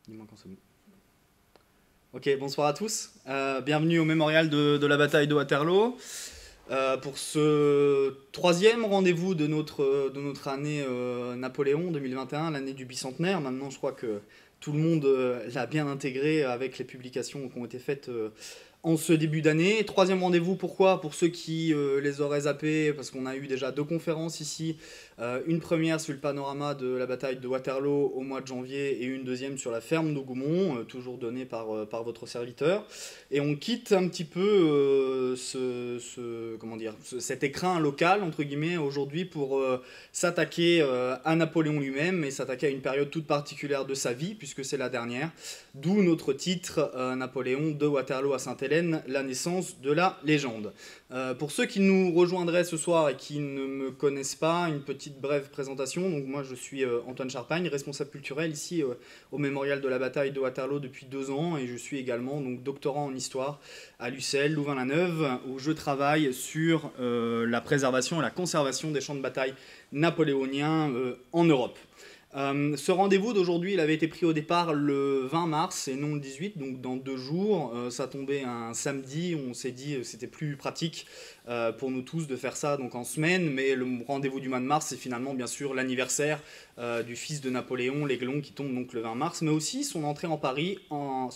Dis-moi quand c'est bon. Ok, bonsoir à tous. Bienvenue au mémorial de la bataille de Waterloo. Pour ce troisième rendez-vous de notre année Napoléon 2021, l'année du bicentenaire. Maintenant, je crois que tout le monde l'a bien intégré avec les publications qui ont été faites en ce début d'année. Troisième rendez-vous, pourquoi? Pour ceux qui les auraient zappés, parce qu'on a eu déjà deux conférences ici. Une première sur le panorama de la bataille de Waterloo au mois de janvier et une deuxième sur la ferme d'Hougomont, toujours donnée par votre serviteur. Et on quitte un petit peu comment dire, cet écrin local, entre guillemets, aujourd'hui pour s'attaquer à Napoléon lui-même et s'attaquer à une période toute particulière de sa vie, puisque c'est la dernière. D'où notre titre, Napoléon de Waterloo à Sainte-Hélène, la naissance de la légende. Pour ceux qui nous rejoindraient ce soir et qui ne me connaissent pas, une petite brève présentation. Donc moi je suis Antoine Charpagne, responsable culturel ici au Mémorial de la bataille de Waterloo depuis 2 ans, et je suis également donc doctorant en histoire à l'UCL Louvain-la-Neuve, où je travaille sur la préservation et la conservation des champs de bataille napoléoniens en Europe. Ce rendez-vous d'aujourd'hui, il avait été pris au départ le 20 mars et non le 18, donc dans 2 jours. Ça tombait un samedi, on s'est dit que c'était plus pratique pour nous tous de faire ça donc en semaine, mais le rendez-vous du mois de mars, c'est finalement bien sûr l'anniversaire du fils de Napoléon, l'Aiglon, qui tombe donc le 20 mars, mais aussi son entrée à Paris en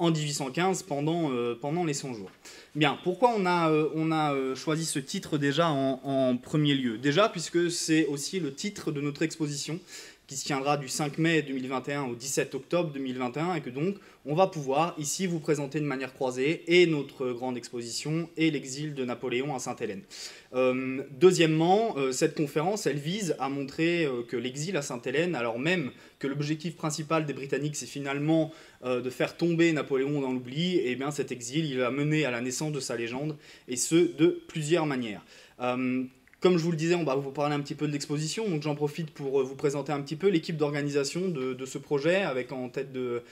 1815 pendant les 100 jours. Bien, pourquoi on a choisi ce titre déjà en premier lieu? Déjà, puisque c'est aussi le titre de notre exposition qui se tiendra du 5 mai 2021 au 17 octobre 2021 et que donc on va pouvoir ici vous présenter de manière croisée et notre grande exposition et l'exil de Napoléon à Sainte-Hélène. Deuxièmement, cette conférence, elle vise à montrer que l'exil à Sainte-Hélène, alors même que l'objectif principal des Britanniques, c'est finalement de faire tomber Napoléon dans l'oubli, et bien cet exil, il a mené à la naissance de sa légende, et ce, de plusieurs manières. Comme je vous le disais, on va vous parler un petit peu de l'exposition, donc j'en profite pour vous présenter un petit peu l'équipe d'organisation de ce projet, avec en tête de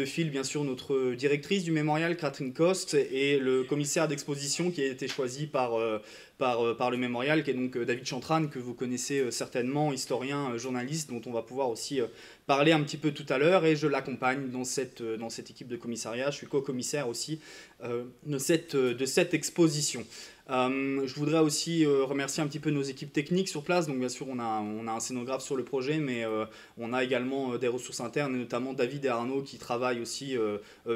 file, bien sûr, notre directrice du mémorial, Catherine Coste, et le commissaire d'exposition qui a été choisi par le mémorial, qui est donc David Chantrane, que vous connaissez certainement, historien, journaliste, dont on va pouvoir aussi parler un petit peu tout à l'heure, et je l'accompagne dans cette équipe de commissariat. Je suis co-commissaire aussi de cette exposition. Je voudrais aussi remercier un petit peu nos équipes techniques sur place. Donc bien sûr, on a un scénographe sur le projet, mais on a également des ressources internes, et notamment David et Arnaud qui travaillent aussi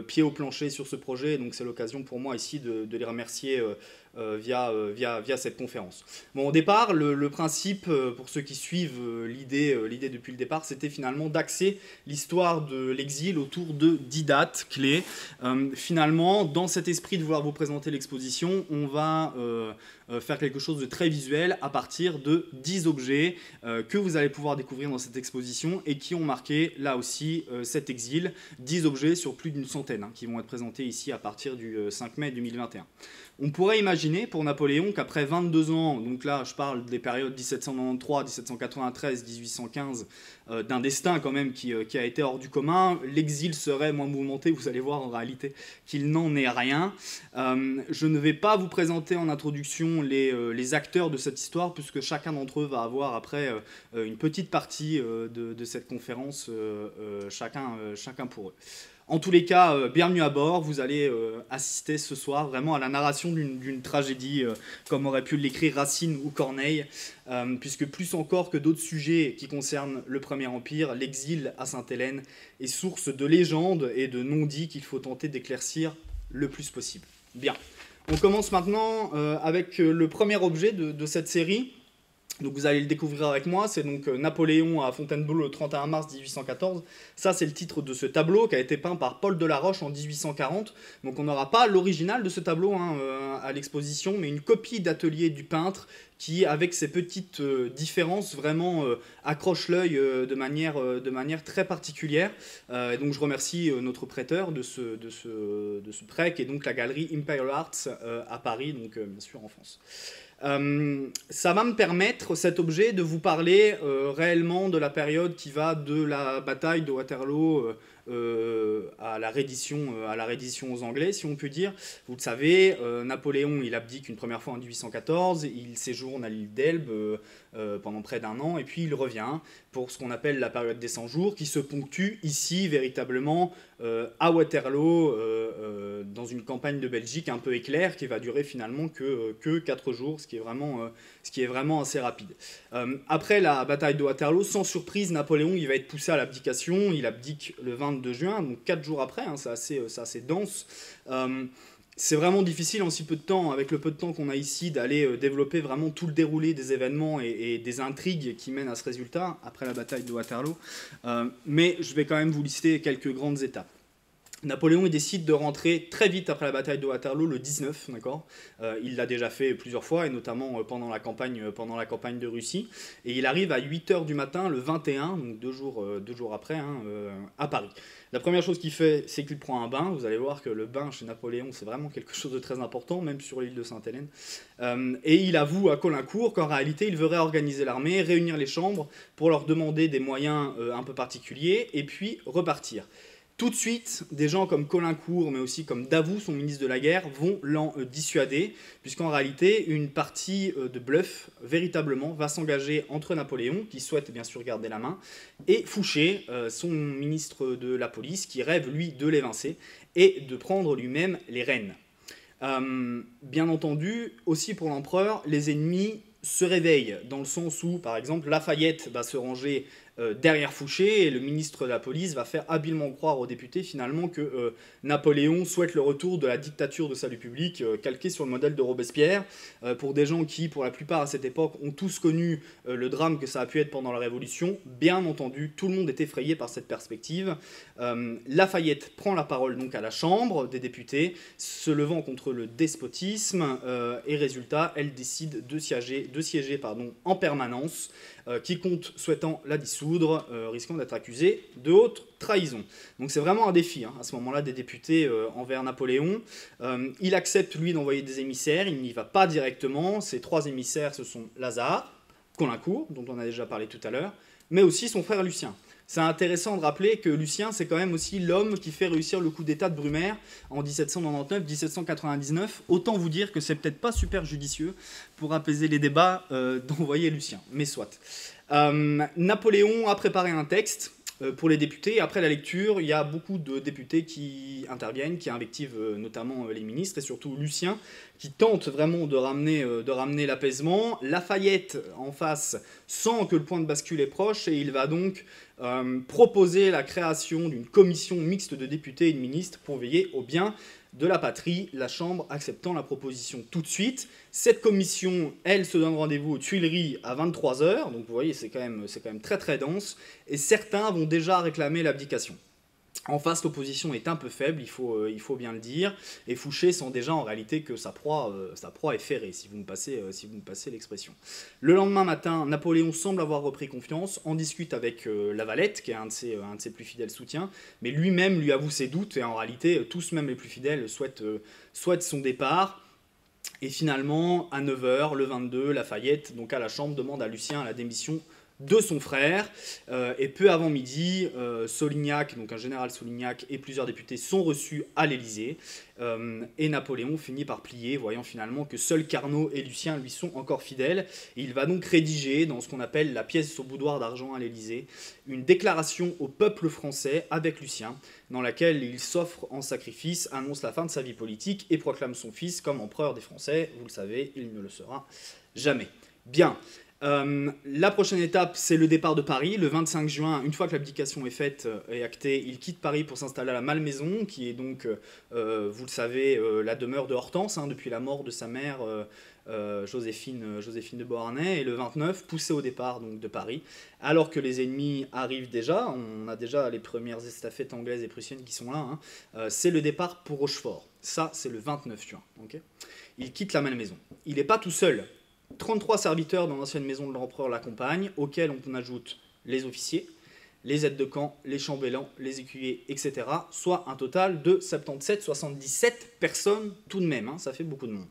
pied au plancher sur ce projet. Donc c'est l'occasion pour moi ici de les remercier via cette conférence. Bon, au départ, le principe, pour ceux qui suivent l'idée depuis le départ, c'était finalement d'axer l'histoire de l'exil autour de 10 dates clés. Finalement, dans cet esprit de vouloir vous présenter l'exposition, on va faire quelque chose de très visuel à partir de 10 objets que vous allez pouvoir découvrir dans cette exposition et qui ont marqué, là aussi, cet exil. 10 objets sur plus d'une centaine qui vont être présentés ici à partir du 5 mai 2021. On pourrait imaginer pour Napoléon qu'après 22 ans, donc là je parle des périodes 1793, 1793, 1815, d'un destin quand même qui a été hors du commun, l'exil serait moins mouvementé, vous allez voir en réalité qu'il n'en est rien. Je ne vais pas vous présenter en introduction les acteurs de cette histoire, puisque chacun d'entre eux va avoir après une petite partie de cette conférence, chacun pour eux. En tous les cas, bienvenue à bord. Vous allez assister ce soir vraiment à la narration d'une tragédie, comme aurait pu l'écrire Racine ou Corneille, puisque plus encore que d'autres sujets qui concernent le Premier Empire, l'exil à Sainte-Hélène est source de légendes et de non-dits qu'il faut tenter d'éclaircir le plus possible. Bien, on commence maintenant avec le premier objet de cette série. Donc vous allez le découvrir avec moi, c'est donc Napoléon à Fontainebleau le 31 mars 1814. Ça c'est le titre de ce tableau qui a été peint par Paul Delaroche en 1840. Donc on n'aura pas l'original de ce tableau à l'exposition, mais une copie d'atelier du peintre qui, avec ces petites différences, vraiment accroche l'œil de manière très particulière. Et donc je remercie notre prêteur de ce prêt, qui est donc la galerie Imperial Arts à Paris, donc bien sûr en France. Ça va me permettre, cet objet, de vous parler réellement de la période qui va de la bataille de Waterloo à la reddition aux Anglais, si on peut dire. Vous le savez, Napoléon, il abdique une première fois en 1814, il séjourne à l'île d'Elbe pendant près d'un an, et puis il revient pour ce qu'on appelle la période des 100 jours, qui se ponctue ici véritablement à Waterloo, dans une campagne de Belgique un peu éclair, qui va durer finalement que 4 jours, ce qui est vraiment assez rapide. Après la bataille de Waterloo, sans surprise, Napoléon il va être poussé à l'abdication, il abdique le 22 juin, donc 4 jours après, hein, c'est assez dense. C'est vraiment difficile en si peu de temps, avec le peu de temps qu'on a ici, d'aller développer vraiment tout le déroulé des événements et des intrigues qui mènent à ce résultat, après la bataille de Waterloo. Mais je vais quand même vous lister quelques grandes étapes. Napoléon il décide de rentrer très vite après la bataille de Waterloo, le 19, d'accord. Il l'a déjà fait plusieurs fois, et notamment pendant la campagne de Russie. Et il arrive à 8h du matin, le 21, donc 2 jours après, hein, à Paris. La première chose qu'il fait, c'est qu'il prend un bain. Vous allez voir que le bain chez Napoléon, c'est vraiment quelque chose de très important, même sur l'île de Sainte-Hélène. Et il avoue à Caulaincourt qu'en réalité, il veut réorganiser l'armée, réunir les chambres pour leur demander des moyens un peu particuliers, et puis repartir. Tout de suite, des gens comme Caulaincourt, mais aussi comme Davout, son ministre de la Guerre, vont l'en dissuader, puisqu'en réalité, une partie de bluff, véritablement, va s'engager entre Napoléon, qui souhaite bien sûr garder la main, et Fouché, son ministre de la police, qui rêve, lui, de l'évincer, et de prendre lui-même les rênes. Bien entendu, aussi pour l'empereur, les ennemis se réveillent, dans le sens où, par exemple, Lafayette va se ranger derrière Fouché, et le ministre de la police va faire habilement croire aux députés finalement que Napoléon souhaite le retour de la dictature de salut public calquée sur le modèle de Robespierre, pour des gens qui, pour la plupart à cette époque, ont tous connu le drame que ça a pu être pendant la Révolution. Bien entendu, tout le monde est effrayé par cette perspective. Lafayette prend la parole donc à la Chambre des députés, se levant contre le despotisme, et résultat, elle décide de siéger en permanence, quiconque souhaitant la dissoudre, risquant d'être accusé de haute trahison. Donc c'est vraiment un défi, hein, à ce moment-là, des députés envers Napoléon. Il accepte, lui, d'envoyer des émissaires, il n'y va pas directement. Ces 3 émissaires, ce sont Lazare, Caulaincourt, dont on a déjà parlé tout à l'heure, mais aussi son frère Lucien. C'est intéressant de rappeler que Lucien, c'est quand même aussi l'homme qui fait réussir le coup d'État de Brumaire en 1799-1799. Autant vous dire que c'est peut-être pas super judicieux pour apaiser les débats d'envoyer Lucien, mais soit. Napoléon a préparé un texte pour les députés. Après la lecture, il y a beaucoup de députés qui interviennent, qui invectivent notamment les ministres, et surtout Lucien, qui tente vraiment de ramener l'apaisement. Lafayette, en face, sent que le point de bascule est proche, et il va donc proposer la création d'une commission mixte de députés et de ministres pour veiller au bien de la patrie, la Chambre acceptant la proposition tout de suite. Cette commission, elle, se donne rendez-vous aux Tuileries à 23h, donc vous voyez, c'est quand même très très dense, et certains vont déjà réclamer l'abdication. En face, l'opposition est un peu faible, il faut bien le dire, et Fouché sent déjà en réalité que sa proie est ferrée, si vous me passez l'expression. Le lendemain matin, Napoléon semble avoir repris confiance, en discute avec Lavalette, qui est un de ses plus fidèles soutiens, mais lui-même lui avoue ses doutes, et en réalité, tous, même les plus fidèles, souhaitent son départ. Et finalement, à 9h, le 22, Lafayette, donc à la Chambre, demande à Lucien la démission de son frère, et peu avant midi, Solignac, donc un général Solignac, et plusieurs députés sont reçus à l'Élysée, et Napoléon finit par plier, voyant finalement que seuls Carnot et Lucien lui sont encore fidèles, et il va donc rédiger, dans ce qu'on appelle la pièce au boudoir d'argent à l'Élysée, une déclaration au peuple français avec Lucien, dans laquelle il s'offre en sacrifice, annonce la fin de sa vie politique, et proclame son fils comme empereur des Français. Vous le savez, il ne le sera jamais. Bien. La prochaine étape, c'est le départ de Paris. Le 25 juin, une fois que l'abdication est faite et actée, il quitte Paris pour s'installer à la Malmaison, qui est donc, vous le savez, la demeure de Hortense, hein, depuis la mort de sa mère, Joséphine de Beauharnais. Et le 29, poussé au départ donc, de Paris, alors que les ennemis arrivent déjà, on a déjà les premières estafettes anglaises et prussiennes qui sont là, hein, c'est le départ pour Rochefort. Ça, c'est le 29 juin. Okay, il quitte la Malmaison. Il n'est pas tout seul. 33 serviteurs dans l'ancienne maison de l'empereur l'accompagnent, auxquels on ajoute les officiers, les aides de camp, les chambellans, les écuyers, etc. Soit un total de 77-77 personnes tout de même, hein, ça fait beaucoup de monde.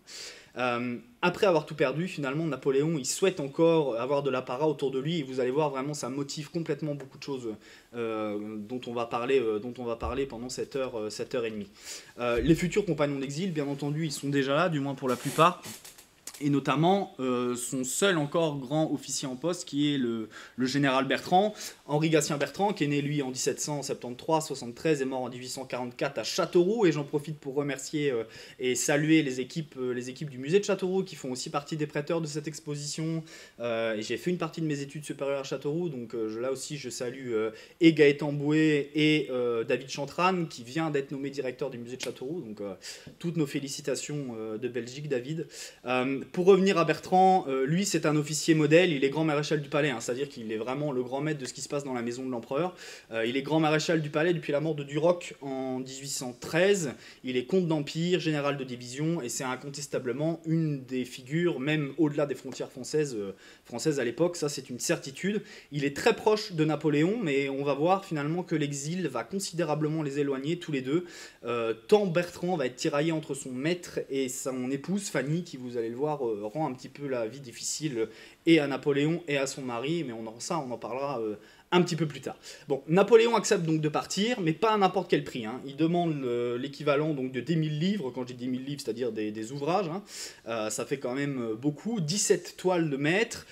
Après avoir tout perdu, finalement, Napoléon, il souhaite encore avoir de l'apparat autour de lui, et vous allez voir vraiment, ça motive complètement beaucoup de choses dont on va parler pendant cette heure et demie. Les futurs compagnons d'exil, bien entendu, ils sont déjà là, du moins pour la plupart, et notamment son seul encore grand officier en poste, qui est le général Bertrand, Henri Gatien Bertrand, qui est né lui en 1773, est mort en 1844 à Châteauroux, et j'en profite pour remercier et saluer les équipes du musée de Châteauroux, qui font aussi partie des prêteurs de cette exposition, et j'ai fait une partie de mes études supérieures à Châteauroux, donc là aussi je salue et Gaëtan Boué et David Chantran, qui vient d'être nommé directeur du musée de Châteauroux, donc toutes nos félicitations de Belgique, David. Pour revenir à Bertrand, lui c'est un officier modèle, il est grand maréchal du palais, hein, c'est-à-dire qu'il est vraiment le grand maître de ce qui se passe dans la maison de l'empereur. Il est grand maréchal du palais depuis la mort de Duroc en 1813, il est comte d'Empire, général de division, et c'est incontestablement une des figures, même au-delà des frontières françaises à l'époque, ça c'est une certitude. Il est très proche de Napoléon, mais on va voir finalement que l'exil va considérablement les éloigner tous les deux, tant Bertrand va être tiraillé entre son maître et son épouse Fanny, qui, vous allez le voir, rend un petit peu la vie difficile et à Napoléon et à son mari, mais on en parlera un petit peu plus tard. Bon, Napoléon accepte donc de partir, mais pas à n'importe quel prix, hein. Il demande l'équivalent donc de 10 000 livres, quand je dis 10 000 livres, c'est-à-dire des ouvrages, hein. Ça fait quand même beaucoup, 17 toiles de maître,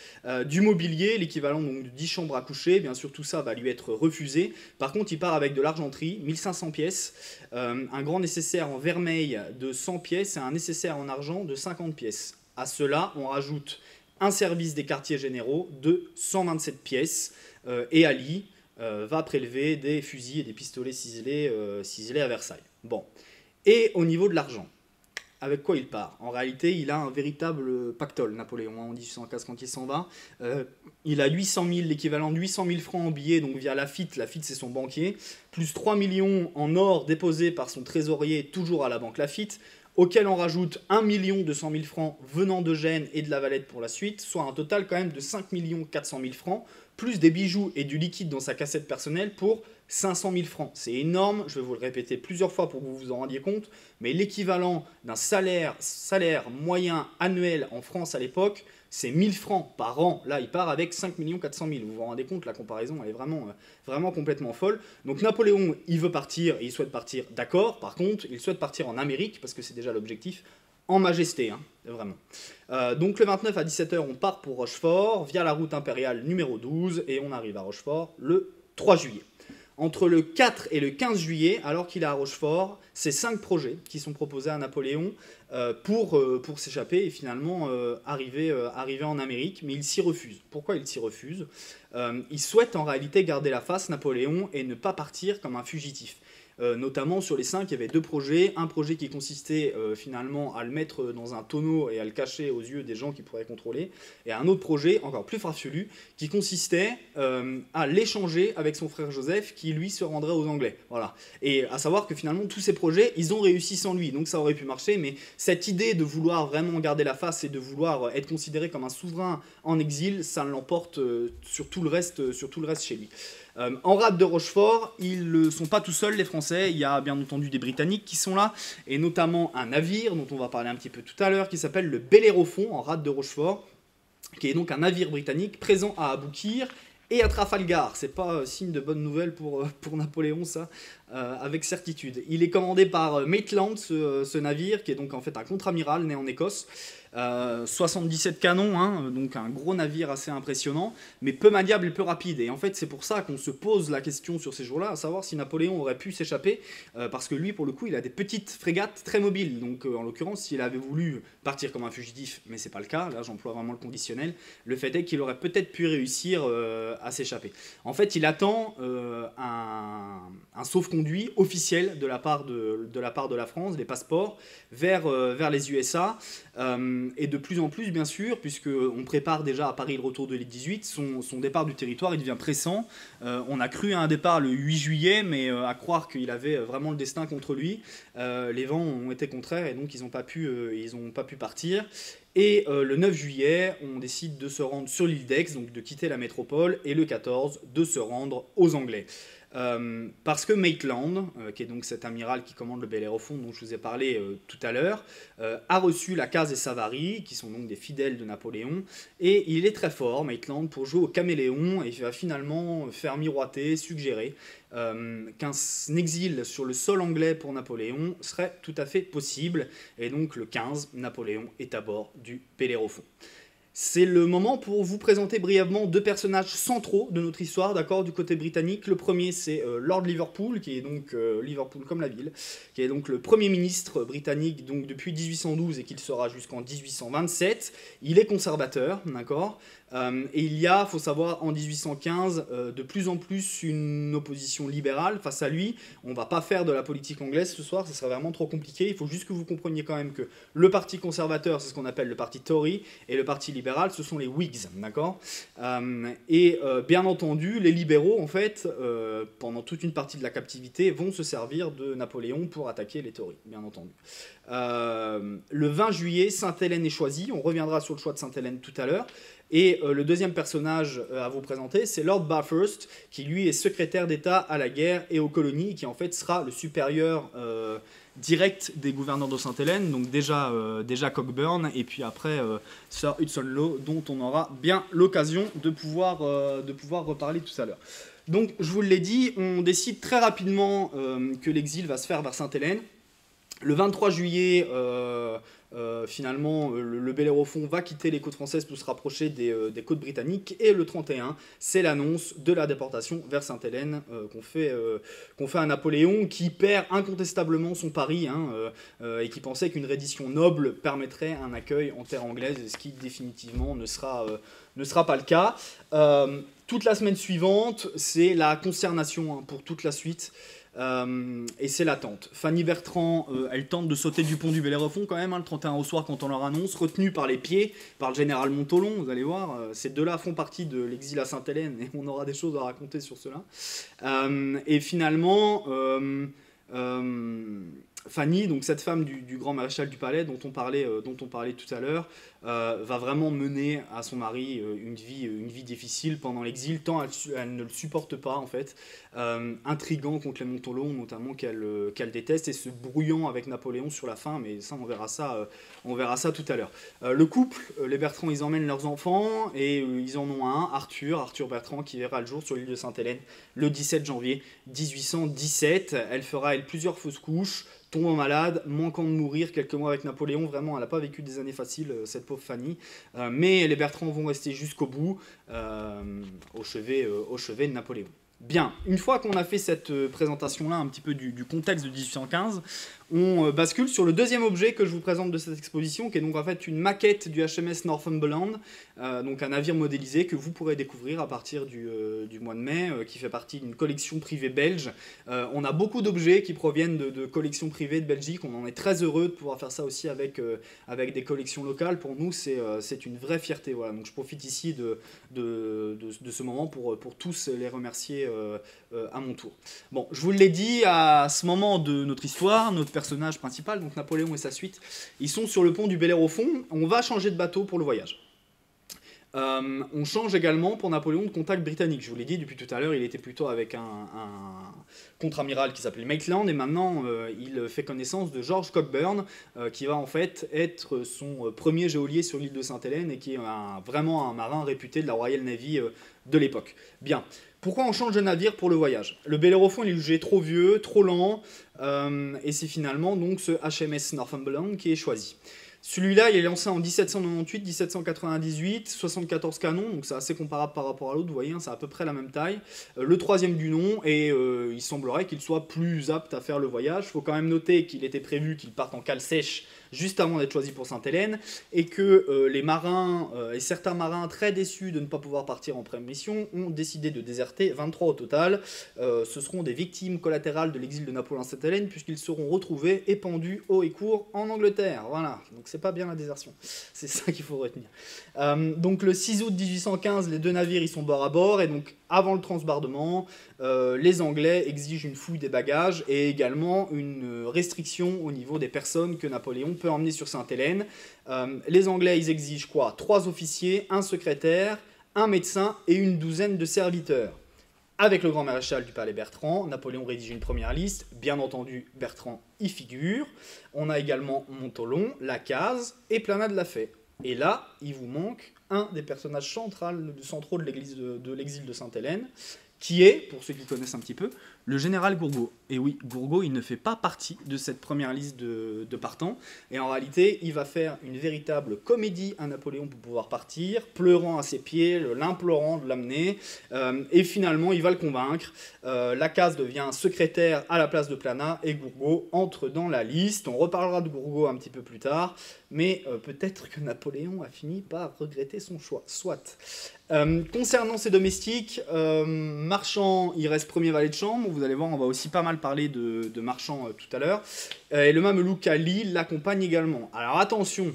du mobilier, l'équivalent donc de 10 chambres à coucher, bien sûr tout ça va lui être refusé. Par contre, il part avec de l'argenterie, 1500 pièces, un grand nécessaire en vermeil de 100 pièces et un nécessaire en argent de 50 pièces. À cela, on rajoute un service des quartiers généraux de 127 pièces, et Ali va prélever des fusils et des pistolets ciselés à Versailles. Bon. Et au niveau de l'argent, avec quoi il part? En réalité, il a un véritable pactole, Napoléon, en 1815 quand il s'en va. Il a 800 000, l'équivalent de 800 000 francs en billets, donc via Laffitte. Laffitte, c'est son banquier, plus 3 millions en or déposés par son trésorier, toujours à la banque Laffitte, auquel on rajoute 1 200 000 francs venant de Gênes et de la Valette pour la suite, soit un total quand même de 5 400 000 francs, plus des bijoux et du liquide dans sa cassette personnelle pour 500 000 francs. C'est énorme, je vais vous le répéter plusieurs fois pour que vous vous en rendiez compte, mais l'équivalent d'un salaire moyen annuel en France à l'époque, c'est 1000 francs par an. Là, il part avec 5 400 000. Vous vous rendez compte, la comparaison, elle est vraiment complètement folle. Donc Napoléon, il veut partir, et il souhaite partir, d'accord. Par contre, il souhaite partir en Amérique, parce que c'est déjà l'objectif, en majesté, hein, vraiment. Donc le 29 à 17h, on part pour Rochefort, via la route impériale numéro 12, et on arrive à Rochefort le 3 juillet. Entre le 4 et le 15 juillet, alors qu'il est à Rochefort, c'est 5 projets qui sont proposés à Napoléon pour s'échapper et finalement arriver en Amérique, mais il s'y refuse. Pourquoi il s'y refuse? Il souhaite en réalité garder la face, Napoléon, et ne pas partir comme un fugitif. Notamment sur les 5, il y avait 2 projets. Un projet qui consistait finalement à le mettre dans un tonneau et à le cacher aux yeux des gens qui pourraient contrôler. Et un autre projet, encore plus farfelu, qui consistait à l'échanger avec son frère Joseph, qui lui se rendrait aux Anglais. Voilà. Et à savoir que finalement, tous ces projets, ils ont réussi sans lui. Donc ça aurait pu marcher, mais cette idée de vouloir vraiment garder la face et de vouloir être considéré comme un souverain en exil, ça l'emporte sur tout le reste chez lui. En rade de Rochefort, ils ne sont pas tout seuls, les Français. Il y a bien entendu des Britanniques qui sont là, et notamment un navire dont on va parler un petit peu tout à l'heure, qui s'appelle le Bellérophon, en rade de Rochefort, qui est donc un navire britannique présent à Aboukir et à Trafalgar. C'est pas signe de bonne nouvelle pour Napoléon, ça, avec certitude. Il est commandé par Maitland, ce navire, qui est donc en fait un contre-amiral né en Écosse. 77 canons, hein, donc un gros navire assez impressionnant, mais peu maniable et peu rapide. Et en fait, c'est pour ça qu'on se pose la question sur ces jours-là, à savoir si Napoléon aurait pu s'échapper, parce que lui, pour le coup, il a des petites frégates très mobiles. Donc, en l'occurrence, s'il avait voulu partir comme un fugitif, mais c'est pas le cas, là j'emploie vraiment le conditionnel, le fait est qu'il aurait peut-être pu réussir à s'échapper. En fait, il attend un sauf-conduit officiel de la part de la France, des passeports, vers les USA, et de plus en plus, bien sûr, puisqu'on prépare déjà à Paris le retour de l'Élite 18, son départ du territoire, il devient pressant. On a cru à un départ le 8 juillet, mais à croire qu'il avait vraiment le destin contre lui. Les vents ont été contraires et donc ils n'ont pas pu partir. Et le 9 juillet, on décide de se rendre sur l'île d'Aix, donc de quitter la métropole, et le 14, de se rendre aux Anglais. Parce que Maitland, qui est donc cet amiral qui commande le Bellérophon dont je vous ai parlé tout à l'heure, a reçu la Case et Savary, qui sont donc des fidèles de Napoléon, et il est très fort, Maitland, pour jouer au caméléon, et il va finalement faire miroiter, suggérer qu'un exil sur le sol anglais pour Napoléon serait tout à fait possible, et donc le 15, Napoléon est à bord du Bellérophon. C'est le moment pour vous présenter brièvement deux personnages centraux de notre histoire, d'accord, du côté britannique. Le premier, c'est Lord Liverpool, qui est donc Liverpool comme la ville, qui est donc le premier ministre britannique donc depuis 1812 et qu'il sera jusqu'en 1827. Il est conservateur, d'accord. Et il y a, faut savoir, en 1815, de plus en plus une opposition libérale face à lui. On va pas faire de la politique anglaise ce soir, ce serait vraiment trop compliqué. Il faut juste que vous compreniez quand même que le parti conservateur, c'est ce qu'on appelle le parti Tory, et le parti libéral, ce sont les Whigs, d'accord. Bien entendu, les libéraux, en fait, pendant toute une partie de la captivité, vont se servir de Napoléon pour attaquer les Tories, bien entendu. Le 20 juillet, Sainte-Hélène est choisie. On reviendra sur le choix de Sainte-Hélène tout à l'heure. Et le deuxième personnage à vous présenter, c'est Lord Bathurst, qui lui est secrétaire d'État à la guerre et aux colonies, qui en fait sera le supérieur direct des gouverneurs de Sainte-Hélène, donc déjà Cockburn, et puis après Sir Hudson Lowe, dont on aura bien l'occasion de pouvoir reparler tout à l'heure. Donc je vous l'ai dit, on décide très rapidement que l'exil va se faire vers Sainte-Hélène. Le 23 juillet, finalement, le Bellérophon va quitter les côtes françaises pour se rapprocher des côtes britanniques. Et le 31, c'est l'annonce de la déportation vers Sainte-Hélène qu'on fait à Napoléon, qui perd incontestablement son pari et qui pensait qu'une reddition noble permettrait un accueil en terre anglaise, ce qui définitivement ne sera pas le cas. Toute la semaine suivante, c'est la consternation pour toute la suite. Et c'est l'attente. Fanny Bertrand, elle tente de sauter du pont du Bellérophon quand même, le 31 au soir quand on leur annonce, retenue par les pieds, par le général Montholon, vous allez voir, ces deux-là font partie de l'exil à Sainte-Hélène et on aura des choses à raconter sur cela. Et finalement, Fanny, donc cette femme du grand maréchal du palais dont on parlait tout à l'heure, va vraiment mener à son mari une vie difficile pendant l'exil, tant elle ne le supporte pas en fait, intriguant contre les Montholon notamment qu'elle déteste et se brouillant avec Napoléon sur la fin, mais ça on verra ça tout à l'heure. Le couple, les Bertrand, ils emmènent leurs enfants et ils en ont un, Arthur Bertrand, qui verra le jour sur l'île de Sainte-Hélène le 17 janvier 1817. Elle fera plusieurs fausses couches, tombe malade, manquant de mourir quelques mois avec Napoléon. Vraiment, elle n'a pas vécu des années faciles, cette pauvre Fanny. Mais les Bertrand vont rester jusqu'au bout, au chevet de Napoléon. Bien, une fois qu'on a fait cette présentation-là, un petit peu du contexte de 1815, on bascule sur le deuxième objet que je vous présente de cette exposition, qui est donc en fait une maquette du HMS Northumberland, donc un navire modélisé que vous pourrez découvrir à partir du mois de mai, qui fait partie d'une collection privée belge. On a beaucoup d'objets qui proviennent de collections privées de Belgique, on en est très heureux de pouvoir faire ça aussi avec des collections locales. Pour nous, c'est une vraie fierté. Voilà. Donc je profite ici de ce moment pour tous les remercier à mon tour. Bon, je vous l'ai dit, à ce moment de notre histoire, notre personnage principal, donc Napoléon et sa suite, ils sont sur le pont du Bellérophon. On va changer de bateau pour le voyage. On change également pour Napoléon de contact britannique. Je vous l'ai dit depuis tout à l'heure, il était plutôt avec un contre-amiral qui s'appelait Maitland, et maintenant il fait connaissance de George Cockburn, qui va en fait être son premier geôlier sur l'île de Sainte-Hélène et qui est vraiment un marin réputé de la Royal Navy de l'époque. Bien. Pourquoi on change de navire pour le voyage? Le Bellérophon il est jugé trop vieux, trop lent, et c'est finalement donc ce HMS Northumberland qui est choisi. Celui-là, il est lancé en 1798, 1798, 74 canons, donc c'est assez comparable par rapport à l'autre, vous voyez, c'est à peu près la même taille. Le troisième du nom, et il semblerait qu'il soit plus apte à faire le voyage. Il faut quand même noter qu'il était prévu qu'il parte en cale sèche juste avant d'être choisi pour Sainte-Hélène, et que les marins, et certains marins très déçus de ne pas pouvoir partir en pré-mission, ont décidé de déserter, 23 au total. Ce seront des victimes collatérales de l'exil de Napoléon à Sainte-Hélène, puisqu'ils seront retrouvés et pendus haut et court en Angleterre. Voilà, donc c'est pas bien la désertion, c'est ça qu'il faut retenir. Donc le 6 août 1815, les deux navires ils sont bord à bord, et donc avant le transbordement, les Anglais exigent une fouille des bagages et également une restriction au niveau des personnes que Napoléon peut emmener sur Sainte-Hélène. Les Anglais, ils exigent quoi? 3 officiers, un secrétaire, un médecin et une douzaine de serviteurs. Avec le grand maréchal du palais Bertrand, Napoléon rédige une première liste. Bien entendu, Bertrand y figure. On a également Montholon, Lacaze et Planat de la Fay. Et là, il vous manque un des personnages centraux de l'exil de Sainte-Hélène, qui est, pour ceux qui connaissent un petit peu, le général Gourgaud. Et oui, Gourgaud, il ne fait pas partie de cette première liste de partants. Et en réalité, il va faire une véritable comédie à Napoléon pour pouvoir partir, pleurant à ses pieds, l'implorant de l'amener. Et finalement, il va le convaincre. Lacaze devient secrétaire à la place de Planat et Gourgaud entre dans la liste. On reparlera de Gourgaud un petit peu plus tard. Mais peut-être que Napoléon a fini par regretter son choix. Soit. Concernant ses domestiques, Marchand, il reste premier valet de chambre. Vous allez voir, on va aussi pas mal parler de Marchand tout à l'heure. Et le mamelouk Ali l'accompagne également. Alors attention,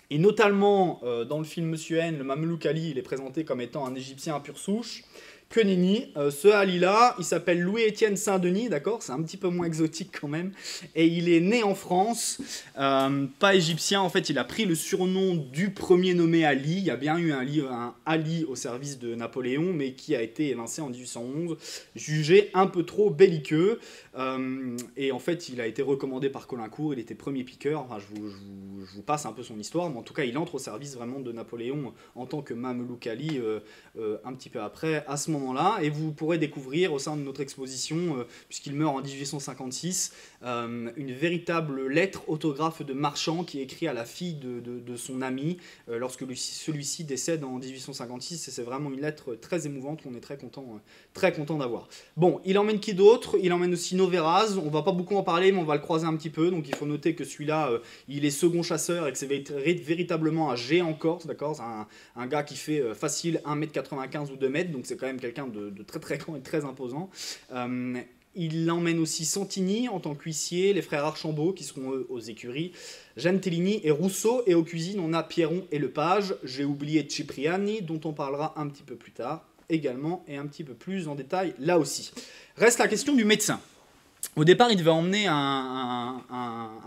et notamment dans le film Monsieur N, le mamelouk Ali, il est présenté comme étant un Égyptien à pure souche. Que nenni, ce Ali-là, il s'appelle Louis-Étienne Saint-Denis, d'accord? C'est un petit peu moins exotique quand même. Et il est né en France, pas égyptien, en fait, il a pris le surnom du premier nommé Ali. Il y a bien eu un Ali au service de Napoléon, mais qui a été évincé en 1811, jugé un peu trop belliqueux. Et en fait, il a été recommandé par Caulaincourt, il était premier piqueur. Enfin, je vous passe un peu son histoire, mais en tout cas, il entre au service vraiment de Napoléon en tant que Mamelouk Ali un petit peu après, à ce moment-là. Et vous pourrez découvrir au sein de notre exposition, puisqu'il meurt en 1856, une véritable lettre autographe de Marchand qui est écrite à la fille de son ami lorsque celui-ci décède en 1856. Et c'est vraiment une lettre très émouvante qu'on est très content d'avoir. Bon, il emmène qui d'autre? Il emmène aussi Noverraz. On va pas beaucoup en parler, mais on va le croiser un petit peu. Donc il faut noter que celui-là, il est second chasseur et que c'est véritablement un géant en Corse, d'accord? C'est un gars qui fait facile 1m95 ou 2 m, donc c'est quand même quelqu'un de très très grand et très imposant. Il emmène aussi Santini en tant qu'huissier, les frères Archambault qui seront eux aux écuries, Jeanne Tellini et Rousseau, et aux cuisines on a Pierron et Lepage. J'ai oublié Cipriani dont on parlera un petit peu plus tard également et un petit peu plus en détail là aussi. Reste la question du médecin. Au départ, il devait emmener un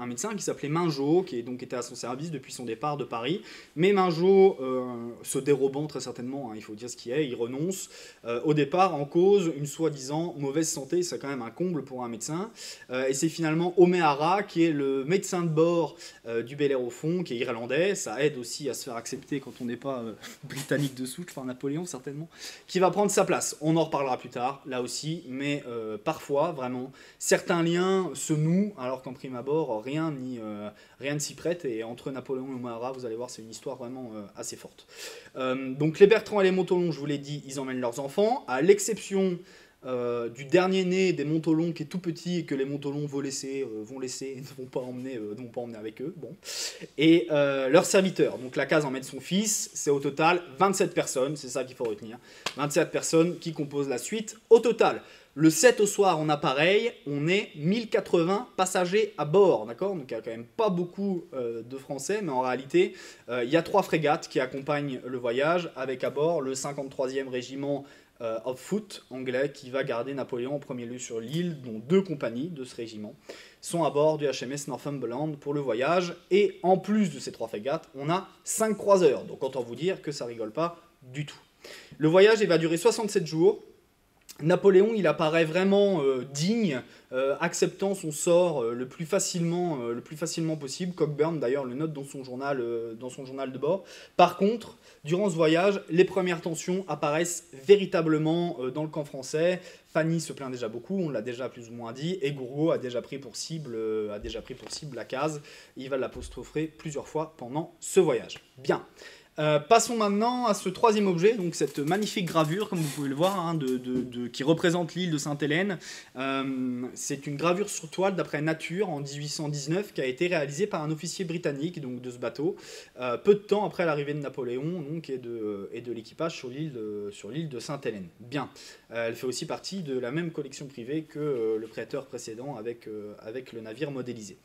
médecin qui s'appelait Mingeot, qui donc était à son service depuis son départ de Paris. Mais Mingeot, se dérobant très certainement, hein, il faut dire ce qu'il est, il renonce. Au départ, en cause, une soi-disant mauvaise santé, c'est quand même un comble pour un médecin. Et c'est finalement O'Meara, qui est le médecin de bord du Bel Air au fond, qui est irlandais. Ça aide aussi à se faire accepter quand on n'est pas britannique de souche, enfin Napoléon certainement, qui va prendre sa place. On en reparlera plus tard, là aussi, mais parfois, vraiment, certains liens se nouent, alors qu'en prime abord, rien ne s'y prête. Et entre Napoléon et O'Meara, vous allez voir, c'est une histoire vraiment assez forte. Donc les Bertrand et les Montholon, je vous l'ai dit, ils emmènent leurs enfants, à l'exception du dernier né des Montholon qui est tout petit et que les Montholon vont laisser et ne vont pas emmener avec eux. Bon. Et leurs serviteurs, donc Lacaze emmène son fils, c'est au total 27 personnes, c'est ça qu'il faut retenir. 27 personnes qui composent la suite au total. Le 7 au soir, on a pareil, on est 1080 passagers à bord, d'accord? Donc il n'y a quand même pas beaucoup de Français, mais en réalité, il y a 3 frégates qui accompagnent le voyage, avec à bord le 53e régiment of Foot anglais qui va garder Napoléon en premier lieu sur l'île, dont 2 compagnies de ce régiment sont à bord du HMS Northumberland pour le voyage. Et en plus de ces 3 frégates, on a 5 croiseurs, donc autant vous dire que ça rigole pas du tout. Le voyage il va durer 67 jours. Napoléon, il apparaît vraiment digne, acceptant son sort le plus facilement possible. Cockburn, d'ailleurs, le note dans son journal de bord. Par contre, durant ce voyage, les premières tensions apparaissent véritablement dans le camp français. Fanny se plaint déjà beaucoup, on l'a déjà plus ou moins dit, et Gourgaud a déjà pris pour cible Lacaze. Il va l'apostropher plusieurs fois pendant ce voyage. Bien. Passons maintenant à ce 3e objet, donc cette magnifique gravure, comme vous pouvez le voir, hein, qui représente l'île de Sainte-Hélène. C'est une gravure sur toile d'après nature en 1819 qui a été réalisée par un officier britannique donc de ce bateau, peu de temps après l'arrivée de Napoléon donc, et de l'équipage sur l'île de Sainte-Hélène. Bien, elle fait aussi partie de la même collection privée que le préteur précédent avec le navire modélisé.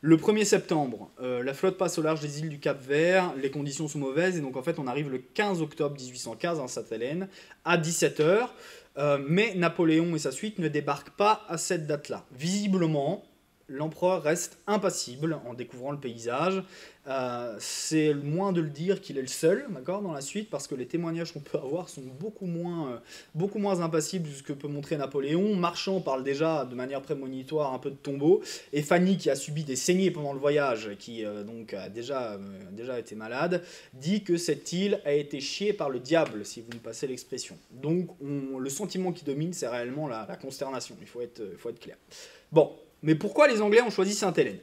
Le 1er septembre, la flotte passe au large des îles du Cap-Vert, les conditions sont mauvaises, et donc en fait on arrive le 15 octobre 1815 en Sainte-Hélène, à 17 h. Mais Napoléon et sa suite ne débarquent pas à cette date-là. Visiblement, l'empereur reste impassible en découvrant le paysage. C'est le moins de le dire qu'il est le seul, d'accord, dans la suite, parce que les témoignages qu'on peut avoir sont beaucoup moins impassibles que ce que peut montrer Napoléon. Marchand parle déjà de manière prémonitoire un peu de tombeau, et Fanny, qui a subi des saignées pendant le voyage, qui donc a déjà été malade, dit que cette île a été chiée par le diable, si vous me passez l'expression. Donc le sentiment qui domine, c'est réellement la consternation, il faut être clair. Bon. Mais pourquoi les Anglais ont choisi Sainte-Hélène?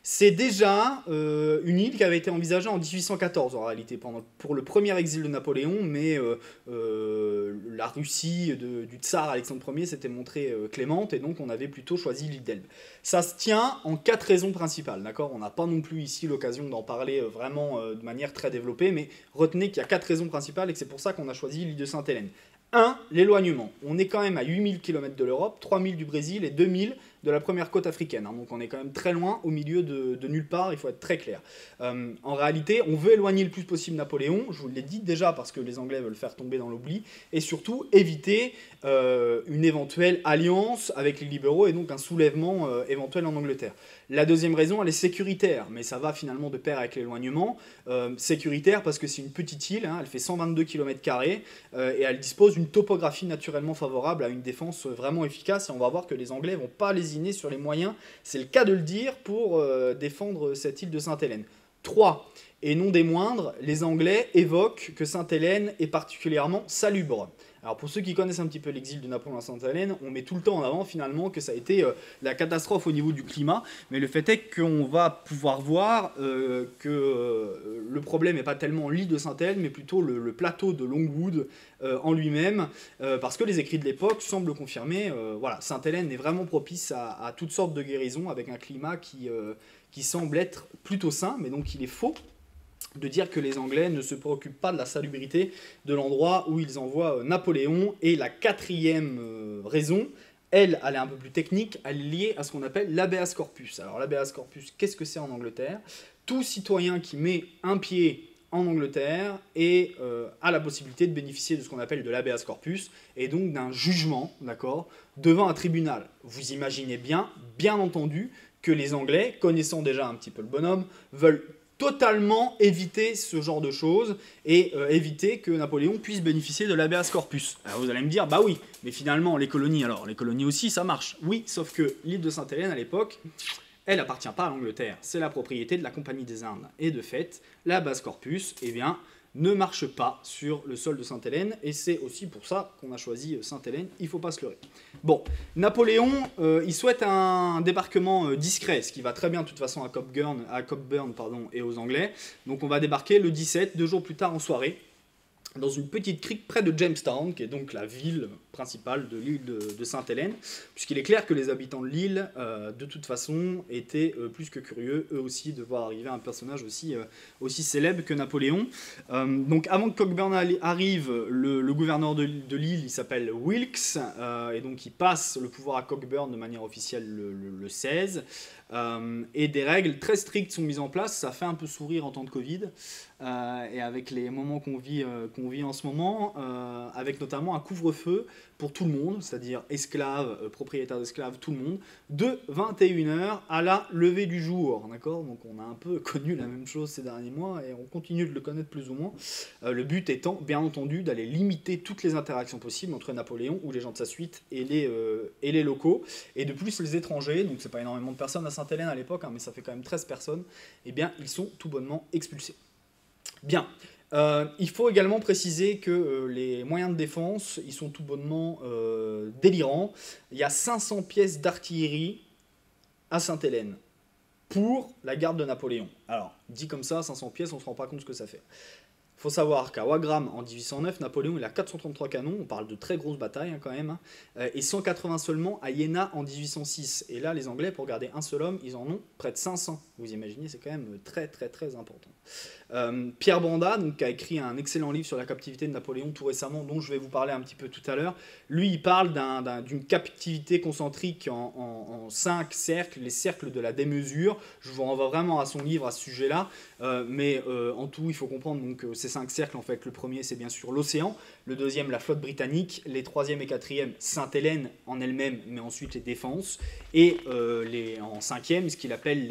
C'est déjà une île qui avait été envisagée en 1814 en réalité, pour le premier exil de Napoléon, mais la Russie du tsar Alexandre Ier s'était montrée clémente, et donc on avait plutôt choisi l'île d'Elbe. Ça se tient en 4 raisons principales, d'accord? On n'a pas non plus ici l'occasion d'en parler vraiment de manière très développée, mais retenez qu'il y a 4 raisons principales et que c'est pour ça qu'on a choisi l'île de Sainte-Hélène. 1. L'éloignement. On est quand même à 8000 km de l'Europe, 3000 du Brésil et 2000 de la première côte africaine. Donc on est quand même très loin, au milieu de nulle part, il faut être très clair. En réalité, on veut éloigner le plus possible Napoléon, je vous l'ai dit déjà parce que les Anglais veulent faire tomber dans l'oubli, et surtout éviter une éventuelle alliance avec les libéraux et donc un soulèvement éventuel en Angleterre. La deuxième raison, elle est sécuritaire, mais ça va finalement de pair avec l'éloignement. Sécuritaire parce que c'est une petite île, hein, elle fait 122 km² et elle dispose d'une topographie naturellement favorable à une défense vraiment efficace, et on va voir que les Anglais vont pas lésiner sur les moyens, c'est le cas de le dire, pour défendre cette île de Sainte-Hélène. 3. Et non des moindres, les Anglais évoquent que Sainte-Hélène est particulièrement salubre. Alors pour ceux qui connaissent un petit peu l'exil de Napoléon à Sainte-Hélène, on met tout le temps en avant finalement que ça a été la catastrophe au niveau du climat, mais le fait est qu'on va pouvoir voir que le problème n'est pas tellement l'île de Sainte-Hélène, mais plutôt le plateau de Longwood en lui-même, parce que les écrits de l'époque semblent confirmer, voilà, Sainte-Hélène est vraiment propice à toutes sortes de guérisons, avec un climat qui semble être plutôt sain, mais donc il est faux de dire que les Anglais ne se préoccupent pas de la salubrité de l'endroit où ils envoient Napoléon. Et la 4e raison, elle est un peu plus technique, elle est liée à ce qu'on appelle l'habeas corpus. Alors l'habeas corpus, qu'est-ce que c'est en Angleterre? Tout citoyen qui met un pied en Angleterre et a la possibilité de bénéficier de ce qu'on appelle de l'habeas corpus, et donc d'un jugement, d'accord, devant un tribunal. Vous imaginez bien entendu, que les Anglais, connaissant déjà un petit peu le bonhomme, veulent totalement éviter ce genre de choses et éviter que Napoléon puisse bénéficier de l'habeas corpus. Alors vous allez me dire, bah oui, mais finalement les colonies aussi ça marche. Oui, sauf que l'île de Sainte-Hélène à l'époque, elle n'appartient pas à l'Angleterre, c'est la propriété de la Compagnie des Indes. Et de fait, l'habeas corpus, eh bien, ne marche pas sur le sol de Sainte-Hélène, et c'est aussi pour ça qu'on a choisi Sainte-Hélène, il ne faut pas se leurrer. Bon, Napoléon, il souhaite un débarquement discret, ce qui va très bien de toute façon à Cockburn et aux Anglais. Donc on va débarquer le 17, 2 jours plus tard en soirée, dans une petite crique près de Jamestown, qui est donc la ville principale de l'île de Sainte-Hélène, puisqu'il est clair que les habitants de l'île, de toute façon, étaient plus que curieux, eux aussi, de voir arriver un personnage aussi célèbre que Napoléon. Donc avant que Cockburn arrive, le gouverneur de l'île, il s'appelle Wilkes, et donc il passe le pouvoir à Cockburn de manière officielle le 16, et des règles très strictes sont mises en place. Ça fait un peu sourire en temps de Covid, et avec les moments qu'on vit en ce moment, avec notamment un couvre-feu pour tout le monde, c'est-à-dire esclaves, propriétaires d'esclaves, tout le monde, de 21 h à la levée du jour, d'accord? Donc on a un peu connu la même chose ces derniers mois, et on continue de le connaître plus ou moins. Le but étant, bien entendu, d'aller limiter toutes les interactions possibles entre Napoléon ou les gens de sa suite et les locaux, et de plus les étrangers, donc c'est pas énormément de personnes à Sainte-Hélène à l'époque, hein, mais ça fait quand même 13 personnes, et bien ils sont tout bonnement expulsés. Bien. Il faut également préciser que les moyens de défense, ils sont tout bonnement délirants. Il y a 500 pièces d'artillerie à Sainte-Hélène pour la garde de Napoléon. Alors, dit comme ça, 500 pièces, on ne se rend pas compte ce que ça fait. Il faut savoir qu'à Wagram, en 1809, Napoléon il a 433 canons, on parle de très grosses batailles quand même, et 180 seulement à Iéna en 1806. Et là, les Anglais, pour garder un seul homme, ils en ont près de 500. Vous imaginez, c'est quand même très très très important. Pierre Banda, donc, qui a écrit un excellent livre sur la captivité de Napoléon tout récemment, dont je vais vous parler un petit peu tout à l'heure, lui il parle d'une captivité concentrique en 5 cercles, les cercles de la démesure. Je vous renvoie vraiment à son livre à ce sujet-là, mais en tout il faut comprendre donc, ces 5 cercles. En fait, le premier c'est bien sûr l'océan, le deuxième la flotte britannique, les troisième et quatrième Sainte-Hélène en elle-même, mais ensuite les défenses, et en cinquième ce qu'il appelle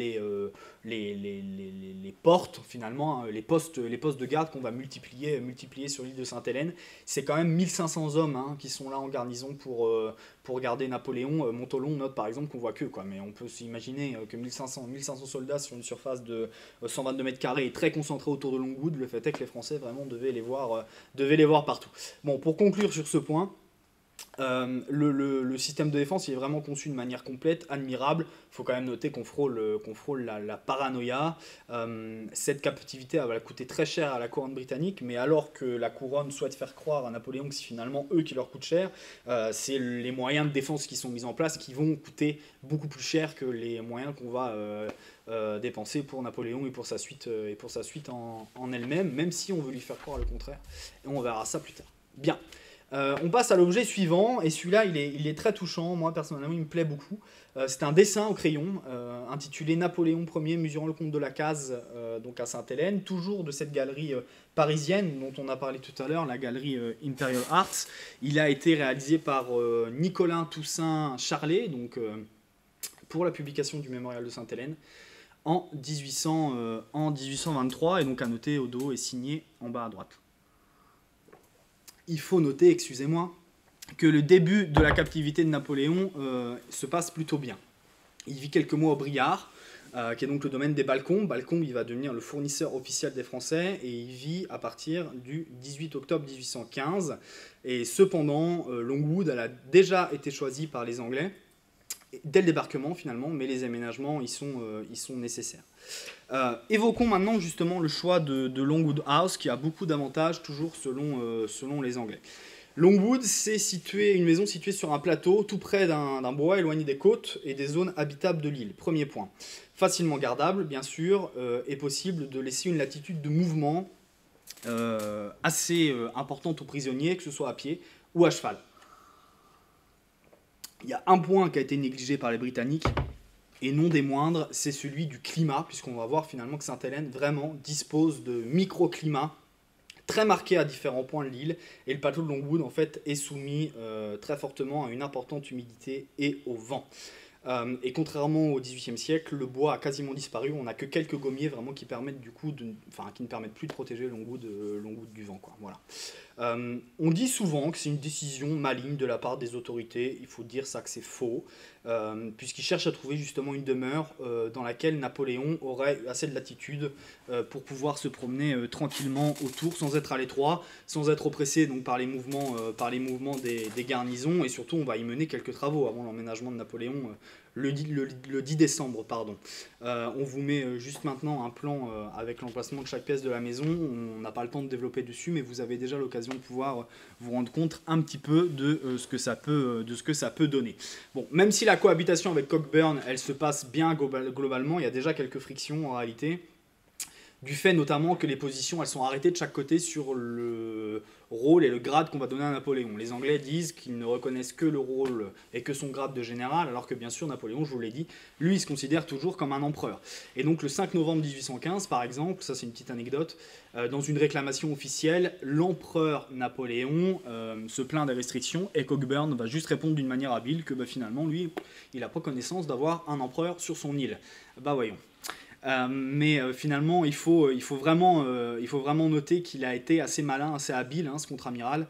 les portes, finalement, les postes de garde qu'on va multiplier sur l'île de Sainte-Hélène. C'est quand même 1500 hommes qui sont là en garnison pour garder Napoléon. Montholon note par exemple qu'on voit que, quoi, mais on peut s'imaginer que 1500 soldats sur une surface de 122 mètres carrés et très concentrés autour de Longwood. Le fait est que les Français vraiment devaient les voir partout. Bon, pour conclure sur ce point, le système de défense il est vraiment conçu de manière complète, admirable. Il faut quand même noter qu'on frôle la paranoïa. Cette captivité va coûter très cher à la couronne britannique, mais alors que la couronne souhaite faire croire à Napoléon que c'est finalement eux qui leur coûtent cher, c'est les moyens de défense qui sont mis en place qui vont coûter beaucoup plus cher que les moyens qu'on va dépenser pour Napoléon et pour sa suite en elle-même, même si on veut lui faire croire le contraire. Et on verra ça plus tard. Bien. On passe à l'objet suivant, et celui-là il est très touchant, moi personnellement il me plaît beaucoup. C'est un dessin au crayon intitulé Napoléon Ier mesurant le comte de la Case, donc à Sainte-Hélène, toujours de cette galerie parisienne dont on a parlé tout à l'heure, la galerie Imperial Arts. Il a été réalisé par Nicolas Toussaint Charlet, donc, pour la publication du mémorial de Sainte-Hélène en 1823, et donc à noter au dos et signé en bas à droite. Il faut noter, excusez-moi, que le début de la captivité de Napoléon se passe plutôt bien. Il vit quelques mois au Briard, qui est donc le domaine des Balcons. Balcons, il va devenir le fournisseur officiel des Français, et il vit à partir du 18 octobre 1815. Et cependant, Longwood elle a déjà été choisi par les Anglais, dès le débarquement finalement, mais les aménagements ils sont nécessaires. Évoquons maintenant justement le choix de Longwood House, qui a beaucoup d'avantages toujours selon les Anglais. Longwood, c'est une maison située sur un plateau, tout près d'un bois éloigné des côtes et des zones habitables de l'île. Premier point. Facilement gardable, bien sûr, et possible de laisser une latitude de mouvement assez importante aux prisonniers, que ce soit à pied ou à cheval. Il y a un point qui a été négligé par les Britanniques, et non des moindres, c'est celui du climat, puisqu'on va voir finalement que Sainte-Hélène vraiment dispose de microclimats très marqués à différents points de l'île, et le plateau de Longwood en fait est soumis très fortement à une importante humidité et au vent. Et contrairement au XVIIIe siècle, le bois a quasiment disparu. On n'a que quelques gommiers vraiment qui permettent qui ne permettent plus de protéger Longwood du vent, quoi. Voilà. On dit souvent que c'est une décision maligne de la part des autorités. Il faut dire ça que c'est faux, puisqu'ils cherchent à trouver justement une demeure dans laquelle Napoléon aurait assez de latitude pour pouvoir se promener tranquillement autour, sans être à l'étroit, sans être oppressé donc, par les mouvements des garnisons, et surtout on va y mener quelques travaux avant l'emménagement de Napoléon le 10 décembre. On vous met juste maintenant un plan avec l'emplacement de chaque pièce de la maison. On n'a pas le temps de développer dessus, mais vous avez déjà l'occasion de pouvoir vous rendre compte un petit peu de ce que ça peut donner. Bon, même si la cohabitation avec Cockburn, elle se passe bien globalement, il y a déjà quelques frictions en réalité, du fait notamment que les positions elles sont arrêtées de chaque côté sur le rôle et le grade qu'on va donner à Napoléon. Les Anglais disent qu'ils ne reconnaissent que le rôle et que son grade de général, alors que bien sûr Napoléon, je vous l'ai dit, lui il se considère toujours comme un empereur. Et donc le 5 novembre 1815 par exemple, ça c'est une petite anecdote, dans une réclamation officielle, l'empereur Napoléon se plaint des restrictions, et Cockburn va juste répondre d'une manière habile que finalement lui il n'a pas connaissance d'avoir un empereur sur son île. Voyons. Mais finalement, il faut vraiment noter qu'il a été assez malin, assez habile, ce contre-amiral,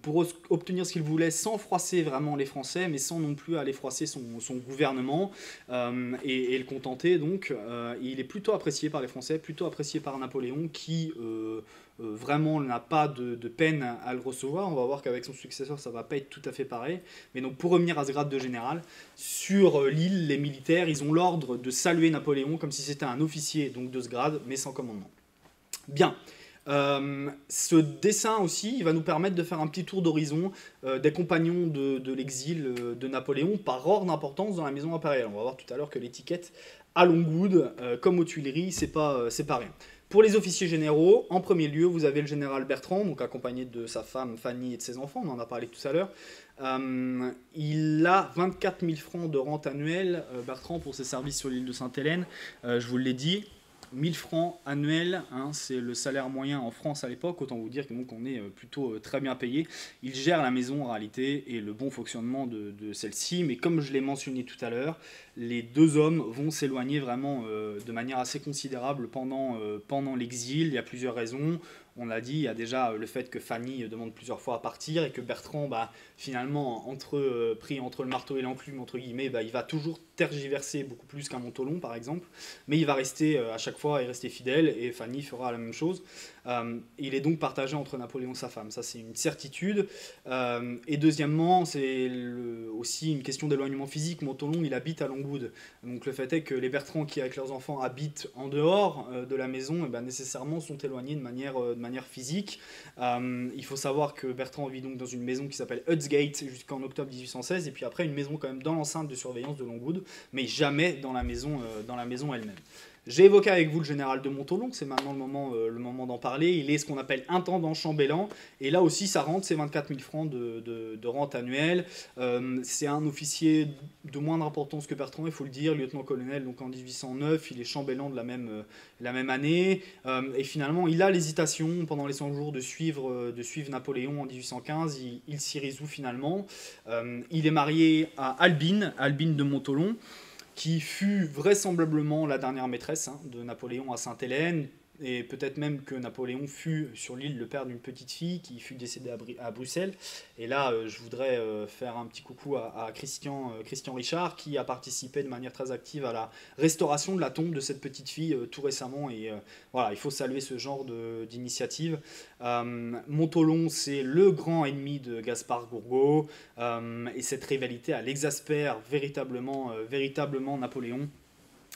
pour obtenir ce qu'il voulait sans froisser vraiment les Français, mais sans non plus aller froisser son gouvernement et le contenter. Donc, il est plutôt apprécié par les Français, plutôt apprécié par Napoléon, qui vraiment n'a pas de peine à le recevoir. On va voir qu'avec son successeur, ça va pas être tout à fait pareil. Mais donc, pour revenir à ce grade de général, sur l'île, les militaires, ils ont l'ordre de saluer Napoléon comme si c'était un officier donc de ce grade, mais sans commandement. Bien. Ce dessin aussi, il va nous permettre de faire un petit tour d'horizon des compagnons de l'exil de Napoléon par ordre d'importance dans la maison impériale. On va voir tout à l'heure que l'étiquette à Longwood, comme aux Tuileries, c'est pas rien. Pour les officiers généraux, en premier lieu, vous avez le général Bertrand, donc accompagné de sa femme Fanny et de ses enfants, on en a parlé tout à l'heure. Il a 24 000 francs de rente annuelle, Bertrand, pour ses services sur l'île de Sainte-Hélène. Je vous l'ai dit, 1000 francs annuels, hein, c'est le salaire moyen en France à l'époque, autant vous dire qu'on est plutôt très bien payé. Il gère la maison en réalité et le bon fonctionnement de celle-ci, mais comme je l'ai mentionné tout à l'heure, les deux hommes vont s'éloigner vraiment de manière assez considérable pendant l'exil. Il y a plusieurs raisons. On l'a dit, il y a déjà le fait que Fanny demande plusieurs fois à partir et que Bertrand, finalement, pris entre le marteau et l'enclume, entre guillemets, il va toujours tergiverser beaucoup plus qu'un Montholon, par exemple. Mais il va rester à chaque fois et rester fidèle, et Fanny fera la même chose. Il est donc partagé entre Napoléon et sa femme, ça c'est une certitude. Et deuxièmement, c'est aussi une question d'éloignement physique. Montholon, il habite à Longwood. Donc le fait est que les Bertrand qui, avec leurs enfants, habitent en dehors de la maison, nécessairement sont éloignés de manière physique. Il faut savoir que Bertrand vit donc dans une maison qui s'appelle Hutsgate jusqu'en octobre 1816, et puis après une maison quand même dans l'enceinte de surveillance de Longwood, mais jamais dans la maison elle-même. J'ai évoqué avec vous le général de Montholon, c'est maintenant le moment d'en parler. Il est ce qu'on appelle intendant chambellan, et là aussi sa rente, c'est 24 000 francs de rente annuelle. C'est un officier de moindre importance que Bertrand, il faut le dire, lieutenant-colonel, donc en 1809, il est chambellan de la même année. Et finalement, il a l'hésitation pendant les 100 jours de suivre Napoléon en 1815, il s'y résout finalement. Il est marié à Albine de Montholon, qui fut vraisemblablement la dernière maîtresse de Napoléon à Sainte-Hélène, et peut-être même que Napoléon fut sur l'île le père d'une petite fille qui fut décédée à Bruxelles. Et là, je voudrais faire un petit coucou à Christian Richard, qui a participé de manière très active à la restauration de la tombe de cette petite fille tout récemment. Et voilà, il faut saluer ce genre d'initiative. Montholon, c'est le grand ennemi de Gaspard Gourgaud, et cette rivalité, elle exaspère véritablement Napoléon.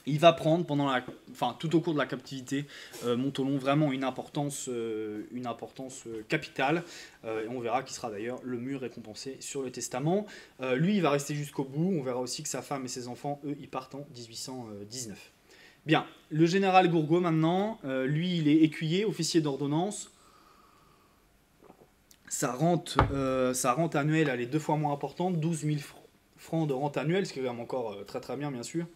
Il va prendre tout au cours de la captivité, Montholon, vraiment une importance capitale, et on verra qu'il sera d'ailleurs le mieux récompensé sur le testament. Lui, il va rester jusqu'au bout. On verra aussi que sa femme et ses enfants, eux, ils partent en 1819. Bien, le général Gourgaud maintenant, lui, il est écuyer, officier d'ordonnance. Sa rente annuelle, elle est 2 fois moins importante, 12 000 francs de rente annuelle, ce qui est quand même encore très très bien, bien sûr.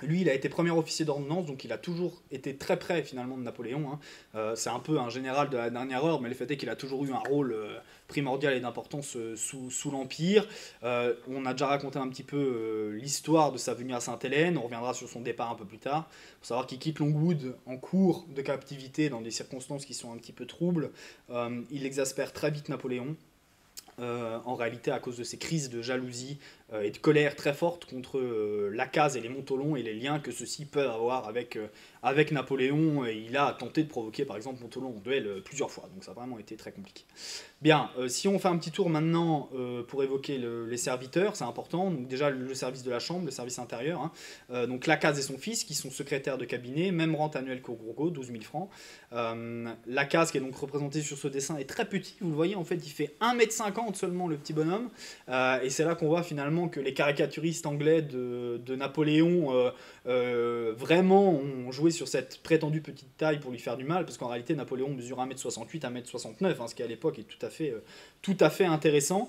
Lui, il a été premier officier d'ordonnance, donc il a toujours été très près finalement de Napoléon. C'est un peu un général de la dernière heure, mais le fait est qu'il a toujours eu un rôle primordial et d'importance sous l'Empire. On a déjà raconté un petit peu l'histoire de sa venue à Sainte-Hélène, on reviendra sur son départ un peu plus tard. Il faut savoir qu'il quitte Longwood en cours de captivité dans des circonstances qui sont un petit peu troubles. Il exaspère très vite Napoléon. En réalité à cause de ces crises de jalousie et de colère très fortes contre Lacaze et les Montholon et les liens que ceux-ci peuvent avoir avec Napoléon. Et il a tenté de provoquer par exemple Montholon en duel plusieurs fois, donc ça a vraiment été très compliqué. Bien, si on fait un petit tour maintenant pour évoquer les serviteurs, c'est important. Donc déjà le service de la chambre, le service intérieur. Donc Lacaze et son fils qui sont secrétaires de cabinet, même rente annuelle qu'au Gourgaud, 12 000 francs. Lacaze qui est donc représenté sur ce dessin est très petit, vous le voyez, en fait il fait 1,50 m seulement le petit bonhomme, et c'est là qu'on voit finalement que les caricaturistes anglais de Napoléon vraiment ont joué sur cette prétendue petite taille pour lui faire du mal, parce qu'en réalité Napoléon mesure 1,68 m, 1,69 m, ce qui à l'époque est tout à fait intéressant.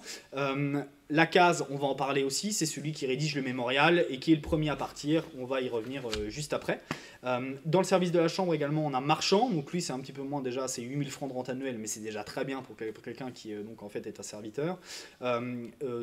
Lacaze, on va en parler aussi, c'est celui qui rédige le mémorial et qui est le premier à partir, on va y revenir juste après. Dans le service de la chambre également, on a Marchand, donc lui c'est un petit peu moins déjà, c'est 8000 francs de rente annuelle, mais c'est déjà très bien pour quelqu'un qui donc en fait est un serviteur.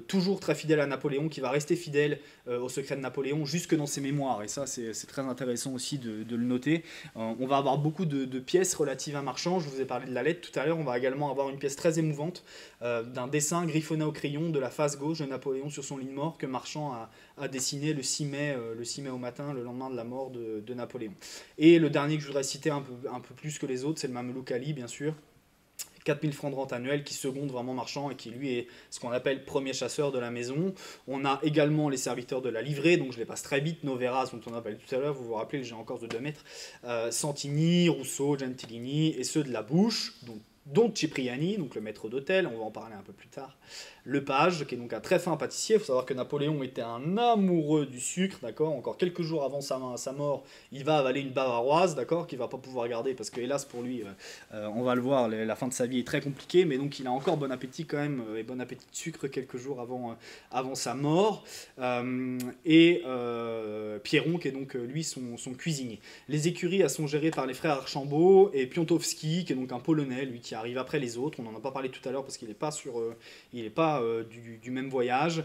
Toujours très fidèle à Napoléon, qui va rester fidèle au secret de Napoléon jusque dans ses mémoires, et ça c'est très intéressant aussi de le noter. On va avoir beaucoup de pièces relatives à Marchand, je vous ai parlé de la lettre tout à l'heure, on va également avoir une pièce très émouvante d'un dessin griffonné au crayon de la face gauche de Napoléon sur son lit de mort que Marchand a dessiné le 6 mai au matin, le lendemain de la mort de Napoléon. Et le dernier que je voudrais citer un peu plus que les autres, c'est le Mamelouk Ali, bien sûr, 4000 francs de rente annuelle, qui seconde vraiment Marchand et qui lui est ce qu'on appelle premier chasseur de la maison. On a également les serviteurs de la livrée, donc je les passe très vite, Noveras dont on a parlé tout à l'heure, vous vous rappelez le géant corse de 2 mètres, Santini, Rousseau, Gentilini et ceux de la bouche, dont Cipriani, donc le maître d'hôtel, on va en parler un peu plus tard. Le page, qui est donc un très fin pâtissier. Il faut savoir que Napoléon était un amoureux du sucre, d'accord. Encore quelques jours avant sa mort, il va avaler une bavaroise, d'accord, qu'il va pas pouvoir garder parce que, hélas pour lui, on va le voir, la fin de sa vie est très compliquée, mais donc il a encore bon appétit quand même, et bon appétit de sucre quelques jours avant sa mort. Pierron, qui est donc lui son cuisinier. Les écuries, elles sont gérées par les frères Archambault et Piontowski, qui est donc un Polonais, lui qui arrive après les autres. On n'en a pas parlé tout à l'heure parce qu'il n'est pas du même voyage,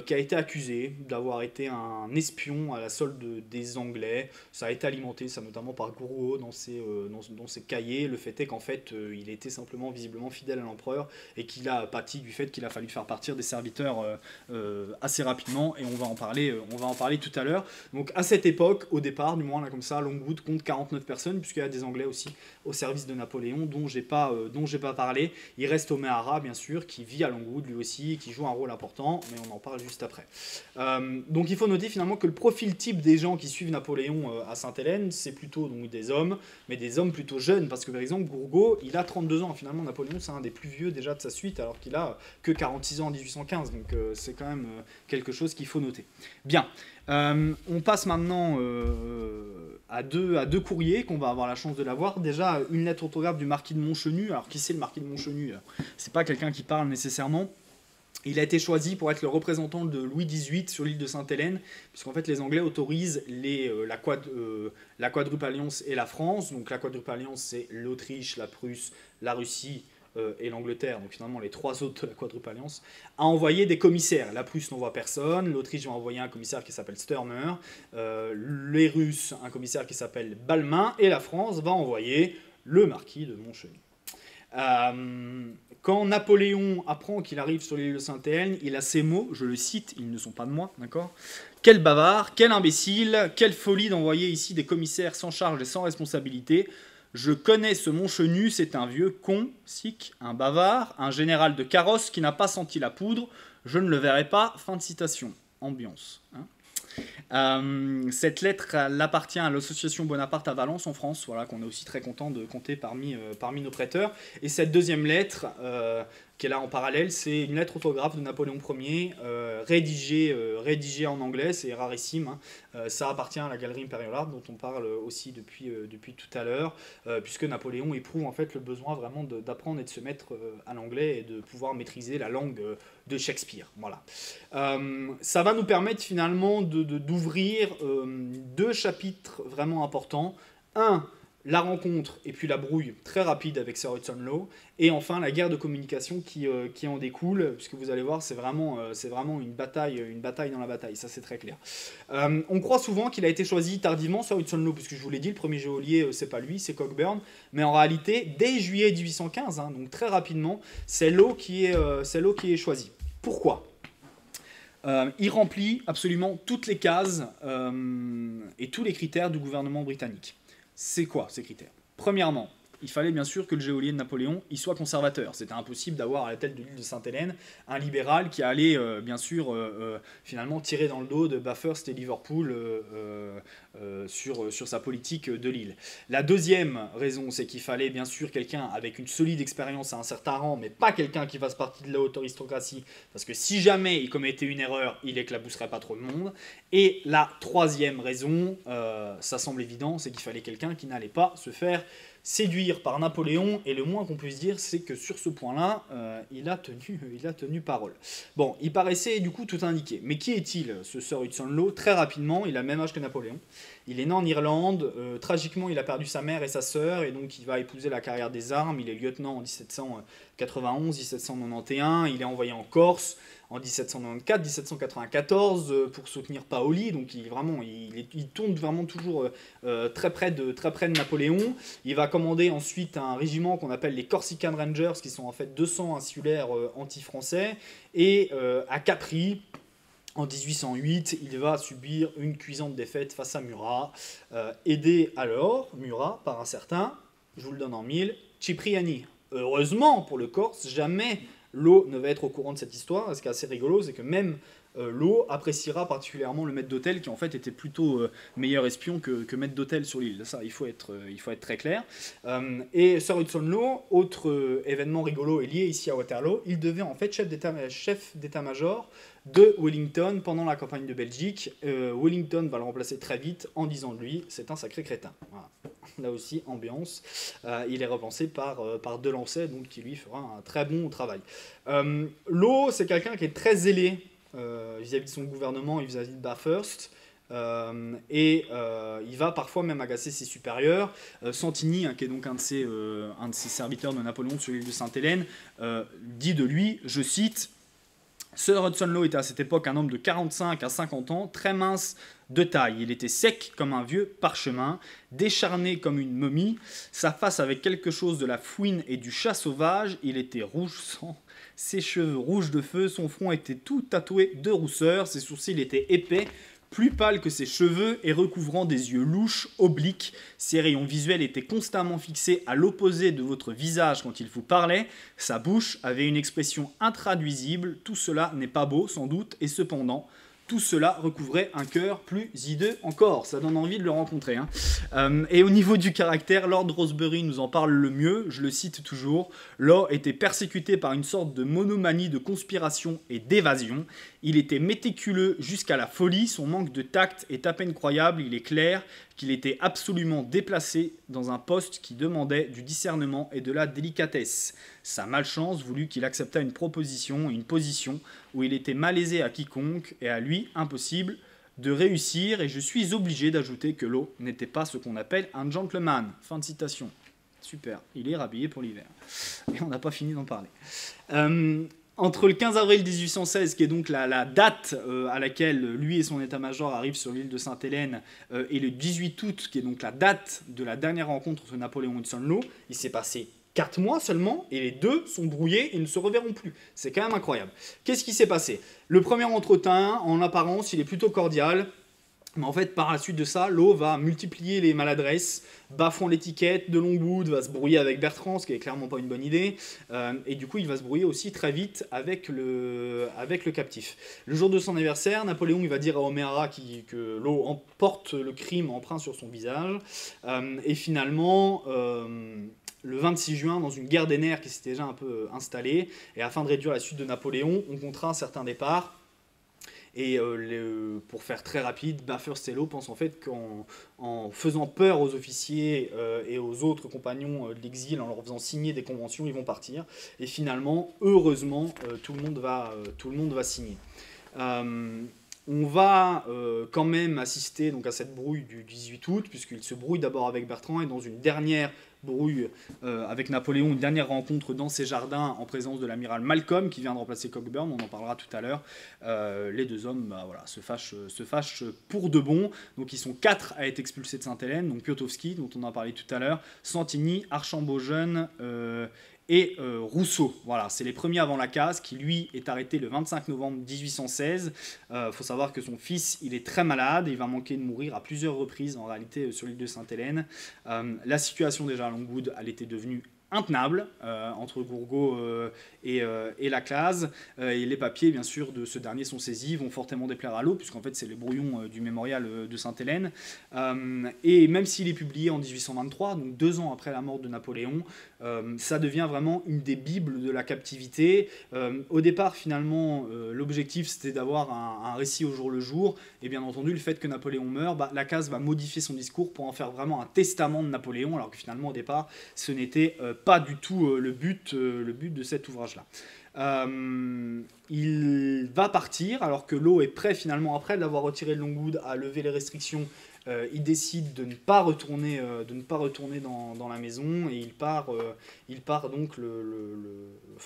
qui a été accusé d'avoir été un espion à la solde des Anglais. Ça a été alimenté, ça notamment par Gouraud dans ses cahiers. Le fait est qu'en fait, il était simplement visiblement fidèle à l'empereur et qu'il a pâti du fait qu'il a fallu faire partir des serviteurs assez rapidement, et on va en parler tout à l'heure. Donc à cette époque, au départ, du moins là comme ça, Longwood compte 49 personnes, puisqu'il y a des Anglais aussi au service de Napoléon, dont j'ai pas parlé. Il reste O'Meara, bien sûr, qui vit à Longwood lui aussi, qui joue un rôle important, mais on en parle juste après. Donc il faut noter finalement que le profil type des gens qui suivent Napoléon à Sainte-Hélène, c'est plutôt donc, des hommes, mais des hommes plutôt jeunes, parce que par exemple Gourgaud, il a 32 ans, finalement Napoléon c'est un des plus vieux déjà de sa suite, alors qu'il a que 46 ans en 1815, donc c'est quand même quelque chose qu'il faut noter. Bien, on passe maintenant à deux courriers qu'on va avoir la chance de l'avoir. Déjà, une lettre autographe du marquis de Montchenu. Alors, qui c'est le marquis de Montchenu? C'est pas quelqu'un qui parle nécessairement. Il a été choisi pour être le représentant de Louis XVIII sur l'île de Sainte-Hélène, puisqu'en fait les Anglais autorisent la quadruple alliance et la France. Donc la quadruple alliance, c'est l'Autriche, la Prusse, la Russie et l'Angleterre, donc finalement les trois autres de la quadruple alliance, à envoyer des commissaires. La Prusse n'envoie personne, l'Autriche va envoyer un commissaire qui s'appelle Sturmer, les Russes un commissaire qui s'appelle Balmain, et la France va envoyer le marquis de Montchenu. Quand Napoléon apprend qu'il arrive sur l'île de Sainte-Hélène, il a ces mots, je le cite, ils ne sont pas de moi, d'accord ? Quel bavard, quel imbécile, quelle folie d'envoyer ici des commissaires sans charge et sans responsabilité. Je connais ce Montchenu, c'est un vieux con, sic, un bavard, un général de carrosse qui n'a pas senti la poudre. Je ne le verrai pas. Fin de citation. Ambiance. Hein. Cette lettre elle appartient à l'association Bonaparte à Valence en France, voilà, qu'on est aussi très content de compter parmi nos prêteurs. Et cette deuxième lettre, qui est là en parallèle, c'est une lettre autographe de Napoléon Ier, rédigée en anglais, c'est rarissime. Hein. Ça appartient à la Galerie Imperial Art, dont on parle aussi depuis tout à l'heure, puisque Napoléon éprouve en fait le besoin vraiment d'apprendre et de se mettre à l'anglais et de pouvoir maîtriser la langue de Shakespeare. Voilà. Ça va nous permettre finalement d'ouvrir deux chapitres vraiment importants. Un, la rencontre et puis la brouille très rapide avec Sir Hudson Lowe, et enfin la guerre de communication qui en découle, puisque vous allez voir, c'est vraiment une bataille dans la bataille, ça c'est très clair. On croit souvent qu'il a été choisi tardivement, Sir Hudson Lowe, puisque je vous l'ai dit, le premier geôlier, c'est pas lui, c'est Cockburn, mais en réalité, dès juillet 1815, hein, donc très rapidement, c'est Lowe qui est choisi. Pourquoi ? Il remplit absolument toutes les cases et tous les critères du gouvernement britannique. C'est quoi ces critères? Premièrement, il fallait bien sûr que le geôlier de Napoléon il soit conservateur. C'était impossible d'avoir à la tête de l'île de Sainte-Hélène un libéral qui allait bien sûr finalement tirer dans le dos de Bathurst et Liverpool sur sa politique de l'île. La deuxième raison, c'est qu'il fallait bien sûr quelqu'un avec une solide expérience à un certain rang, mais pas quelqu'un qui fasse partie de la haute aristocratie, parce que si jamais il commettait une erreur, il éclabousserait pas trop le monde. Et la troisième raison, ça semble évident, c'est qu'il fallait quelqu'un qui n'allait pas se faire séduire par Napoléon, et le moins qu'on puisse dire, c'est que sur ce point-là, il a tenu parole. Bon, il paraissait du coup tout indiqué. Mais qui est-il, ce Sir Hudson Lowe? Très rapidement, il a le même âge que Napoléon. Il est né en Irlande. Tragiquement, il a perdu sa mère et sa sœur, et donc il va épouser la carrière des armes. Il est lieutenant en 1791, 1791. Il est envoyé en Corse en 1794, 1794 pour soutenir Paoli. Donc il tourne vraiment toujours très près de Napoléon. Il va commander ensuite un régiment qu'on appelle les Corsican Rangers, qui sont en fait 200 insulaires anti-français. Et à Capri, en 1808, il va subir une cuisante défaite face à Murat, aidé alors, Murat, par un certain, je vous le donne en mille, Cipriani. heureusement pour le Corse, jamais Lo ne va être au courant de cette histoire. Et ce qui est assez rigolo, c'est que même Lo appréciera particulièrement le maître d'hôtel, qui en fait était plutôt meilleur espion que maître d'hôtel sur l'île. Ça, il faut être très clair. Et Sir Hudson Lo, autre événement rigolo est lié ici à Waterloo, il devait en fait chef d'état-major de Wellington pendant la campagne de Belgique. Wellington va le remplacer très vite en disant de lui, c'est un sacré crétin. Voilà. Là aussi, ambiance. Il est remplacé par Delancey, donc qui lui fera un très bon travail. Lo, c'est quelqu'un qui est très zélé vis-à-vis de son gouvernement et vis-à-vis de Bathurst. Il va parfois même agacer ses supérieurs. Santini, qui est donc un de ses serviteurs de Napoléon sur l'île de Sainte-Hélène, dit de lui, je cite, Sir Hudson Lo était à cette époque un homme de 45 à 50 ans, très mince de taille. Il était sec comme un vieux parchemin, décharné comme une momie, sa face avait quelque chose de la fouine et du chat sauvage, il était rouge sang, ses cheveux rouges de feu, son front était tout tatoué de rousseur, ses sourcils étaient épais, plus pâle que ses cheveux et recouvrant des yeux louches, obliques. Ses rayons visuels étaient constamment fixés à l'opposé de votre visage quand il vous parlait. Sa bouche avait une expression intraduisible. Tout cela n'est pas beau, sans doute, et cependant, tout cela recouvrait un cœur plus hideux encore. Ça donne envie de le rencontrer. Et au niveau du caractère, Lord Rosebery nous en parle le mieux. Je le cite toujours. Law était persécuté par une sorte de monomanie de conspiration et d'évasion. Il était méticuleux jusqu'à la folie. Son manque de tact est à peine croyable. Il est clair qu'il était absolument déplacé dans un poste qui demandait du discernement et de la délicatesse. Sa malchance voulut qu'il acceptât une proposition et une position où il était malaisé à quiconque et à lui impossible de réussir, et je suis obligé d'ajouter que Lo n'était pas ce qu'on appelle un gentleman. Fin de citation. Super, il est rhabillé pour l'hiver. Et on n'a pas fini d'en parler. Entre le 15 avril 1816, qui est donc la date à laquelle lui et son état-major arrivent sur l'île de Sainte-Hélène, et le 18 août, qui est donc la date de la dernière rencontre entre Napoléon et Hudson Lo, il s'est passé 4 mois seulement, et les deux sont brouillés et ne se reverront plus. C'est quand même incroyable. Qu'est-ce qui s'est passé? Le premier entretien, en apparence, il est plutôt cordial. Mais en fait, par la suite de ça, Lo va multiplier les maladresses, bafouant l'étiquette de Longwood, va se brouiller avec Bertrand, ce qui est clairement pas une bonne idée, et du coup, il va se brouiller aussi très vite avec le captif. Le jour de son anniversaire, Napoléon il va dire à O'Meara que Lo emporte le crime emprunt sur son visage, et finalement... le 26 juin, dans une guerre des nerfs qui s'était déjà un peu installée, et afin de réduire la suite de Napoléon, on contraint certains départs. Et pour faire très rapide, Bathurst et Lo pensent en fait qu'en faisant peur aux officiers et aux autres compagnons de l'exil, en leur faisant signer des conventions, ils vont partir. Et finalement, heureusement, tout le monde va signer. On va quand même assister donc, à cette brouille du 18 août, puisqu'il se brouille d'abord avec Bertrand, et dans une dernière brouille avec Napoléon, une dernière rencontre dans ses jardins en présence de l'amiral Malcolm qui vient de remplacer Cockburn, on en parlera tout à l'heure. Les deux hommes se fâchent pour de bon. Donc ils sont 4 à être expulsés de Sainte-Hélène, donc Piotowski dont on a parlé tout à l'heure, Santini, Archambault-Jeune et Rousseau. Voilà, c'est les premiers avant la case, qui lui est arrêté le 25 novembre 1816. Faut savoir que son fils, il est très malade, et il va manquer de mourir à plusieurs reprises en réalité sur l'île de Sainte-Hélène. La situation déjà à Longwood, elle était devenue intenable entre Gourgaud et Laclaz, et les papiers bien sûr de ce dernier sont saisis, vont fortement déplaire à Lo, puisqu'en fait c'est les brouillons du mémorial de Sainte-Hélène, et même s'il est publié en 1823, donc 2 ans après la mort de Napoléon, ça devient vraiment une des bibles de la captivité. Au départ finalement l'objectif c'était d'avoir un récit au jour le jour, et bien entendu le fait que Napoléon meurt, Laclaz va modifier son discours pour en faire vraiment un testament de Napoléon, alors que finalement au départ ce n'était pas du tout le but de cet ouvrage-là. Il va partir, alors que Lo est prêt finalement, après l'avoir retiré de Longwood, à lever les restrictions. Il décide de ne pas retourner dans la maison, et il part donc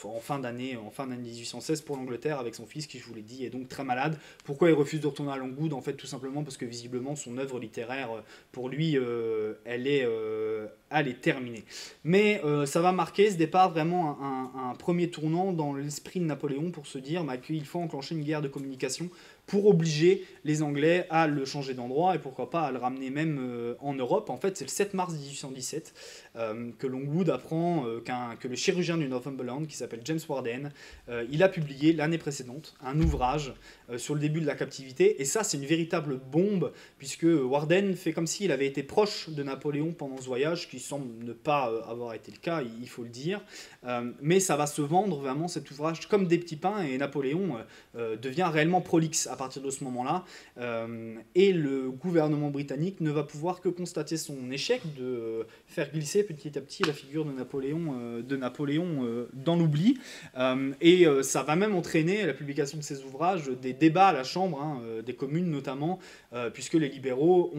en fin d'année 1816 pour l'Angleterre avec son fils qui, je vous l'ai dit, est donc très malade. Pourquoi il refuse de retourner à Longwood? En fait, tout simplement parce que visiblement son œuvre littéraire, pour lui, elle est terminée. Mais ça va marquer ce départ vraiment un premier tournant dans l'esprit de Napoléon pour se dire qu'il faut enclencher une guerre de communication pour obliger les Anglais à le changer d'endroit et pourquoi pas à le ramener même en Europe. En fait, c'est le 7 mars 1817 que Longwood apprend que le chirurgien du Northumberland, qui s'appelle James Warden, il a publié l'année précédente un ouvrage sur le début de la captivité. Et ça, c'est une véritable bombe, puisque Warden fait comme s'il avait été proche de Napoléon pendant ce voyage, qui semble ne pas avoir été le cas, il faut le dire. Mais ça va se vendre vraiment, cet ouvrage, comme des petits pains, et Napoléon devient réellement prolixe à partir de ce moment-là. Et le gouvernement britannique ne va pouvoir que constater son échec de faire glisser petit à petit la figure de Napoléon dans l'oubli. Et ça va même entraîner la publication de ces ouvrages, des débats à la Chambre, des communes notamment, puisque les libéraux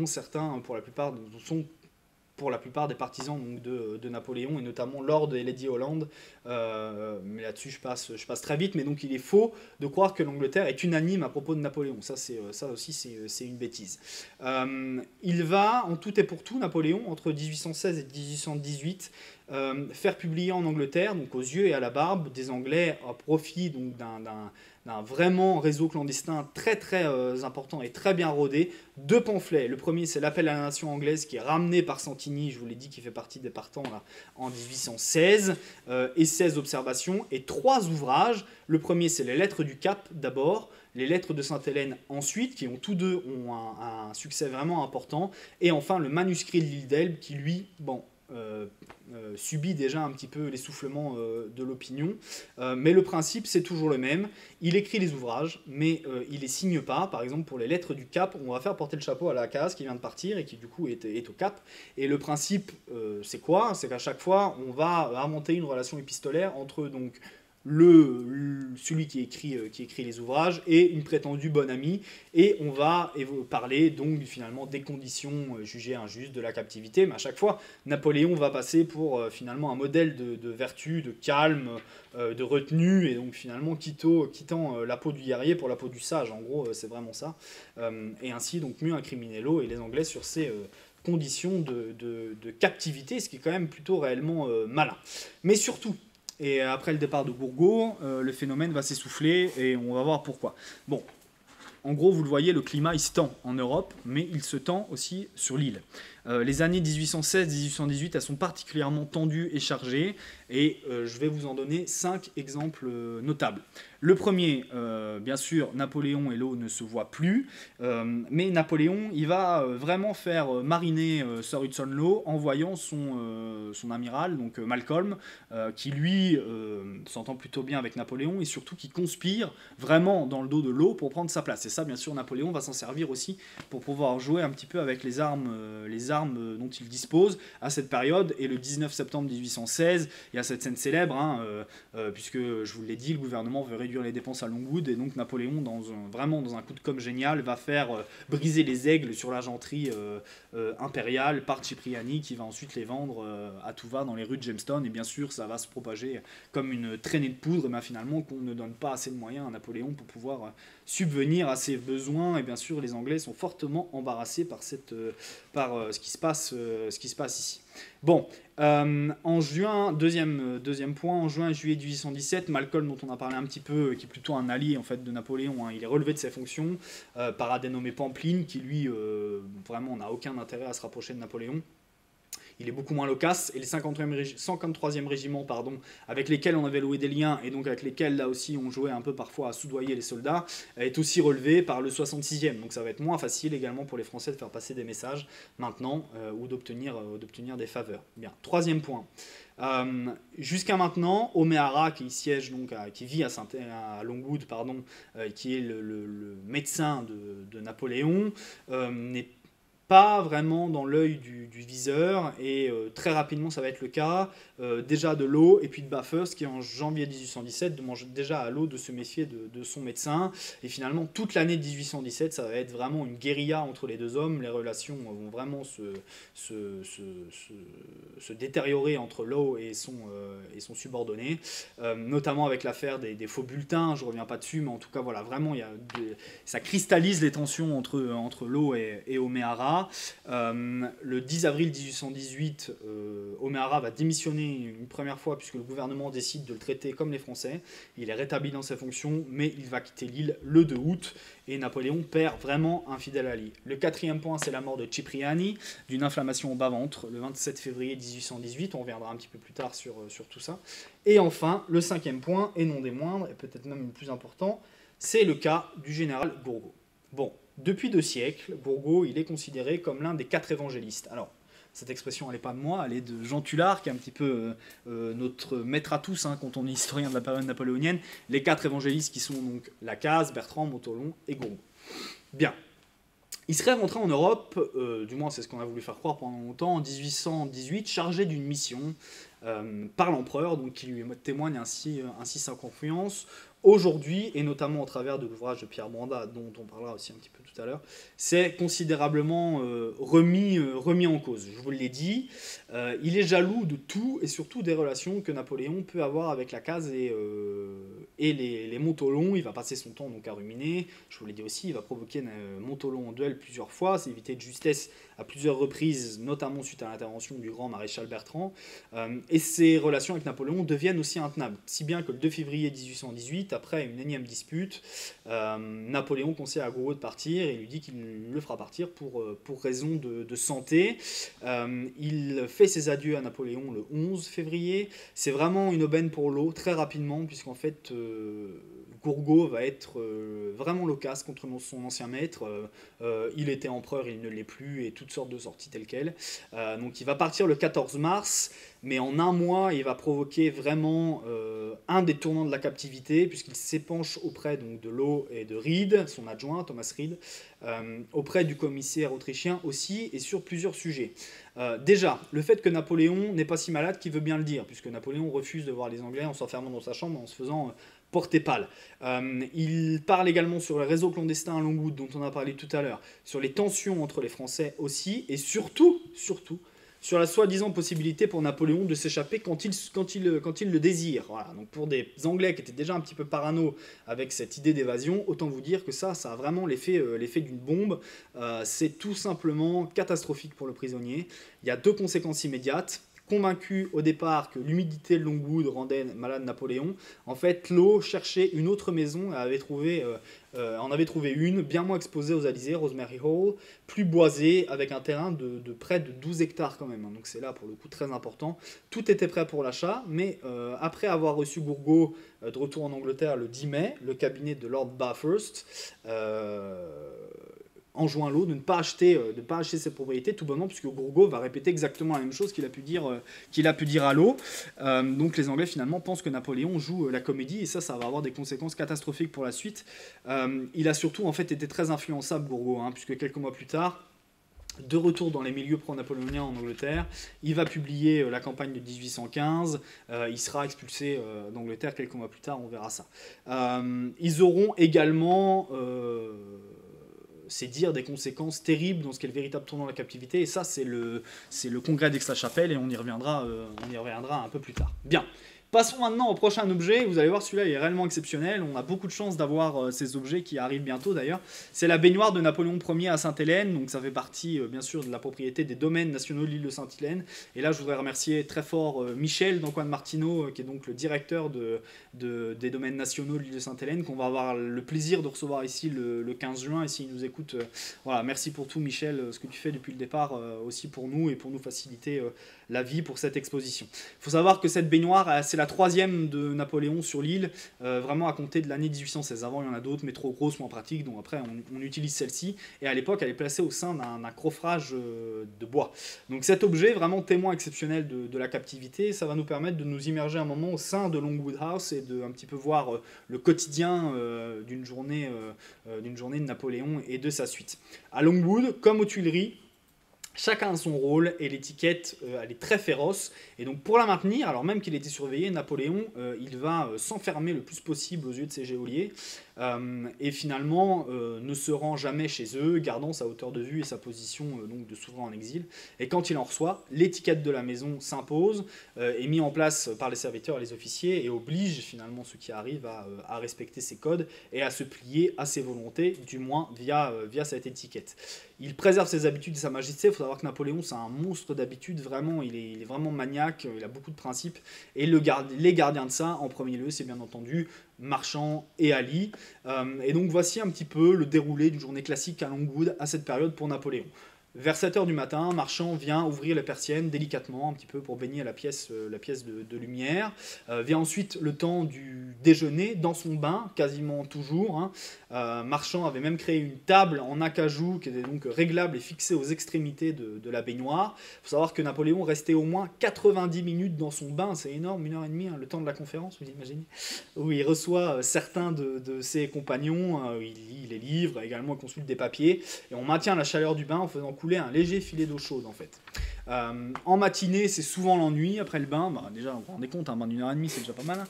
sont pour la plupart des partisans donc, de Napoléon, et notamment Lord et Lady Holland. Mais là-dessus, je passe très vite. Mais donc, il est faux de croire que l'Angleterre est unanime à propos de Napoléon. Ça aussi, c'est une bêtise. Il va, en tout et pour tout, Napoléon, entre 1816 et 1818, faire publier en Angleterre, donc aux yeux et à la barbe, des Anglais à profit donc, d'un vraiment réseau clandestin très très important et très bien rodé, 2 pamphlets. Le premier, c'est l'appel à la nation anglaise, qui est ramené par Santini, je vous l'ai dit, qui fait partie des partants là, en 1816, et 16 observations, et 3 ouvrages. Le premier, c'est les lettres du Cap d'abord, les lettres de Sainte-Hélène ensuite, qui ont tous deux ont un succès vraiment important, et enfin le manuscrit de l'île d'Elbe, qui lui, subit déjà un petit peu l'essoufflement de l'opinion. Mais le principe, c'est toujours le même. Il écrit les ouvrages, mais il les signe pas. Par exemple, pour les lettres du Cap, on va faire porter le chapeau à la case qui vient de partir et qui du coup est au Cap. Et le principe, c'est quoi? C'est qu'à chaque fois, on va inventer une relation épistolaire entre donc celui qui écrit les ouvrages et une prétendue bonne amie, et on va parler donc finalement des conditions jugées injustes de la captivité, mais à chaque fois Napoléon va passer pour finalement un modèle de vertu, de calme, de retenue, et donc finalement quittant la peau du guerrier pour la peau du sage, en gros c'est vraiment ça, et ainsi donc mieux incriminer l'eau et les Anglais sur ces conditions de captivité, ce qui est quand même plutôt réellement malin. Mais surtout, et après le départ de Gourgaud, le phénomène va s'essouffler et on va voir pourquoi. Bon, en gros, vous le voyez, le climat il se tend en Europe, mais il se tend aussi sur l'île. Les années 1816-1818, elles sont particulièrement tendues et chargées, et je vais vous en donner 5 exemples notables. Le premier, bien sûr, Napoléon et l'eau ne se voient plus, mais Napoléon, il va vraiment faire mariner Sir Hudson Lowe en voyant son amiral, donc Malcolm, qui lui s'entend plutôt bien avec Napoléon, et surtout qui conspire vraiment dans le dos de Lowe pour prendre sa place. Et ça, bien sûr, Napoléon va s'en servir aussi pour pouvoir jouer un petit peu avec les armes dont il dispose à cette période. Et le 19 septembre 1816, il y a cette scène célèbre, puisque, je vous l'ai dit, le gouvernement veut réduire les dépenses à Longwood, et donc Napoléon, vraiment dans un coup de com' génial, va faire briser les aigles sur l'argenterie impériale par Cipriani, qui va ensuite les vendre à tout va dans les rues de Jamestown, et bien sûr ça va se propager comme une traînée de poudre, mais finalement qu'on ne donne pas assez de moyens à Napoléon pour pouvoir subvenir à ses besoins, et bien sûr les Anglais sont fortement embarrassés par ce qui se passe ici. Bon, en juin, deuxième point, en juin et juillet 1817, Malcolm, dont on a parlé un petit peu, qui est plutôt un allié en fait de Napoléon, il est relevé de ses fonctions par un dénommé Pamplin, qui lui vraiment n'a aucun intérêt à se rapprocher de Napoléon. Il est beaucoup moins loquace, et les 153e régiments, avec lesquels on avait loué des liens, et donc avec lesquels là aussi on jouait un peu parfois à soudoyer les soldats, est aussi relevé par le 66e. Donc ça va être moins facile également pour les Français de faire passer des messages maintenant, ou d'obtenir des faveurs. Bien, troisième point. Jusqu'à maintenant, O'Meara, qui siège donc qui vit à Longwood, qui est le médecin de Napoléon, n'est pas vraiment dans l'œil du viseur, et très rapidement ça va être le cas déjà de Lowe et puis de Bathurst, qui en janvier 1817 demande déjà à Lowe de se méfier de son médecin, et finalement toute l'année 1817 ça va être vraiment une guérilla entre les deux hommes. Les relations vont vraiment se détériorer entre Lowe et son subordonné, notamment avec l'affaire des faux bulletins. Je reviens pas dessus, mais en tout cas voilà, vraiment ça cristallise les tensions entre Lowe et O'Meara. O'Meara. Le 10 avril 1818, O'Meara va démissionner une première fois puisque le gouvernement décide de le traiter comme les Français. Il est rétabli dans ses fonctions, mais il va quitter l'île le 2 août et Napoléon perd vraiment un fidèle allié. Le quatrième point, c'est la mort de Cipriani d'une inflammation au bas-ventre le 27 février 1818. On reviendra un petit peu plus tard sur tout ça. Et enfin, le cinquième point, et non des moindres, et peut-être même le plus important, c'est le cas du général Gourgaud. Bon, depuis 2 siècles, Gourgaud, il est considéré comme l'un des 4 évangélistes. Alors, cette expression, elle n'est pas de moi, elle est de Jean Tullard, qui est un petit peu notre maître à tous, quand on est historien de la période napoléonienne. Les 4 évangélistes qui sont donc Lacaze, Bertrand, Montholon et Gourgaud. Bien. Il serait rentré en Europe, du moins c'est ce qu'on a voulu faire croire pendant longtemps, en 1818, chargé d'une mission par l'empereur, donc qui lui témoigne ainsi sa confiance. Aujourd'hui, et notamment au travers de l'ouvrage de Pierre Branda, dont on parlera aussi un petit peu tout à l'heure, c'est considérablement remis en cause. Je vous l'ai dit, il est jaloux de tout et surtout des relations que Napoléon peut avoir avec Lacaze et les Montholon. Il va passer son temps donc à ruminer. Je vous l'ai dit aussi, il va provoquer Montholon en duel plusieurs fois, c'est évité de justesse à plusieurs reprises, notamment suite à l'intervention du grand maréchal Bertrand. Et ses relations avec Napoléon deviennent aussi intenables, si bien que le 2 février 1818, après une énième dispute, Napoléon conseille à Gourgaud de partir et lui dit qu'il le fera partir pour raison de santé. Il fait ses adieux à Napoléon le 11 février. C'est vraiment une aubaine pour l'eau, très rapidement, puisqu'en fait, Gourgaud va être vraiment loquace contre son ancien maître. Il était empereur, il ne l'est plus, et toutes sortes de sorties telles quelles. Donc il va partir le 14 mars, mais en un mois, il va provoquer vraiment un des tournants de la captivité, puisqu'il s'épanche auprès donc, de Law et de Reed, son adjoint, Thomas Reed, auprès du commissaire autrichien aussi, et sur plusieurs sujets. Déjà, le fait que Napoléon n'est pas si malade qu'il veut bien le dire, puisque Napoléon refuse de voir les Anglais en s'enfermant dans sa chambre, en se faisant porter pâle. Il parle également sur les réseaux clandestins à Longwood, dont on a parlé tout à l'heure, sur les tensions entre les Français aussi, et surtout, sur la soi-disant possibilité pour Napoléon de s'échapper quand il le désire. Voilà. Donc pour des Anglais qui étaient déjà un petit peu parano avec cette idée d'évasion, autant vous dire que ça a vraiment l'effet d'une bombe. C'est tout simplement catastrophique pour le prisonnier. Il y a 2 conséquences immédiates. Convaincu au départ que l'humidité de Longwood rendait malade Napoléon, en fait, Law cherchait une autre maison et en avait trouvé une, bien moins exposée aux Alizés, Rosemary Hall, plus boisée, avec un terrain de près de 12 hectares quand même. Donc c'est là, pour le coup, très important. Tout était prêt pour l'achat, mais après avoir reçu Gourgaud de retour en Angleterre le 10 mai, le cabinet de Lord Bathurst enjoint Law de ne pas acheter cette propriété, tout bonnement, puisque Gourgaud va répéter exactement la même chose qu'il a pu dire à Law. Donc les Anglais finalement pensent que Napoléon joue la comédie, et ça va avoir des conséquences catastrophiques pour la suite. Il a surtout en fait été très influençable, Gourgaud, puisque quelques mois plus tard, de retour dans les milieux pro-napoléoniens en Angleterre, il va publier la campagne de 1815, il sera expulsé d'Angleterre quelques mois plus tard, on verra ça. Ils auront également... c'est dire des conséquences terribles dans ce qu'est le véritable tournant de la captivité, et ça c'est le congrès d'Aix-la-Chapelle, et on y reviendra un peu plus tard. Bien. Passons maintenant au prochain objet. Vous allez voir, celui-là il est réellement exceptionnel. On a beaucoup de chance d'avoir ces objets qui arrivent bientôt d'ailleurs. C'est la baignoire de Napoléon Ier à Sainte-Hélène. Donc ça fait partie bien sûr de la propriété des domaines nationaux de l'île de Sainte-Hélène. Et là je voudrais remercier très fort Michel d'Antoine Martineau, qui est donc le directeur des domaines nationaux de l'île de Sainte-Hélène, qu'on va avoir le plaisir de recevoir ici le 15 juin. Et s'il nous écoute, voilà, merci pour tout Michel, ce que tu fais depuis le départ aussi pour nous et pour nous faciliter la vie pour cette exposition. Il faut savoir que cette baignoire, c'est la 3e de Napoléon sur l'île, vraiment à compter de l'année 1816. Avant, il y en a d'autres, mais trop grosses, moins pratiques, donc après, on utilise celle-ci. Et à l'époque, elle est placée au sein d'un coffrage de bois. Donc cet objet, vraiment témoin exceptionnel de la captivité, ça va nous permettre de nous immerger un moment au sein de Longwood House et de un petit peu voir le quotidien d'une journée de Napoléon et de sa suite. À Longwood, comme aux Tuileries, chacun a son rôle et l'étiquette elle est très féroce, et donc pour la maintenir, alors même qu'il était surveillé, Napoléon il va s'enfermer le plus possible aux yeux de ses geôliers et finalement ne se rend jamais chez eux, gardant sa hauteur de vue et sa position donc de souverain en exil. Et quand il en reçoit, l'étiquette de la maison s'impose, est mise en place par les serviteurs et les officiers, et oblige finalement ceux qui arrivent à respecter ses codes et à se plier à ses volontés, du moins via cette étiquette. Il préserve ses habitudes et sa majesté. Il faut savoir que Napoléon, c'est un monstre d'habitudes, vraiment, il est vraiment maniaque, il a beaucoup de principes. Et les gardiens de ça, en premier lieu, c'est bien entendu Marchand et Ali. Et donc voici un petit peu le déroulé d'une journée classique à Longwood à cette période pour Napoléon. Vers 7 heures du matin, Marchand vient ouvrir les persiennes délicatement, un petit peu pour baigner la pièce de lumière. Vient ensuite le temps du déjeuner dans son bain, quasiment toujours. Hein. Marchand avait même créé une table en acajou qui était donc réglable et fixée aux extrémités de la baignoire. Il faut savoir que Napoléon restait au moins 90 minutes dans son bain, c'est énorme, 1 heure et demie, hein, le temps de la conférence, vous imaginez, où il reçoit certains de ses compagnons, il lit les livres, également il consulte des papiers, et on maintient la chaleur du bain en faisant couler un léger filet d'eau chaude en fait. En matinée, c'est souvent l'ennui après le bain. Déjà, vous vous rendez compte, un bain d'1 heure et demie, c'est déjà pas mal. Hein.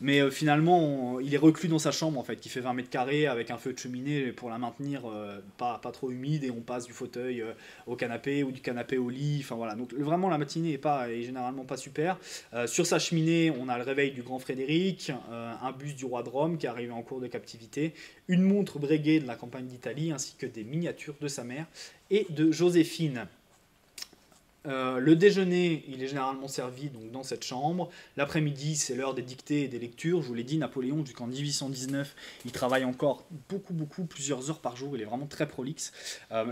Mais finalement, il est reclus dans sa chambre, en fait, qui fait 20 mètres carrés, avec un feu de cheminée pour la maintenir pas trop humide, et on passe du fauteuil au canapé, ou du canapé au lit. Enfin voilà, donc vraiment, la matinée est généralement pas super. Sur sa cheminée, on a le réveil du grand Frédéric, un buste du roi de Rome qui est arrivé en cours de captivité, une montre Breguet de la campagne d'Italie, ainsi que des miniatures de sa mère et de Joséphine. Le déjeuner, il est généralement servi donc, dans cette chambre. L'après-midi, c'est l'heure des dictées et des lectures. Je vous l'ai dit, Napoléon, jusqu'en 1819, il travaille encore beaucoup, plusieurs heures par jour. Il est vraiment très prolixe.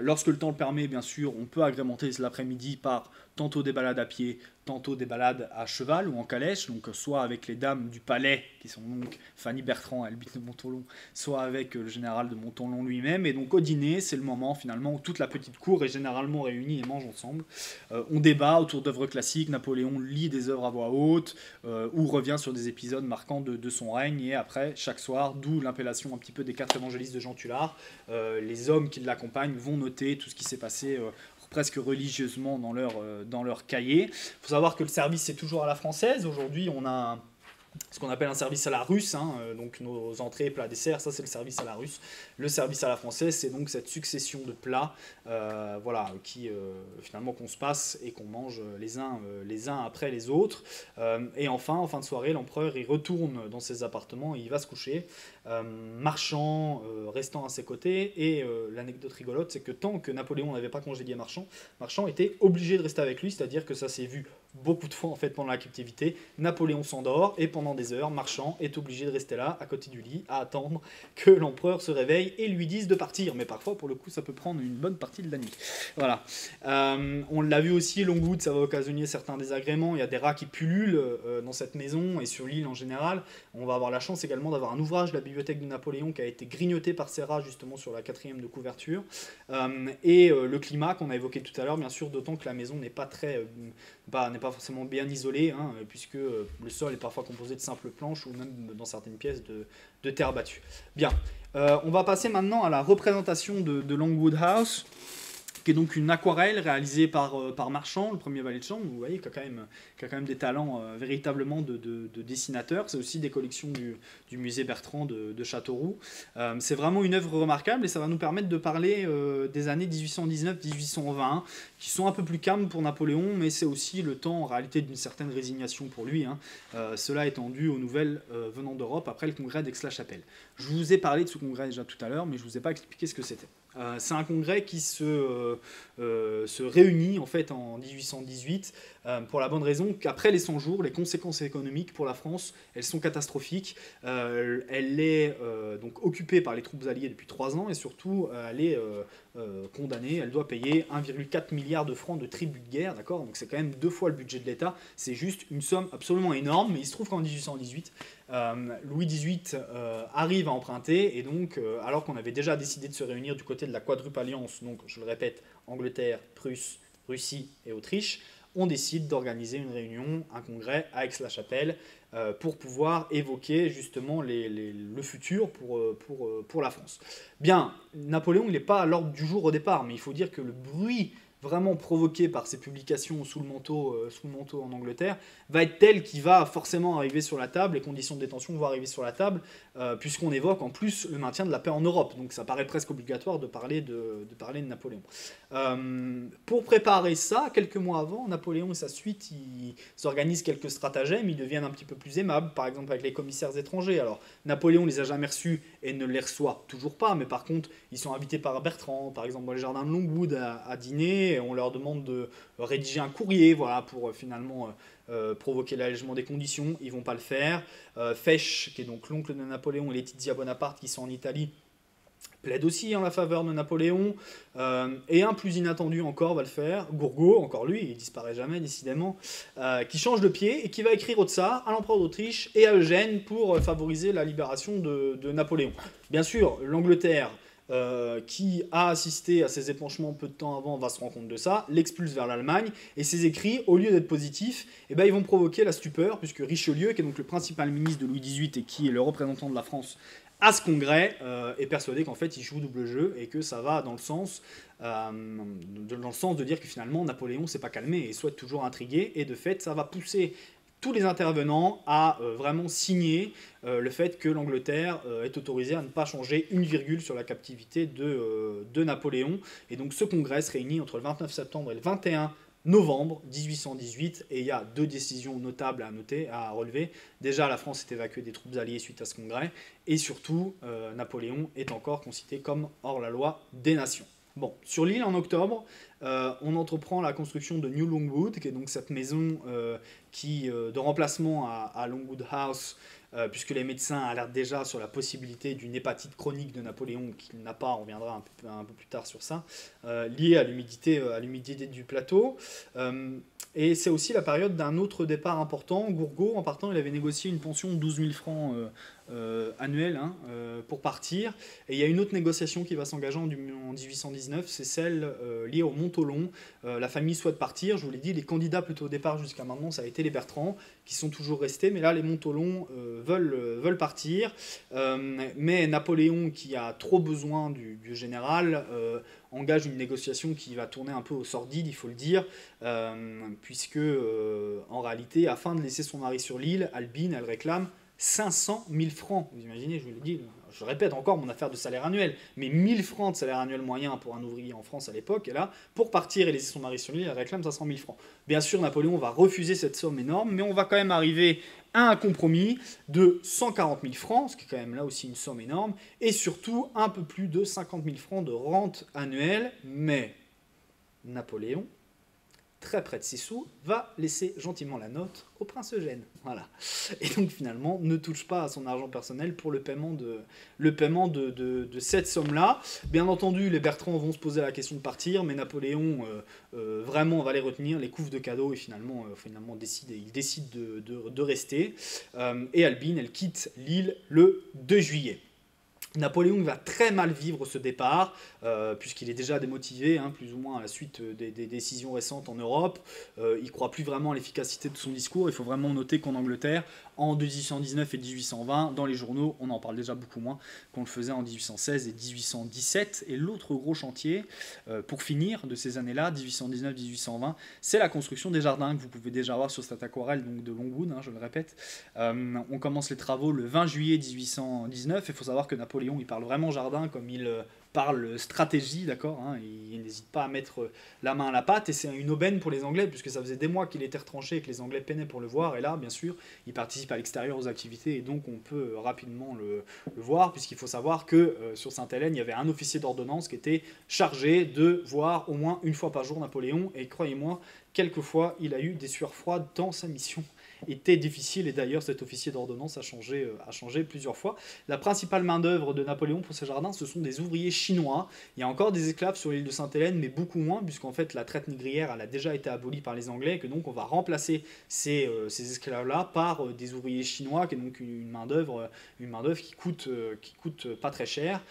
Lorsque le temps le permet, bien sûr, on peut agrémenter l'après-midi par tantôt des balades à pied, tantôt des balades à cheval ou en calèche, donc soit avec les dames du palais, qui sont donc Fanny Bertrand, Albitte de Montolon, soit avec le général de Montolon lui-même. Et donc au dîner, c'est le moment finalement où toute la petite cour est généralement réunie et mange ensemble. On débat autour d'œuvres classiques, Napoléon lit des œuvres à voix haute, ou revient sur des épisodes marquants de son règne, et après, chaque soir, d'où l'appellation un petit peu des 4 évangélistes de Jean Tullard, les hommes qui l'accompagnent vont noter tout ce qui s'est passé presque religieusement dans leur cahier. Il faut savoir que le service est toujours à la française. Aujourd'hui, on a ce qu'on appelle un service à la russe, hein, donc nos entrées, plats, desserts, ça c'est le service à la russe. Le service à la française, c'est donc cette succession de plats voilà, qui finalement qu'on se passe et qu'on mange les uns après les autres. Et enfin, en fin de soirée, l'empereur il retourne dans ses appartements et il va se coucher, Marchand restant à ses côtés. Et l'anecdote rigolote, c'est que tant que Napoléon n'avait pas congédié Marchand, Marchand était obligé de rester avec lui, c'est-à-dire que ça s'est vu beaucoup de fois en fait pendant la captivité. Napoléon s'endort et pendant des heures, Marchand est obligé de rester là, à côté du lit, à attendre que l'empereur se réveille et lui dise de partir. Mais parfois, pour le coup, ça peut prendre une bonne partie de la nuit. Voilà. On l'a vu aussi, Longwood, ça va occasionner certains désagréments. Il y a des rats qui pullulent dans cette maison et sur l'île en général. On va avoir la chance également d'avoir un ouvrage de la bibliothèque de Napoléon qui a été grignoté par ces rats justement sur la 4e de couverture. Et le climat qu'on a évoqué tout à l'heure, bien sûr, d'autant que la maison n'est pas n'est pas forcément bien isolée, hein, puisque le sol est parfois composé de simples planches ou même dans certaines pièces de terre battue. Bien, on va passer maintenant à la représentation de Longwood House, qui est donc une aquarelle réalisée par Marchand, le premier valet de chambre. Vous voyez qu'il y a quand même des talents véritablement de dessinateur. C'est aussi des collections du musée Bertrand de Châteauroux. C'est vraiment une œuvre remarquable et ça va nous permettre de parler des années 1819-1820, qui sont un peu plus calmes pour Napoléon, mais c'est aussi le temps en réalité d'une certaine résignation pour lui. Hein. Cela étant dû aux nouvelles venant d'Europe après le congrès d'Aix-la-Chapelle. Je vous ai parlé de ce congrès déjà tout à l'heure, mais je ne vous ai pas expliqué ce que c'était. C'est un congrès qui se réunit en fait en 1818 pour la bonne raison qu'après les 100 jours, les conséquences économiques pour la France, elles sont catastrophiques. Elle est donc occupée par les troupes alliées depuis 3 ans et surtout elle est condamnée, elle doit payer 1,4 milliard de francs de tribut de guerre, d'accord ? Donc c'est quand même 2 fois le budget de l'État, c'est juste une somme absolument énorme, mais il se trouve qu'en 1818, Louis XVIII arrive à emprunter, et donc, alors qu'on avait déjà décidé de se réunir du côté de la quadruple alliance, donc je le répète, Angleterre, Prusse, Russie et Autriche, on décide d'organiser une réunion, un congrès à Aix-la-Chapelle, pour pouvoir évoquer justement le futur pour la France. Bien, Napoléon, il n'est pas à l'ordre du jour au départ, mais il faut dire que le bruit vraiment provoquée par ses publications sous le manteau en Angleterre, va être telle qu'il va forcément arriver sur la table, les conditions de détention vont arriver sur la table, puisqu'on évoque en plus le maintien de la paix en Europe. Donc ça paraît presque obligatoire de parler de Napoléon. Pour préparer ça, quelques mois avant, Napoléon et sa suite, ils organisent quelques stratagèmes, ils deviennent un petit peu plus aimables, par exemple avec les commissaires étrangers. Alors Napoléon les a jamais reçus et ne les reçoit toujours pas, mais par contre, ils sont invités par Bertrand, par exemple dans les jardins de Longwood à dîner, et on leur demande de rédiger un courrier, voilà, pour finalement provoquer l'allègement des conditions. Ils vont pas le faire. Fesch, qui est donc l'oncle de Napoléon, et Laetitia Bonaparte, qui sont en Italie, plaide aussi en la faveur de Napoléon, et un plus inattendu encore va le faire, Gourgaud, encore lui, il disparaît jamais décidément, qui change de pied et qui va écrire au tsar, à l'empereur d'Autriche et à Eugène pour favoriser la libération de Napoléon. Bien sûr, l'Angleterre, qui a assisté à ces épanchements peu de temps avant, va se rendre compte de ça, l'expulse vers l'Allemagne, et ses écrits, au lieu d'être positifs, eh ben, ils vont provoquer la stupeur, puisque Richelieu, qui est donc le principal ministre de Louis XVIII et qui est le représentant de la France à ce congrès, est persuadé qu'en fait il joue double jeu et que ça va dans le sens de dire que finalement Napoléon s'est pas calmé et souhaite toujours intriguer, et de fait ça va pousser tous les intervenants à vraiment signer le fait que l'Angleterre est autorisée à ne pas changer une virgule sur la captivité de Napoléon. Et donc ce congrès se réunit entre le 29 septembre et le 21 novembre 1818, et il y a deux décisions notables à noter, à relever. Déjà, la France est évacuée des troupes alliées suite à ce congrès, et surtout, Napoléon est encore considéré comme hors-la-loi des nations. Bon, sur l'île, en octobre, on entreprend la construction de New Longwood, qui est donc cette maison de remplacement à Longwood House, puisque les médecins alertent déjà sur la possibilité d'une hépatite chronique de Napoléon qu'il n'a pas, on reviendra un peu plus tard sur ça, liée à l'humidité du plateau. Et c'est aussi la période d'un autre départ important. Gourgaud, en partant, il avait négocié une pension de 12 000 francs annuels pour partir. Et il y a une autre négociation qui va s'engager en 1819, c'est celle liée au Montholon. La famille souhaite partir, je vous l'ai dit, les candidats plutôt au départ jusqu'à maintenant, ça a été les Bertrand, qui sont toujours restés, mais là les Montholon veulent partir. Mais Napoléon, qui a trop besoin du général, engage une négociation qui va tourner un peu au sordide, il faut le dire, puisque en réalité, afin de laisser son mari sur l'île, Albine, elle réclame 500 000 francs. Vous imaginez, je vous l'ai dit, je répète encore mon affaire de salaire annuel, mais 1000 francs de salaire annuel moyen pour un ouvrier en France à l'époque, et là, pour partir et laisser son mari sur l'île, elle réclame 500 000 francs. Bien sûr, Napoléon va refuser cette somme énorme, mais on va quand même arriver à un compromis de 140 000 francs, ce qui est quand même là aussi une somme énorme, et surtout un peu plus de 50 000 francs de rente annuelle, mais Napoléon, très près de ses sous, va laisser gentiment la note au prince Eugène. Voilà. Et donc finalement, ne touche pas à son argent personnel pour le paiement de cette somme-là. Bien entendu, les Bertrand vont se poser la question de partir, mais Napoléon vraiment va les retenir, les couvre de cadeaux, et finalement il décide de rester. Et Albine, elle quitte l'île le 2 juillet. Napoléon va très mal vivre ce départ, puisqu'il est déjà démotivé, plus ou moins à la suite des décisions récentes en Europe. Il ne croit plus vraiment à l'efficacité de son discours. Il faut vraiment noter qu'en Angleterre, en 1819 et 1820, dans les journaux, on en parle déjà beaucoup moins qu'on le faisait en 1816 et 1817. Et l'autre gros chantier, pour finir, de ces années-là, 1819-1820, c'est la construction des jardins, que vous pouvez déjà voir sur cette aquarelle donc de Longwood, je le répète. On commence les travaux le 20 juillet 1819. Il faut savoir que Napoléon, il parle vraiment jardin comme il parle stratégie, d'accord, il n'hésite pas à mettre la main à la pâte, et c'est une aubaine pour les Anglais, puisque ça faisait des mois qu'il était retranché et que les Anglais peinaient pour le voir, et là, bien sûr, il participe à l'extérieur aux activités, et donc on peut rapidement le voir, puisqu'il faut savoir que sur Sainte-Hélène, il y avait un officier d'ordonnance qui était chargé de voir au moins une fois par jour Napoléon, et croyez-moi, quelquefois, il a eu des sueurs froides dans sa mission. Était difficile, et d'ailleurs cet officier d'ordonnance a changé plusieurs fois. La principale main-d'œuvre de Napoléon pour ces jardins, ce sont des ouvriers chinois. Il y a encore des esclaves sur l'île de Sainte-Hélène, mais beaucoup moins, puisqu'en fait la traite négrière elle a déjà été abolie par les Anglais, et que donc on va remplacer ces esclaves-là par des ouvriers chinois, qui est donc une main-d'œuvre qui coûte pas très cher,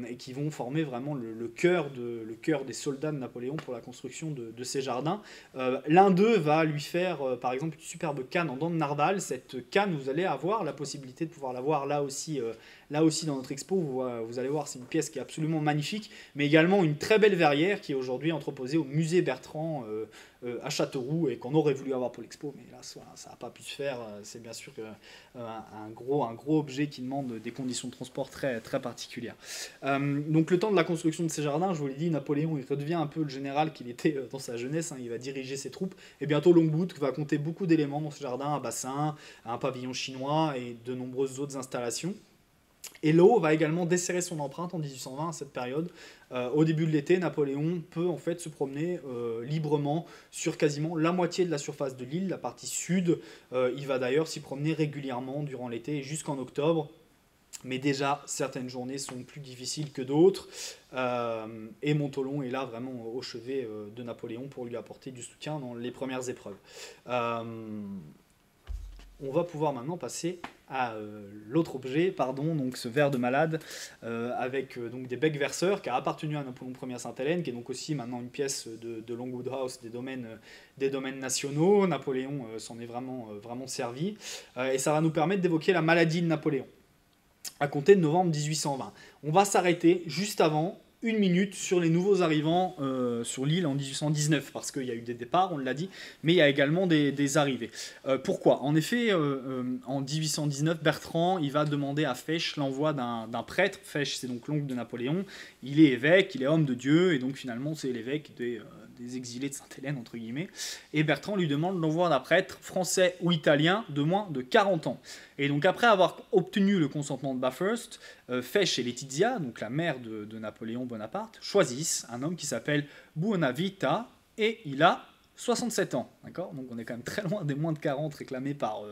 et qui vont former vraiment le cœur des soldats de Napoléon pour la construction de ces jardins. L'un d'eux va lui faire par exemple une superbe cave canne en dents de narval. Cette canne, vous allez avoir la possibilité de pouvoir la voir là aussi dans notre expo. Vous allez voir, c'est une pièce qui est absolument magnifique, mais également une très belle verrière qui est aujourd'hui entreposée au musée Bertrand à Châteauroux et qu'on aurait voulu avoir pour l'expo, mais là, ça n'a pas pu se faire. C'est bien sûr un gros objet qui demande des conditions de transport très, très particulières. Donc le temps de la construction de ces jardins, je vous l'ai dit, Napoléon il redevient un peu le général qu'il était dans sa jeunesse, hein, il va diriger ses troupes, et bientôt Longwood va compter beaucoup d'éléments dans ce jardin, un bassin, un pavillon chinois et de nombreuses autres installations. Et l'eau va également desserrer son empreinte en 1820 à cette période. Au début de l'été, Napoléon peut en fait se promener librement sur quasiment la moitié de la surface de l'île, la partie sud. Il va d'ailleurs s'y promener régulièrement durant l'été et jusqu'en octobre. Mais déjà, certaines journées sont plus difficiles que d'autres. Et Montholon est là vraiment au chevet de Napoléon pour lui apporter du soutien dans les premières épreuves. On va pouvoir maintenant passer à l'autre objet, donc ce ver de malade, avec donc des becs verseurs, qui a appartenu à Napoléon Ier à Sainte-Hélène, qui est donc aussi maintenant une pièce de Longwood House, des domaines nationaux. Napoléon s'en est vraiment servi. Et ça va nous permettre d'évoquer la maladie de Napoléon, à compter de novembre 1820. On va s'arrêter juste avant, 1 minute, sur les nouveaux arrivants sur l'île en 1819, parce qu'il y a eu des départs, on l'a dit, mais il y a également des arrivées. Pourquoi ? En effet, en 1819, Bertrand il va demander à Fesch l'envoi d'un prêtre. Fesch, c'est donc l'oncle de Napoléon. Il est évêque, il est homme de Dieu, et donc finalement c'est l'évêque des exilés de Sainte-Hélène, entre guillemets. Et Bertrand lui demande l'envoi d'un prêtre français ou italien de moins de 40 ans. Et donc après avoir obtenu le consentement de Bathurst, Fesch et Laetitia, donc la mère de Napoléon Bonaparte, choisissent un homme qui s'appelle Buonavita, et il a 67 ans, d'accord ? Donc on est quand même très loin des moins de 40 réclamés par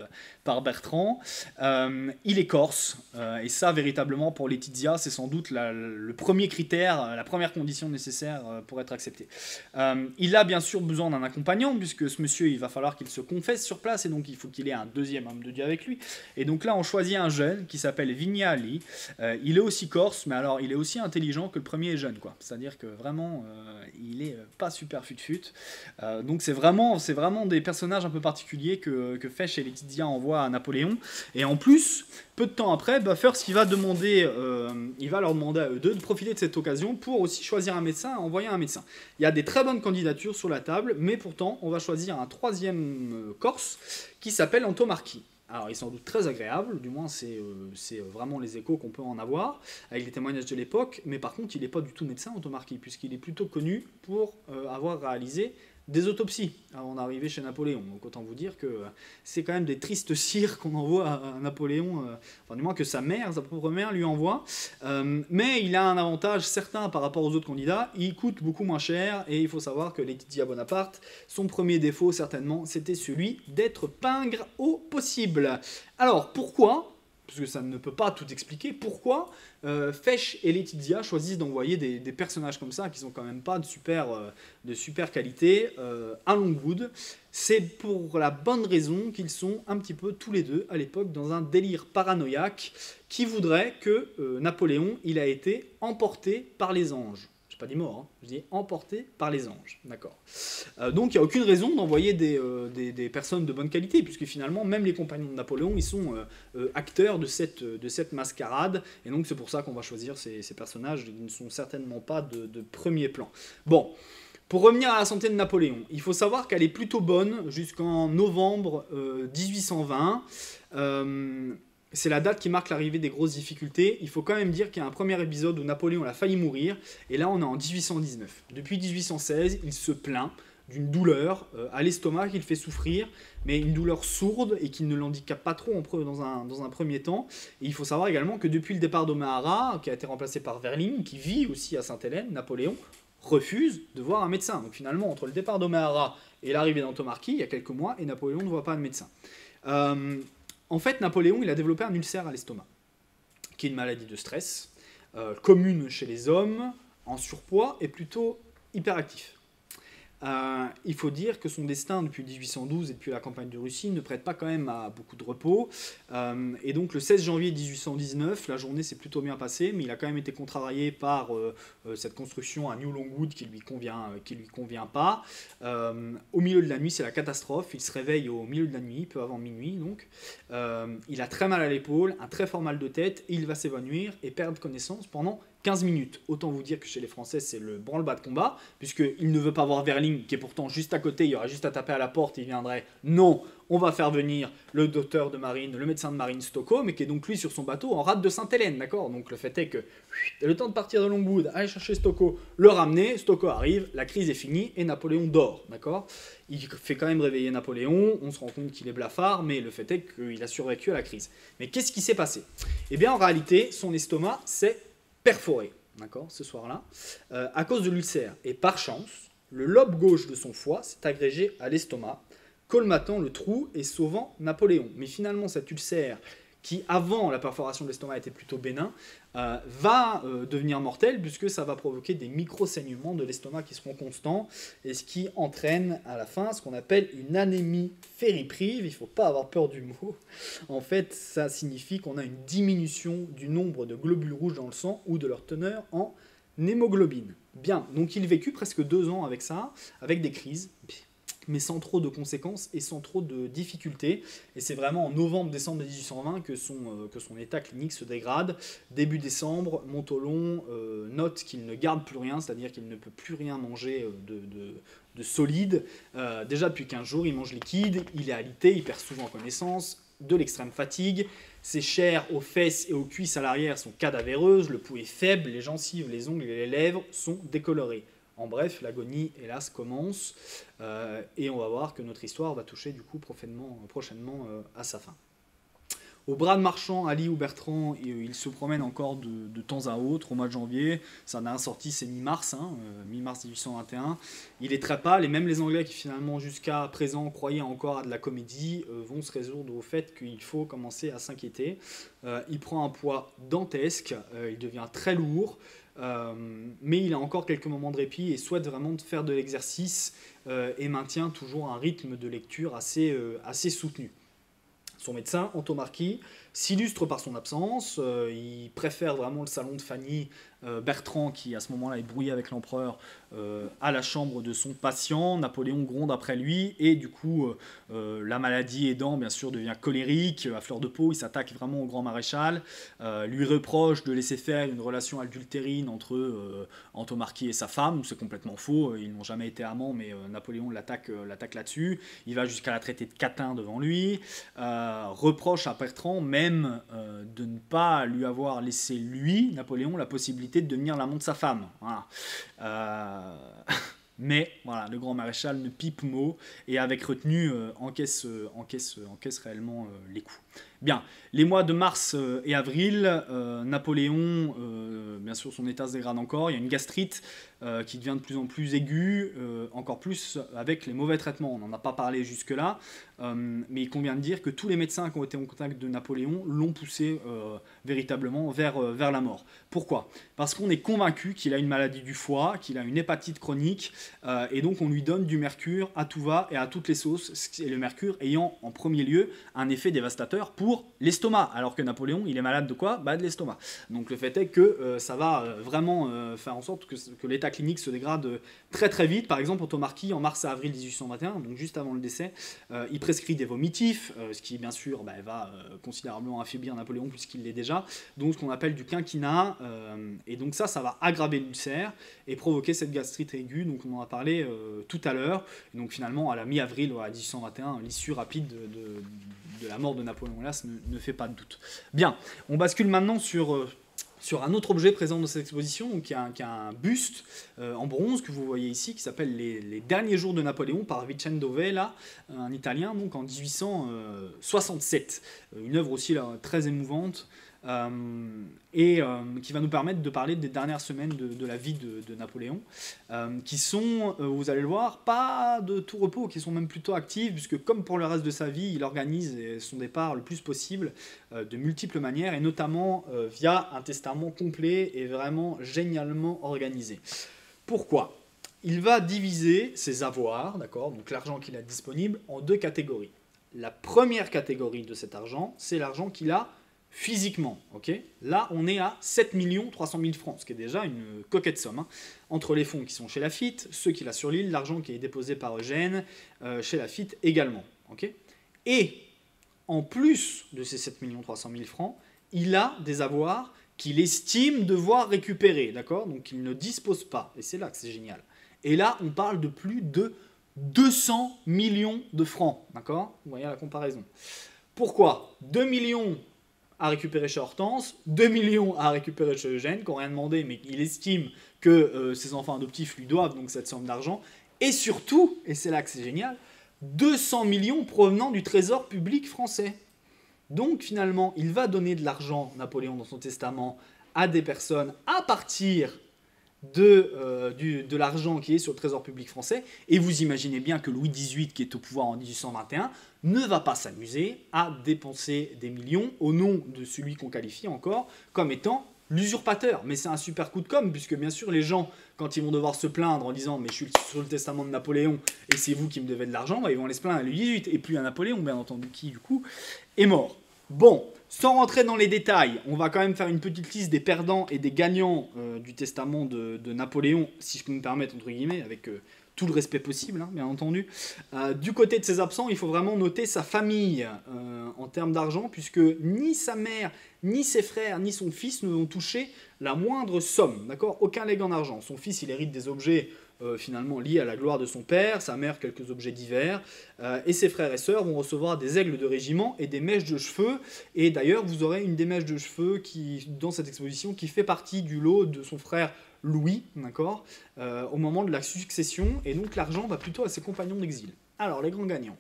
Bertrand. Il est corse, et ça véritablement pour Laetitia, c'est sans doute le premier critère, la première condition nécessaire pour être accepté. Il a bien sûr besoin d'un accompagnant, puisque ce monsieur, il va falloir qu'il se confesse sur place, et donc il faut qu'il ait un deuxième homme de Dieu avec lui. Et donc là, on choisit un jeune qui s'appelle Vignali. Il est aussi corse, mais alors il est aussi intelligent que le premier est jeune, quoi. C'est-à-dire que vraiment, il est pas super fut-fut. Donc c'est vraiment des personnages un peu particuliers que Fesch et Laetitia envoient à Napoléon. Et en plus, peu de temps après, Bathurst il va leur demander à eux deux de profiter de cette occasion pour aussi choisir un médecin et envoyer un médecin. Il y a des très bonnes candidatures sur la table, mais pourtant on va choisir un troisième Corse qui s'appelle Antomarchi. Alors, il est sans doute très agréable, du moins c'est vraiment les échos qu'on peut en avoir, avec les témoignages de l'époque, mais par contre, il n'est pas du tout médecin, Antomarchi, puisqu'il est plutôt connu pour avoir réalisé des autopsies avant d'arriver chez Napoléon. Donc autant vous dire que c'est quand même des tristes cires qu'on envoie à Napoléon, enfin du moins que sa propre mère lui envoie. Mais il a un avantage certain par rapport aux autres candidats, il coûte beaucoup moins cher, et il faut savoir que Laetitia Bonaparte, son premier défaut certainement, c'était celui d'être pingre au possible. Alors pourquoi ? Parce que ça ne peut pas tout expliquer, pourquoi Fesch et Laetitia choisissent d'envoyer des personnages comme ça, qui sont quand même pas de super qualité, à Longwood. C'est pour la bonne raison qu'ils sont un petit peu tous les deux, à l'époque, dans un délire paranoïaque, qui voudrait que Napoléon, il a été emporté par les anges. Pas dit mort, hein. Je dis emporté par les anges, d'accord. Donc il n'y a aucune raison d'envoyer des personnes de bonne qualité, puisque finalement même les compagnons de Napoléon, ils sont acteurs de cette mascarade, et donc c'est pour ça qu'on va choisir ces personnages qui ne sont certainement pas de premier plan. Bon, pour revenir à la santé de Napoléon, il faut savoir qu'elle est plutôt bonne jusqu'en novembre 1820. C'est la date qui marque l'arrivée des grosses difficultés. Il faut quand même dire qu'il y a un premier épisode où Napoléon a failli mourir, et là on est en 1819. Depuis 1816, il se plaint d'une douleur à l'estomac qui le fait souffrir, mais une douleur sourde et qui ne l'handicape pas trop dans un premier temps. Et il faut savoir également que depuis le départ d'O'Mahara, qui a été remplacé par Verling, qui vit aussi à Sainte-Hélène, Napoléon refuse de voir un médecin. Donc finalement, entre le départ d'O'Mahara et l'arrivée d'Antomarchi, il y a quelques mois, et Napoléon ne voit pas de médecin. En fait, Napoléon, il a développé un ulcère à l'estomac, qui est une maladie de stress, commune chez les hommes, en surpoids et plutôt hyperactif. il faut dire que son destin depuis 1812 et depuis la campagne de Russie ne prête pas quand même à beaucoup de repos. Et donc le 16 janvier 1819, la journée s'est plutôt bien passée, mais il a quand même été contrarié par cette construction à New Longwood qui lui convient pas. Au milieu de la nuit, c'est la catastrophe. Il se réveille au milieu de la nuit, peu avant minuit donc. Il a très mal à l'épaule, un très fort mal de tête, et il va s'évanouir et perdre connaissance pendant 15 minutes. Autant vous dire que chez les Français, c'est le branle-bas de combat, puisqu'il ne veut pas voir Verling, qui est pourtant juste à côté, il y aurait juste à taper à la porte, il viendrait. Non, on va faire venir le docteur de marine, le médecin de marine Stocco, mais qui est donc lui sur son bateau en rade de Sainte-Hélène, d'accord? Donc le fait est que, le temps de partir de Longwood, aller chercher Stocco, le ramener, Stocco arrive, la crise est finie, et Napoléon dort, d'accord? Il fait quand même réveiller Napoléon, on se rend compte qu'il est blafard, mais le fait est qu'il a survécu à la crise. Mais qu'est-ce qui s'est passé? Eh bien, en réalité, son estomac s'est perforé, d'accord, ce soir-là, à cause de l'ulcère. Et par chance, le lobe gauche de son foie s'est agrégé à l'estomac, colmatant le trou et sauvant Napoléon. Mais finalement, cet ulcère, qui avant la perforation de l'estomac était plutôt bénin, va devenir mortel puisque ça va provoquer des micro-saignements de l'estomac qui seront constants et ce qui entraîne à la fin ce qu'on appelle une anémie fériprive. Il ne faut pas avoir peur du mot. En fait, ça signifie qu'on a une diminution du nombre de globules rouges dans le sang ou de leur teneur en hémoglobine. Bien, donc il vécut presque 2 ans avec ça, avec des crises, mais sans trop de conséquences et sans trop de difficultés. Et c'est vraiment en novembre-décembre 1820 que son état clinique se dégrade. Début décembre, Montholon note qu'il ne garde plus rien, c'est-à-dire qu'il ne peut plus rien manger de solide. Déjà depuis 15 jours, il mange liquide, il est alité, il perd souvent connaissance, de l'extrême fatigue. Ses chairs aux fesses et aux cuisses à l'arrière sont cadavéreuses, le pouls est faible, les gencives, les ongles et les lèvres sont décolorés. En bref, l'agonie, hélas, commence, et on va voir que notre histoire va toucher du coup prochainement à sa fin. Au bras de marchand, Ali ou Bertrand, il se promène encore de temps à autre, au mois de janvier. Sa dernière sortie, c'est mi-mars, mi-mars 1821. Il est très pâle, et même les Anglais qui finalement jusqu'à présent croyaient encore à de la comédie vont se résoudre au fait qu'il faut commencer à s'inquiéter. Il prend un poids dantesque, il devient très lourd, mais il a encore quelques moments de répit et souhaite vraiment faire de l'exercice et maintient toujours un rythme de lecture assez soutenu. Son médecin, Antomarchi, s'illustre par son absence. Il préfère vraiment le salon de Fanny Bertrand, qui à ce moment-là est brouillé avec l'empereur, à la chambre de son patient. Napoléon gronde après lui et du coup la maladie aidant, bien sûr, devient colérique, à fleur de peau. Il s'attaque vraiment au grand maréchal, lui reproche de laisser faire une relation adultérine entre Antomarchi et sa femme. C'est complètement faux, ils n'ont jamais été amants, mais Napoléon l'attaque là-dessus. Il va jusqu'à la traiter de catin devant lui, reproche à Bertrand même de ne pas lui avoir laissé, lui, Napoléon, la possibilité de devenir l'amant de sa femme. Voilà. Mais voilà, le grand maréchal ne pipe mot et avec retenue encaisse réellement les coups. Bien, les mois de mars et avril, Napoléon, bien sûr, son état se dégrade encore. Il y a une gastrite qui devient de plus en plus aiguë, encore plus avec les mauvais traitements. On n'en a pas parlé jusque-là, mais il convient de dire que tous les médecins qui ont été en contact de Napoléon l'ont poussé véritablement vers la mort. Pourquoi? Parce qu'on est convaincu qu'il a une maladie du foie, qu'il a une hépatite chronique, et donc on lui donne du mercure à tout va et à toutes les sauces, et le mercure ayant en premier lieu un effet dévastateur pour l'estomac, alors que Napoléon, il est malade de quoi? De l'estomac. Donc le fait est que ça va vraiment faire en sorte que l'état clinique se dégrade très très vite. Par exemple, Antomarchi, en mars à avril 1821, donc juste avant le décès, il prescrit des vomitifs, ce qui bien sûr va considérablement affaiblir Napoléon puisqu'il l'est déjà, donc ce qu'on appelle du quinquina, et donc ça va aggraver l'ulcère et provoquer cette gastrite aiguë, donc on en a parlé tout à l'heure. Donc finalement, à la mi-avril, à 1821, l'issue rapide de la mort de Napoléon Hélas ne fait pas de doute. Bien, on bascule maintenant sur un autre objet présent dans cette exposition, donc qui a un buste en bronze que vous voyez ici, qui s'appelle les derniers jours de Napoléon par Vincenzo Vella, un Italien, donc en 1867. Une œuvre aussi là, très émouvante, et qui va nous permettre de parler des dernières semaines de la vie de Napoléon, qui sont, vous allez le voir, pas de tout repos, qui sont même plutôt actives, puisque comme pour le reste de sa vie, il organise son départ le plus possible de multiples manières, et notamment via un testament complet et vraiment génialement organisé. Pourquoi ? il va diviser ses avoirs, d'accord, donc l'argent qu'il a disponible, en deux catégories. La première catégorie de cet argent, c'est l'argent qu'il a physiquement. Okay, là, on est à 7 300 000 francs, ce qui est déjà une coquette somme. Hein, entre les fonds qui sont chez Laffitte, ceux qu'il a sur l'île, l'argent qui est déposé par Eugène, chez Laffitte également. Okay, et en plus de ces 7 300 000 francs, il a des avoirs qu'il estime devoir récupérer, d'accord? Donc il ne dispose pas, et c'est là que c'est génial. Et là, on parle de plus de 200 millions de francs, d'accord? Vous voyez la comparaison. Pourquoi? 2 millions à récupérer chez Hortense, 2 millions à récupérer chez Eugène, qui n'ont rien demandé, mais il estime que ses enfants adoptifs lui doivent donc cette somme d'argent. Et surtout, et c'est là que c'est génial, 200 millions provenant du trésor public français. Donc finalement, il va donner de l'argent, Napoléon, dans son testament, à des personnes à partir de l'argent qui est sur le trésor public français. Et vous imaginez bien que Louis XVIII, qui est au pouvoir en 1821, ne va pas s'amuser à dépenser des millions au nom de celui qu'on qualifie encore comme étant l'usurpateur. Mais c'est un super coup de com', puisque bien sûr les gens, quand ils vont devoir se plaindre en disant « mais je suis sur le testament de Napoléon et c'est vous qui me devez de l'argent », bah, ils vont aller se plaindre à Louis XVIII, et plus à Napoléon, bien entendu, qui du coup est mort. Bon, sans rentrer dans les détails, on va quand même faire une petite liste des perdants et des gagnants du testament de Napoléon, si je peux me permettre, entre guillemets, avec tout le respect possible, hein, bien entendu. Du côté de ses absents, il faut vraiment noter sa famille en termes d'argent, puisque ni sa mère, ni ses frères, ni son fils ne vont toucher la moindre somme, d'accord? Aucun legs en argent. Son fils, il hérite des objets finalement liés à la gloire de son père, sa mère quelques objets divers, et ses frères et sœurs vont recevoir des aigles de régiment et des mèches de cheveux, et d'ailleurs vous aurez une des mèches de cheveux qui, dans cette exposition qui fait partie du lot de son frère Louis, d'accord, au moment de la succession, et donc l'argent va plutôt à ses compagnons d'exil. Alors les grands gagnants,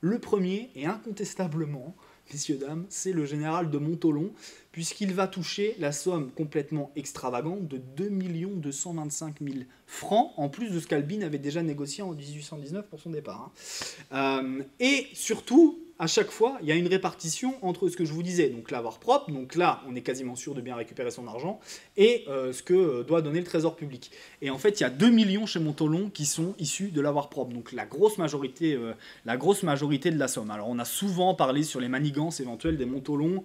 le premier et incontestablement, messieurs, dames, c'est le général de Montholon, puisqu'il va toucher la somme complètement extravagante de 2 225 000 francs, en plus de ce qu'Albine avait déjà négocié en 1819 pour son départ. Hein. Et surtout, à chaque fois, il y a une répartition entre ce que je vous disais, donc l'avoir propre, donc là, on est quasiment sûr de bien récupérer son argent, et ce que doit donner le trésor public. Et en fait, il y a 2 millions chez Montholon qui sont issus de l'avoir propre, donc la grosse majorité de la somme. Alors, on a souvent parlé sur les manigances éventuelles des Montholon,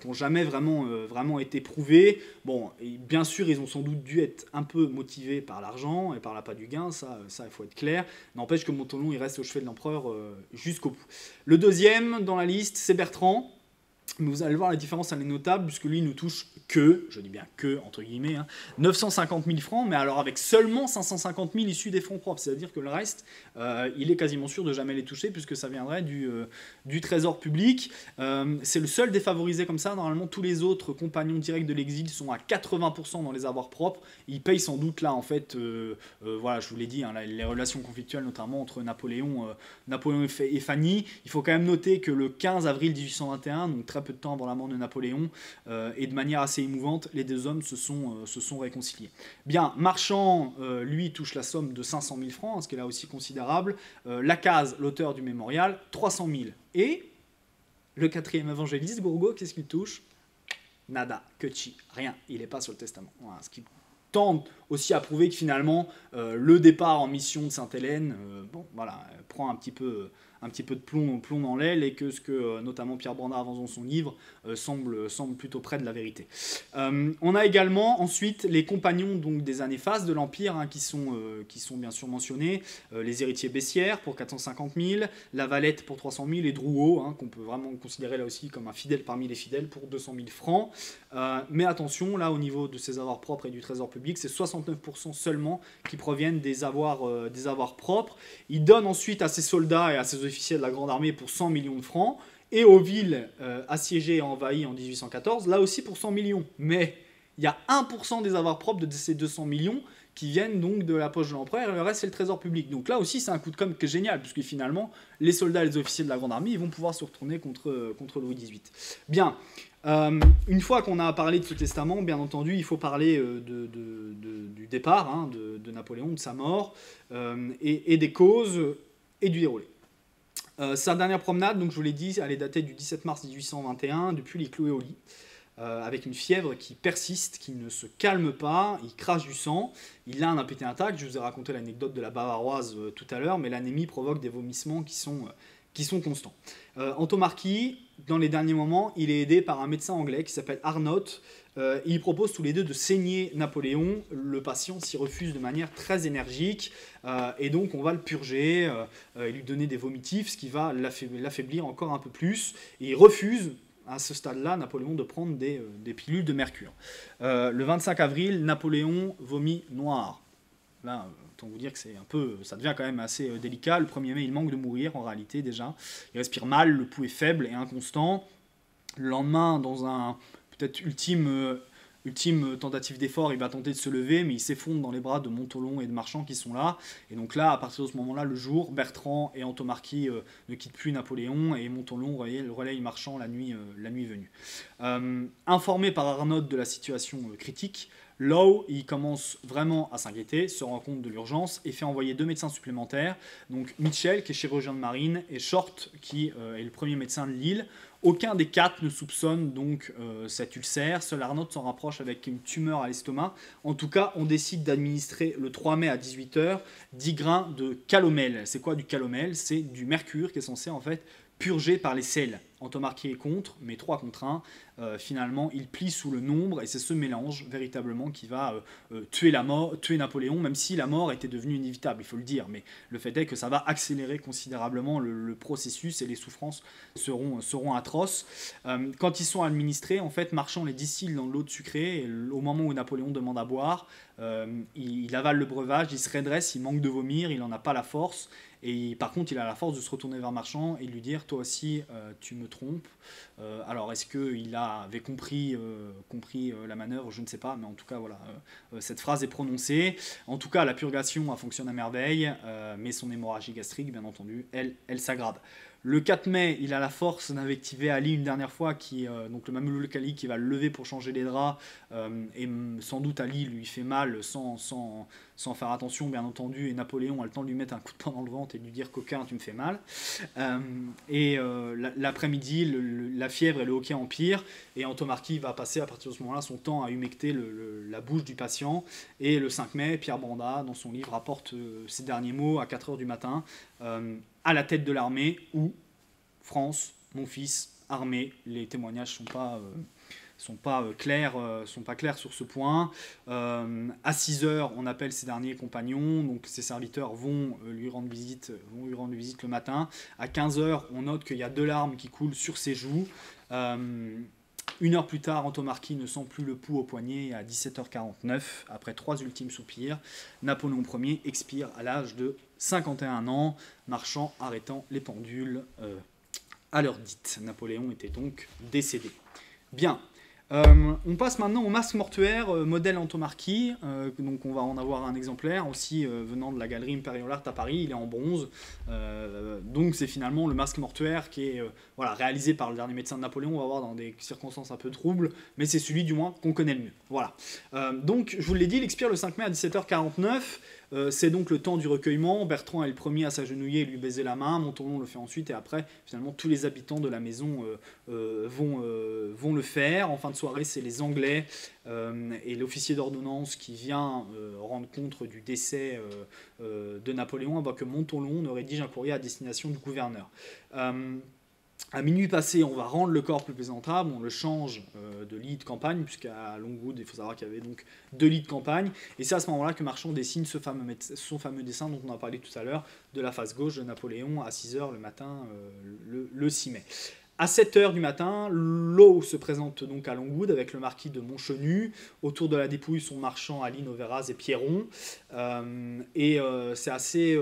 qui n'ont jamais vraiment été prouvées. Bon, et bien sûr, ils ont sans doute dû être un peu motivés par l'argent et par l'appât du gain, ça il faut être clair. N'empêche que Montholon, il reste au chevet de l'empereur jusqu'au bout. Le deuxième dans la liste, c'est Bertrand. Mais vous allez voir, la différence, elle est notable, puisque lui, il ne touche que, je dis bien que, entre guillemets, hein, 950 000 francs, mais alors avec seulement 550 000 issus des fonds propres. C'est-à-dire que le reste, il est quasiment sûr de jamais les toucher, puisque ça viendrait du trésor public. C'est le seul défavorisé comme ça. Normalement, tous les autres compagnons directs de l'exil sont à 80% dans les avoirs propres. Ils payent sans doute là, en fait, voilà, je vous l'ai dit, hein, les relations conflictuelles, notamment entre Napoléon et Fanny. Il faut quand même noter que le 15 avril 1821, donc très peu de temps avant la mort de Napoléon, et de manière assez émouvante, les deux hommes se sont réconciliés. Bien, Marchand, lui, touche la somme de 500 000 francs, ce qui est là aussi considérable. Lacaze, l'auteur du mémorial, 300 000. Et le quatrième évangéliste, Gourgaud, qu'est-ce qu'il touche? Nada, que chi, rien, il n'est pas sur le testament. Voilà, ce qui tente aussi à prouver que finalement, le départ en mission de Sainte-Hélène, prend un petit peu de plomb dans l'aile, et que ce que notamment Pierre Brandard avance dans son livre semble plutôt près de la vérité. On a également ensuite les compagnons donc, des années phases de l'Empire, hein, qui sont bien sûr mentionnés, les héritiers Bessières pour 450 000, La Valette pour 300 000 et Drouot, hein, qu'on peut vraiment considérer là aussi comme un fidèle parmi les fidèles, pour 200 000 francs. Mais attention, là au niveau de ces avoirs propres et du trésor public, c'est 69% seulement qui proviennent des avoirs propres. Il donne ensuite à ses soldats et à ses officiers de la Grande Armée pour 100 millions de francs, et aux villes assiégées et envahies en 1814, là aussi pour 100 millions. Mais il y a 1% des avoirs propres de ces 200 millions qui viennent donc de la poche de l'empereur, et le reste c'est le trésor public. Donc là aussi c'est un coup de com' qui est génial, puisque finalement les soldats et les officiers de la Grande Armée ils vont pouvoir se retourner contre Louis XVIII. Bien, une fois qu'on a parlé de ce testament, bien entendu il faut parler du départ, hein, de Napoléon, de sa mort, et des causes et du déroulé. Sa dernière promenade, donc je vous l'ai dit, elle est datée du 17 mars 1821, depuis il est cloué au lit. avec une fièvre qui persiste, qui ne se calme pas, il crache du sang, il a un appétit intact. Je vous ai raconté l'anecdote de la bavaroise tout à l'heure, mais l'anémie provoque des vomissements qui sont constants. Antomarchi, dans les derniers moments, il est aidé par un médecin anglais qui s'appelle Arnott. Il propose tous les deux de saigner Napoléon. Le patient s'y refuse de manière très énergique, et donc on va le purger et lui donner des vomitifs, ce qui va l'affaiblir encore un peu plus. Et il refuse, à ce stade-là, Napoléon, de prendre des pilules de mercure. Le 25 avril, Napoléon vomit noir. Là, autant vous dire que ça devient quand même assez délicat. Le 1er mai, il manque de mourir en réalité déjà. Il respire mal, le pouls est faible et inconstant. Le lendemain, dans un peut-être ultime tentative d'effort, il va tenter de se lever, mais il s'effondre dans les bras de Montholon et de Marchand qui sont là. Et donc là, à partir de ce moment-là, le jour, Bertrand et Antomarchi ne quittent plus Napoléon, et Montholon relaye Marchand la nuit venue. Informé par Arnaud de la situation critique, Lowe, il commence vraiment à s'inquiéter, se rend compte de l'urgence et fait envoyer 2 médecins supplémentaires, donc Mitchell, qui est chirurgien de marine, et Short, qui est le premier médecin de l'île. Aucun des 4 ne soupçonne donc cet ulcère. Seul Arnaud s'en rapproche avec une tumeur à l'estomac. En tout cas, on décide d'administrer le 3 mai à 18 h 10 grains de calomel. C'est quoi du calomel? C'est du mercure qui est censé en fait purgé par les selles. Antomarchi est contre, mais 3 contre 1. Finalement, il plie sous le nombre, et c'est ce mélange véritablement qui va tuer Napoléon, même si la mort était devenue inévitable, il faut le dire. Mais le fait est que ça va accélérer considérablement le processus, et les souffrances seront atroces. Quand ils sont administrés, en fait, Marchand les distille dans de l'eau sucrée, et au moment où Napoléon demande à boire, il avale le breuvage, il se redresse, il manque de vomir, il n'en a pas la force. Et par contre, il a la force de se retourner vers Marchand et de lui dire « Toi aussi, tu me trompes ». Alors, est-ce qu'il avait compris la manœuvre? Je ne sais pas, mais en tout cas, voilà, cette phrase est prononcée. En tout cas, la purgation fonctionne à merveille, mais son hémorragie gastrique, bien entendu, elle s'aggrave. Le 4 mai, il a la force d'invectiver Ali une dernière fois, donc le Mamelouk Ali qui va le lever pour changer les draps, et sans doute Ali lui fait mal sans faire attention, bien entendu, et Napoléon a le temps de lui mettre un coup de poing dans le ventre et de lui dire « Coquin, tu me fais mal ». L'après-midi, la fièvre et le hoquet empirent, et Antomarchi va passer à partir de ce moment-là son temps à humecter la bouche du patient. Et le 5 mai, Pierre Banda, dans son livre, rapporte ces derniers mots à 4 h du matin, à la tête de l'armée, où France, mon fils, armée. Les témoignages sont pas clairs sur ce point. À 6 h, on appelle ses derniers compagnons, donc ses serviteurs vont lui rendre visite le matin. À 15 h, on note qu'il y a 2 larmes qui coulent sur ses joues. 1 heure plus tard, Antomarchi ne sent plus le pouls au poignet, et à 17 h 49, après 3 ultimes soupirs, Napoléon Ier expire à l'âge de 51 ans, Marchand arrêtant les pendules à l'heure dite. Napoléon était donc décédé. Bien. On passe maintenant au masque mortuaire modèle Antomarchi. Donc on va en avoir un exemplaire aussi venant de la galerie Imperial Art à Paris. Il est en bronze. Donc c'est finalement le masque mortuaire qui est réalisé par le dernier médecin de Napoléon. On va voir dans des circonstances un peu troubles, mais c'est celui du moins qu'on connaît le mieux. Voilà. Donc je vous l'ai dit, il expire le 5 mai à 17 h 49. C'est donc le temps du recueillement. Bertrand est le premier à s'agenouiller et lui baiser la main. Montholon le fait ensuite, et après, finalement, tous les habitants de la maison vont le faire. En fin de soirée, c'est les Anglais et l'officier d'ordonnance qui vient rendre compte du décès de Napoléon, avant que Montholon ne rédige un courrier à destination du gouverneur. À minuit passé, on va rendre le corps plus présentable, on le change de lit de campagne, puisqu'à Longwood, il faut savoir qu'il y avait donc 2 lits de campagne, et c'est à ce moment-là que Marchand dessine son fameux dessin dont on a parlé tout à l'heure, de la face gauche de Napoléon à 6 h le matin, le 6 mai. À 7 h du matin, Lowe se présente donc à Longwood avec le marquis de Montchenu. Autour de la dépouille sont Marchand, Aline, Auveraz et Pierron. C'est assez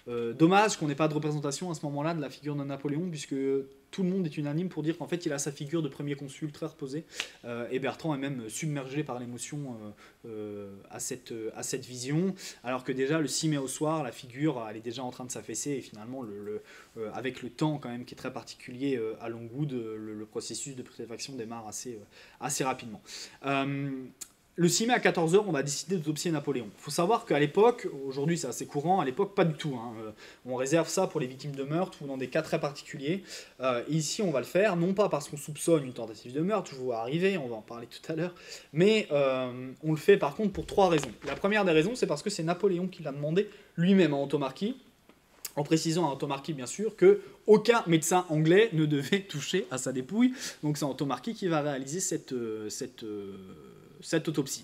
dommage qu'on n'ait pas de représentation à ce moment-là de la figure de Napoléon, puisque tout le monde est unanime pour dire qu'en fait il a sa figure de premier consul très reposée, et Bertrand est même submergé par l'émotion à cette vision, alors que déjà le 6 mai au soir, la figure elle est déjà en train de s'affaisser, et finalement avec le temps quand même qui est très particulier à Longwood, le processus de putréfaction démarre assez rapidement. Le 6 mai à 14 h, on va décider d'autopsier Napoléon. Il faut savoir qu'à l'époque, aujourd'hui c'est assez courant, à l'époque pas du tout. Hein. On réserve ça pour les victimes de meurtre ou dans des cas très particuliers. Ici, on va le faire, non pas parce qu'on soupçonne une tentative de meurtre, je vous vois arriver, on va en parler tout à l'heure, mais on le fait par contre pour 3 raisons. La première des raisons, c'est parce que c'est Napoléon qui l'a demandé lui-même à Antomarchi, en précisant à Antomarchi bien sûr que aucun médecin anglais ne devait toucher à sa dépouille. Donc c'est Antomarchi qui va réaliser cette autopsie.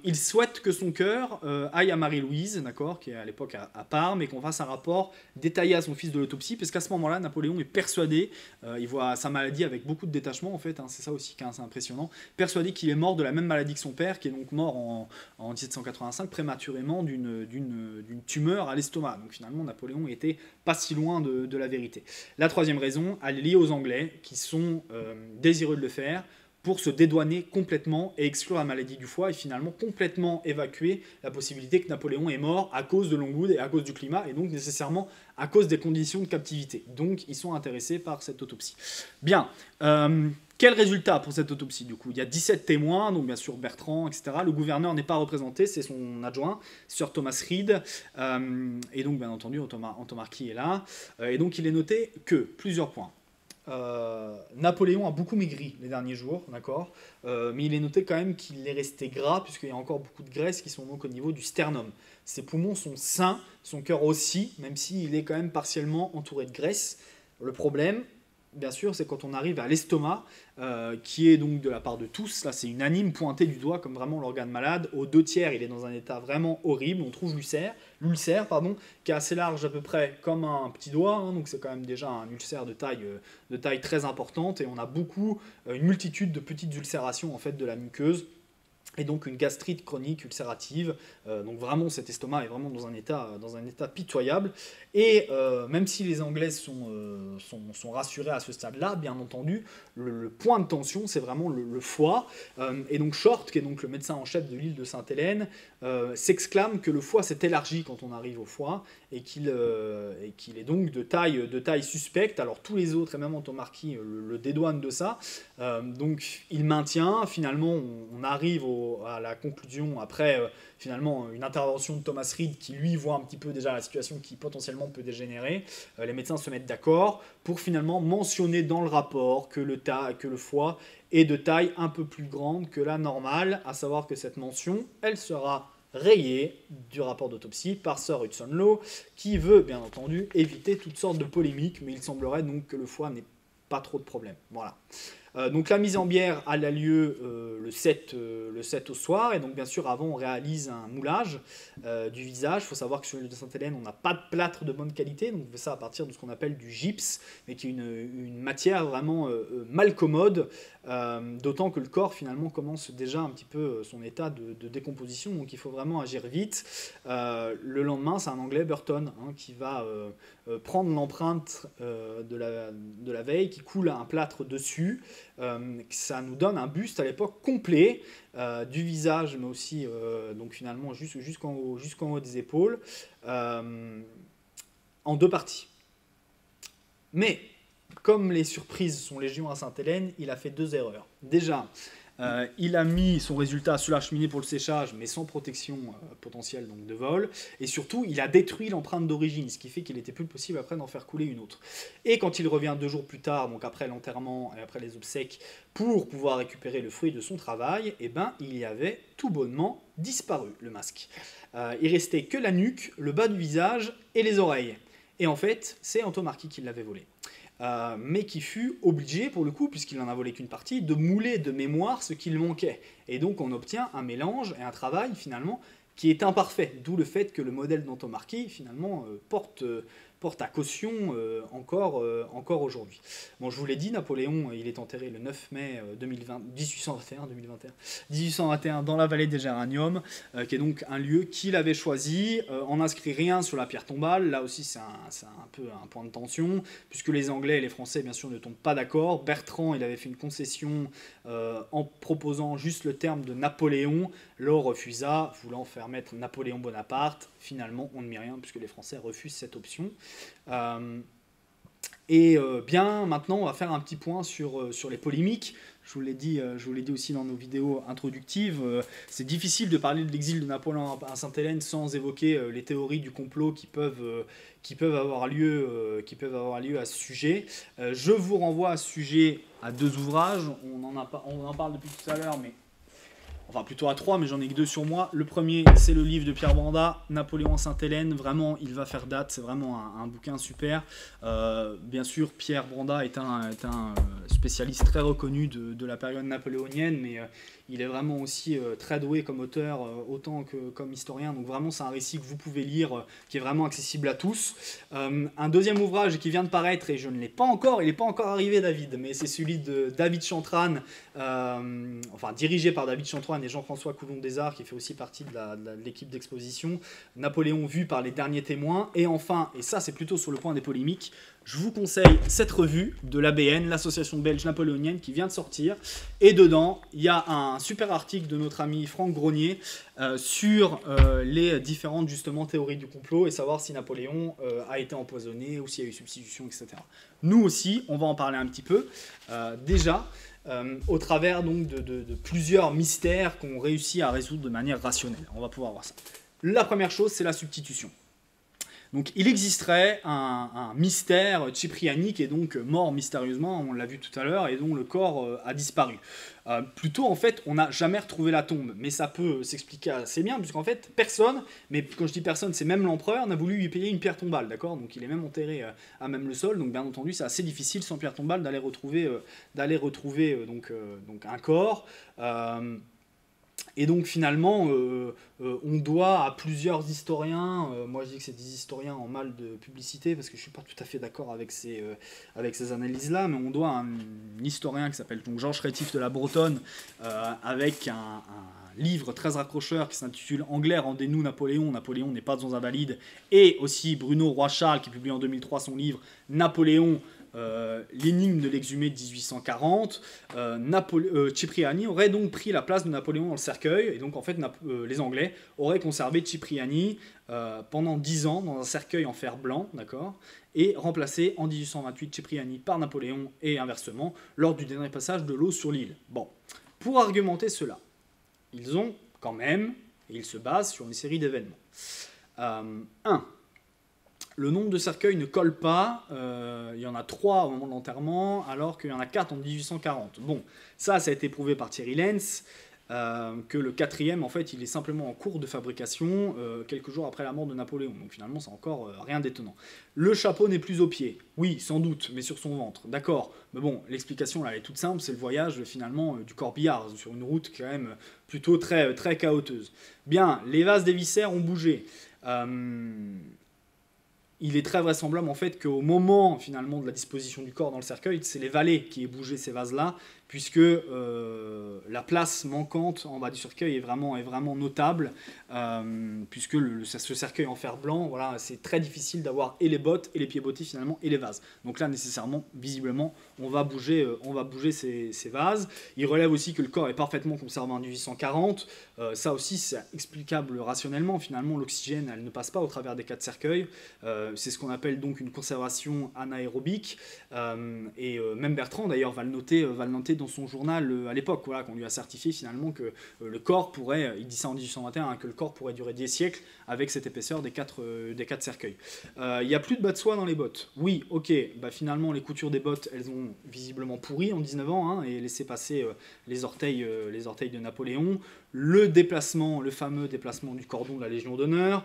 Il souhaite que son cœur aille à Marie-Louise, d'accord, qui est à l'époque à Parme, et qu'on fasse un rapport détaillé à son fils de l'autopsie, parce qu'à ce moment-là, Napoléon est persuadé, il voit sa maladie avec beaucoup de détachement, en fait, hein, c'est ça aussi qui est assez impressionnant, persuadé qu'il est mort de la même maladie que son père, qui est donc mort en 1785 prématurément d'une tumeur à l'estomac. Donc finalement, Napoléon était pas si loin de la vérité. La troisième raison, elle est liée aux Anglais, qui sont désireux de le faire, pour se dédouaner complètement et exclure la maladie du foie et finalement complètement évacuer la possibilité que Napoléon est mort à cause de Longwood et à cause du climat et donc nécessairement à cause des conditions de captivité. Donc ils sont intéressés par cette autopsie. Bien, quel résultat pour cette autopsie du coup? Il y a 17 témoins, donc bien sûr Bertrand, etc. Le gouverneur n'est pas représenté, c'est son adjoint, Sir Thomas Reed, et donc bien entendu Antomarchi est là, et donc il est noté que plusieurs points. Napoléon a beaucoup maigri les derniers jours, d'accord, mais il est noté quand même qu'il est resté gras puisqu'il y a encore beaucoup de graisses qui sont donc au niveau du sternum. Ses poumons sont sains, son cœur aussi, même s'il est quand même partiellement entouré de graisse. Le problème, bien sûr, c'est quand on arrive à l'estomac, qui est donc de la part de tous, là c'est unanime, pointé du doigt comme vraiment l'organe malade. Aux 2/3, il est dans un état vraiment horrible. On trouve l'ulcère, qui est assez large à peu près comme un petit doigt, hein, donc c'est quand même déjà un ulcère de taille très importante, et on a une multitude de petites ulcérations en fait de la muqueuse. Et donc une gastrite chronique ulcérative, donc vraiment cet estomac est vraiment dans un état pitoyable. Et même si les Anglais sont rassurés à ce stade-là, bien entendu, le point de tension c'est vraiment le foie. Et donc Short, qui est donc le médecin en chef de l'île de Sainte-Hélène, s'exclame que le foie s'est élargi quand on arrive au foie et qu'il est donc de taille suspecte. Alors tous les autres, et même Antomarchi, le dédouanent de ça. Donc il maintient, finalement on arrive à la conclusion après finalement une intervention de Thomas Reed qui lui voit un petit peu déjà la situation qui potentiellement peut dégénérer. Les médecins se mettent d'accord pour finalement mentionner dans le rapport que le foie est de taille un peu plus grande que la normale, à savoir que cette mention, elle sera rayée du rapport d'autopsie par Sir Hudson Lowe, qui veut bien entendu éviter toutes sortes de polémiques, mais il semblerait donc que le foie n'ait pas trop de problème. Voilà. Donc la mise en bière a lieu le 7 au soir, et donc bien sûr avant on réalise un moulage du visage. Il faut savoir que sur l'île de Sainte-Hélène on n'a pas de plâtre de bonne qualité, donc on fait ça à partir de ce qu'on appelle du gypse, mais qui est une matière vraiment mal commode, d'autant que le corps finalement commence déjà un petit peu son état de décomposition, donc il faut vraiment agir vite. Le lendemain c'est un Anglais, Burton, hein, qui va prendre l'empreinte de la veille, qui coule un plâtre dessus. Ça nous donne un buste à l'époque complet du visage, mais aussi donc finalement jusqu'en haut des épaules, en 2 parties. Mais comme les surprises sont légion à Sainte-Hélène, il a fait 2 erreurs. Déjà, il a mis son résultat sur la cheminée pour le séchage, mais sans protection potentielle donc de vol. Et surtout, il a détruit l'empreinte d'origine, ce qui fait qu'il n'était plus possible après d'en faire couler une autre. Et quand il revient 2 jours plus tard, donc après l'enterrement et après les obsèques, pour pouvoir récupérer le fruit de son travail, eh ben, il y avait tout bonnement disparu, le masque. Il restait que la nuque, le bas du visage et les oreilles. Et en fait, c'est Antomarchi qui l'avait volé. Mais qui fut obligé, pour le coup, puisqu'il n'en a volé qu'une partie, de mouler de mémoire ce qu'il manquait. Et donc on obtient un mélange et un travail, finalement, qui est imparfait. D'où le fait que le modèle d'Antomarchi, finalement, porte à caution encore aujourd'hui. Bon, je vous l'ai dit, Napoléon, il est enterré le 9 mai 1821 dans la vallée des Géraniums, qui est donc un lieu qu'il avait choisi. On n'inscrit rien sur la pierre tombale. Là aussi, c'est un peu un point de tension, puisque les Anglais et les Français, bien sûr, ne tombent pas d'accord. Bertrand, il avait fait une concession en proposant juste le terme de Napoléon. Law refusa, voulant faire mettre Napoléon Bonaparte. Finalement, on ne mit rien, puisque les Français refusent cette option. Et bien maintenant, on va faire un petit point sur les polémiques. Je vous l'ai dit aussi dans nos vidéos introductives. C'est difficile de parler de l'exil de Napoléon à Sainte-Hélène sans évoquer les théories du complot qui peuvent avoir lieu à ce sujet. Je vous renvoie à ce sujet à 2 ouvrages. On en parle depuis tout à l'heure, mais enfin plutôt à 3, mais j'en ai que 2 sur moi. Le premier, c'est le livre de Pierre Branda, Napoléon à Sainte-Hélène. Vraiment, il va faire date, c'est vraiment un bouquin super. Bien sûr, Pierre Branda est un spécialiste très reconnu de la période napoléonienne, mais il est vraiment aussi très doué comme auteur, autant que comme historien. Donc vraiment, c'est un récit que vous pouvez lire, qui est vraiment accessible à tous. Un deuxième ouvrage qui vient de paraître, et je ne l'ai pas encore, il n'est pas encore arrivé, David, mais c'est celui de David Chantrane, dirigé par David Chantrane et Jean-François Coulon-Desarts, qui fait aussi partie de l'équipe d'exposition, Napoléon vu par les derniers témoins. Et enfin, et ça c'est plutôt sur le point des polémiques, je vous conseille cette revue de l'ABN, l'Association belge napoléonienne, qui vient de sortir. Et dedans, il y a un super article de notre ami Franck Gronier sur les différentes justement théories du complot et savoir si Napoléon a été empoisonné ou s'il y a eu substitution, etc. Nous aussi, on va en parler un petit peu. Déjà, au travers donc de plusieurs mystères qu'on réussit à résoudre de manière rationnelle. On va pouvoir voir ça. La première chose, c'est la substitution. Donc il existerait un mystère Cipriani qui est donc mort mystérieusement, on l'a vu tout à l'heure, et dont le corps a disparu. Plutôt, en fait, on n'a jamais retrouvé la tombe, mais ça peut s'expliquer assez bien, puisqu'en fait, personne, mais quand je dis personne, c'est même l'empereur, n'a voulu lui payer une pierre tombale, d'accord? Donc il est même enterré à même le sol, donc bien entendu, c'est assez difficile sans pierre tombale d'aller retrouver, donc un corps. Et donc finalement, on doit à plusieurs historiens, moi je dis que c'est des historiens en mal de publicité, parce que je ne suis pas tout à fait d'accord avec ces analyses-là, mais on doit à un historien qui s'appelle donc Georges Rétif de la Bretonne, avec un livre très accrocheur qui s'intitule « Anglais, rendez-nous Napoléon, Napoléon n'est pas un invalide », et aussi Bruno Roy-Charles qui publie en 2003 son livre « Napoléon ». L'énigme de l'exhumé de 1840, Cipriani aurait donc pris la place de Napoléon dans le cercueil, et donc en fait les Anglais auraient conservé Cipriani pendant 10 ans dans un cercueil en fer blanc, d'accord, et remplacé en 1828 Cipriani par Napoléon et inversement lors du dernier passage de l'eau sur l'île. Bon, pour argumenter cela, ils ont quand même, et ils se basent sur une série d'événements. 1. Le nombre de cercueils ne colle pas, il y en a 3 au moment de l'enterrement, alors qu'il y en a 4 en 1840. Bon, ça a été prouvé par Thierry Lenz, que le 4e, en fait, il est simplement en cours de fabrication, quelques jours après la mort de Napoléon. Donc finalement, c'est encore rien d'étonnant. Le chapeau n'est plus au pied. Oui, sans doute, mais sur son ventre. D'accord, mais bon, l'explication, là, elle est toute simple, c'est le voyage, finalement, du corbillard, sur une route, quand même, plutôt très, très chaoteuse. Bien, les vases des viscères ont bougé. Il est très vraisemblable en fait qu'au moment finalement de la disposition du corps dans le cercueil, c'est les valets qui aient bougé ces vases-là, puisque la place manquante en bas du cercueil est vraiment notable, puisque ce cercueil en fer blanc, voilà, c'est très difficile d'avoir et les bottes et les pieds bottis finalement et les vases. Donc là nécessairement, visiblement, on va bouger ces vases. Il relève aussi que le corps est parfaitement conservé en 1840. Ça aussi c'est explicable rationnellement. Finalement, l'oxygène, elle ne passe pas au travers des 4 cercueils. C'est ce qu'on appelle donc une conservation anaérobique. Et même Bertrand d'ailleurs va le noter dans son journal à l'époque, voilà, qu'on lui a certifié finalement que le corps pourrait, il dit ça en 1821, hein, que le corps pourrait durer des siècles avec cette épaisseur des 4 cercueils. Il n'y a plus de bas de soie dans les bottes. Oui, ok, bah finalement les coutures des bottes, elles ont visiblement pourri en 19 ans, hein, et laissé passer les orteils de Napoléon. Le fameux déplacement du cordon de la Légion d'honneur,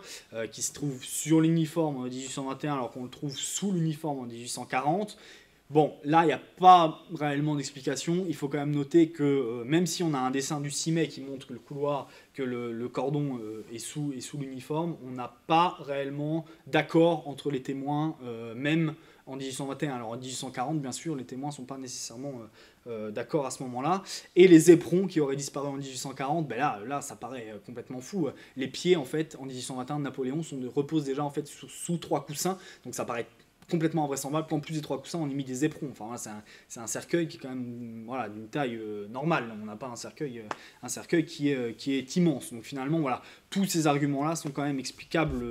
qui se trouve sur l'uniforme en 1821 alors qu'on le trouve sous l'uniforme en 1840. Bon, là, il n'y a pas réellement d'explication. Il faut quand même noter que même si on a un dessin du 6 mai qui montre que le couloir, que le cordon est sous l'uniforme, on n'a pas réellement d'accord entre les témoins, même en 1821. Alors en 1840, bien sûr, les témoins ne sont pas nécessairement d'accord à ce moment-là. Et les éperons qui auraient disparu en 1840, ben là ça paraît complètement fou. Les pieds, en fait, en 1821 de Napoléon reposent déjà en fait sous 3 coussins, donc ça paraît complètement invraisemblable qu'en plus des 3 coussins, on ait mis des éperons. Enfin, voilà, c'est un cercueil qui est quand même voilà, d'une taille normale. On n'a pas un cercueil qui est immense. Donc finalement, voilà, tous ces arguments-là sont quand même explicables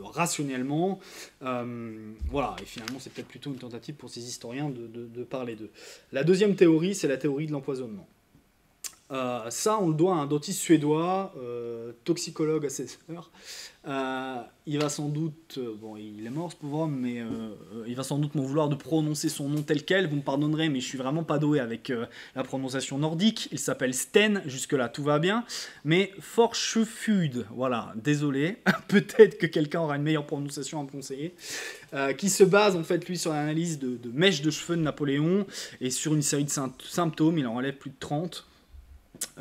rationnellement. Voilà, et finalement, c'est peut-être plutôt une tentative pour ces historiens de parler d'eux. La deuxième théorie, c'est la théorie de l'empoisonnement. Ça, on le doit à un dentiste suédois, toxicologue assesseur. Il va sans doute, bon, il est mort ce pauvre homme, mais il va sans doute m'en vouloir de prononcer son nom tel quel. Vous me pardonnerez, mais je suis vraiment pas doué avec la prononciation nordique. Il s'appelle Sten, jusque-là tout va bien. Mais Forchefud, voilà, désolé. Peut-être que quelqu'un aura une meilleure prononciation à me conseiller. Qui se base en fait, lui, sur l'analyse de mèches de cheveux de Napoléon et sur une série de symptômes. Il en relève plus de 30.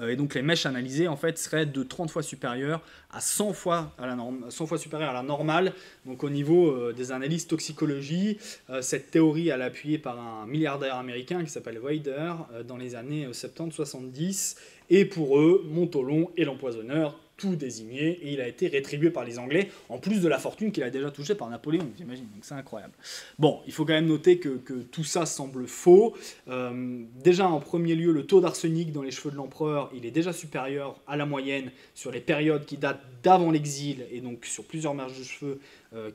Et donc les mèches analysées en fait seraient de 30 fois supérieures à 100 fois, 100 fois supérieures à la normale, donc au niveau des analyses toxicologie. Cette théorie elle est appuyée par un milliardaire américain qui s'appelle Weider dans les années 70-70, et pour eux, Montholon est l'empoisonneur, tout désigné, et il a été rétribué par les Anglais, en plus de la fortune qu'il a déjà touchée par Napoléon, j'imagine, donc c'est incroyable. Bon, il faut quand même noter que tout ça semble faux. Déjà, en premier lieu, le taux d'arsenic dans les cheveux de l'empereur, il est déjà supérieur à la moyenne sur les périodes qui datent d'avant l'exil, et donc sur plusieurs mèches de cheveux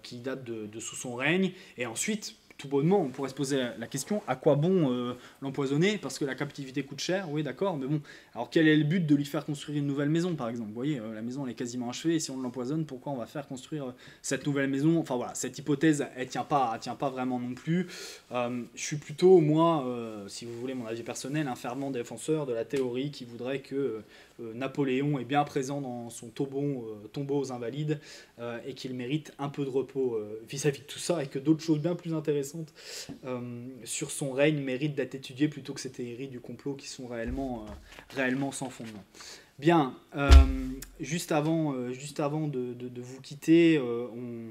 qui datent de sous son règne, et ensuite, tout bonnement, on pourrait se poser la question, à quoi bon l'empoisonner? Parce que la captivité coûte cher, oui d'accord, mais bon, alors quel est le but de lui faire construire une nouvelle maison par exemple? Vous voyez, la maison elle est quasiment achevée, et si on l'empoisonne, pourquoi on va faire construire cette nouvelle maison? Enfin voilà, cette hypothèse, elle tient pas vraiment non plus. Je suis plutôt, moi, si vous voulez mon avis personnel, un fervent défenseur de la théorie qui voudrait que Napoléon est bien présent dans son tombeau aux Invalides, et qu'il mérite un peu de repos vis-à-vis de tout ça, et que d'autres choses bien plus intéressantes sur son règne méritent d'être étudiées plutôt que ces théories du complot qui sont réellement sans fondement. Bien, juste avant de vous quitter, on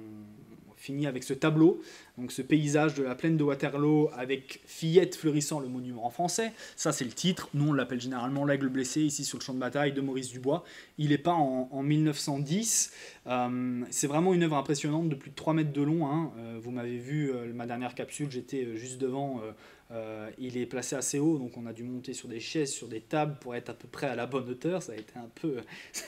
finit avec ce tableau, donc ce paysage de la plaine de Waterloo avec Fillette fleurissant, le monument en français. Ça c'est le titre, nous on l'appelle généralement l'aigle blessé, ici sur le champ de bataille de Maurice Dubois. Il est peint en 1910, c'est vraiment une œuvre impressionnante de plus de 3 mètres de long, hein. Vous m'avez vu, ma dernière capsule, j'étais juste devant. Il est placé assez haut, donc on a dû monter sur des chaises, sur des tables pour être à peu près à la bonne hauteur. Ça a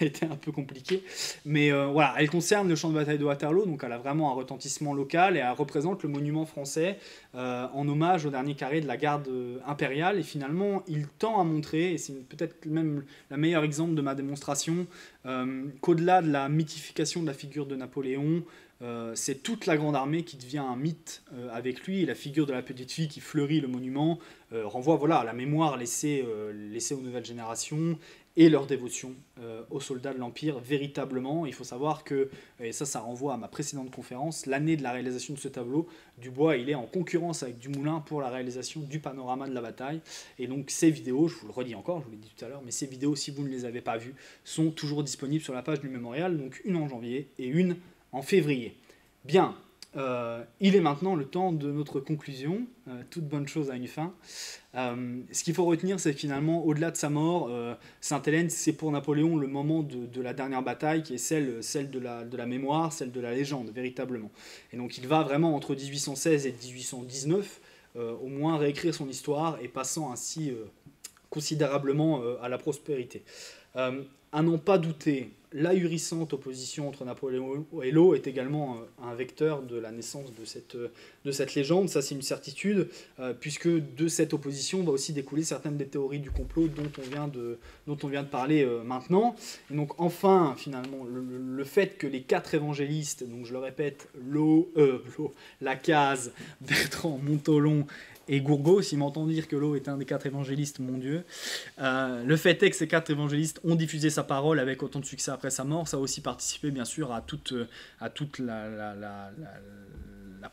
été un peu compliqué. Mais voilà, elle concerne le champ de bataille de Waterloo, donc elle a vraiment un retentissement local et elle représente le monument français en hommage au dernier carré de la garde impériale. Et finalement, il tend à montrer, et c'est peut-être même le meilleur exemple de ma démonstration, qu'au-delà de la mythification de la figure de Napoléon, c'est toute la grande armée qui devient un mythe avec lui, et la figure de la petite fille qui fleurit le monument renvoie voilà, à la mémoire laissée aux nouvelles générations et leur dévotion aux soldats de l'Empire. Véritablement, il faut savoir que, et ça renvoie à ma précédente conférence, l'année de la réalisation de ce tableau, Dubois il est en concurrence avec Dumoulin pour la réalisation du panorama de la bataille, et donc ces vidéos, je vous le redis encore, je vous l'ai dit tout à l'heure, mais ces vidéos, si vous ne les avez pas vues, sont toujours disponibles sur la page du mémorial, donc une en janvier et une en février. Bien, il est maintenant le temps de notre conclusion. Toute bonne chose a une fin. Ce qu'il faut retenir, c'est que finalement, au-delà de sa mort, Sainte-Hélène, c'est pour Napoléon le moment de la dernière bataille, qui est celle de la mémoire, celle de la légende, véritablement. Et donc il va vraiment, entre 1816 et 1819, au moins réécrire son histoire, et passant ainsi considérablement à la prospérité. À n'en pas douter, l'ahurissante opposition entre Napoléon et Law est également un vecteur de la naissance de cette légende. Ça, c'est une certitude, puisque de cette opposition va aussi découler certaines des théories du complot dont on vient de parler maintenant. Et donc, enfin, finalement, le fait que les 4 évangélistes, donc je le répète, Lacaze, Bertrand, Montholon et Gourgaud, s'il m'entend dire que Law est un des 4 évangélistes, mon Dieu. Le fait est que ces 4 évangélistes ont diffusé sa parole avec autant de succès après sa mort. Ça a aussi participé, bien sûr, à toute la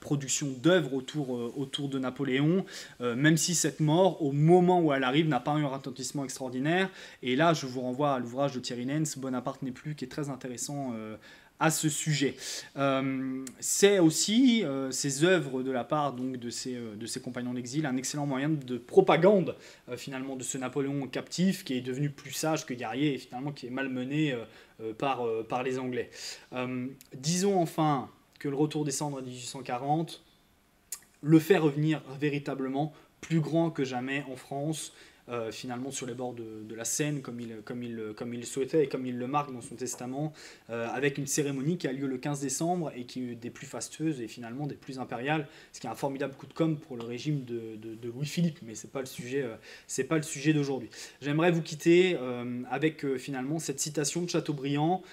production d'œuvres autour de Napoléon, même si cette mort, au moment où elle arrive, n'a pas eu un retentissement extraordinaire. Et là, je vous renvoie à l'ouvrage de Thierry Nens, Bonaparte n'est plus, qui est très intéressant à ce sujet. C'est aussi ces œuvres de la part donc, de ses compagnons d'exil un excellent moyen de propagande finalement de ce Napoléon captif qui est devenu plus sage que guerrier et finalement qui est malmené par les Anglais. Disons enfin que le retour des cendres en 1840 le fait revenir véritablement plus grand que jamais en France, finalement sur les bords de la Seine, comme il souhaitait et comme il le marque dans son testament, avec une cérémonie qui a lieu le 15 décembre et qui est des plus fastueuses et finalement des plus impériales, ce qui est un formidable coup de com' pour le régime de Louis-Philippe, mais c'est pas le sujet d'aujourd'hui. J'aimerais vous quitter avec finalement cette citation de Chateaubriand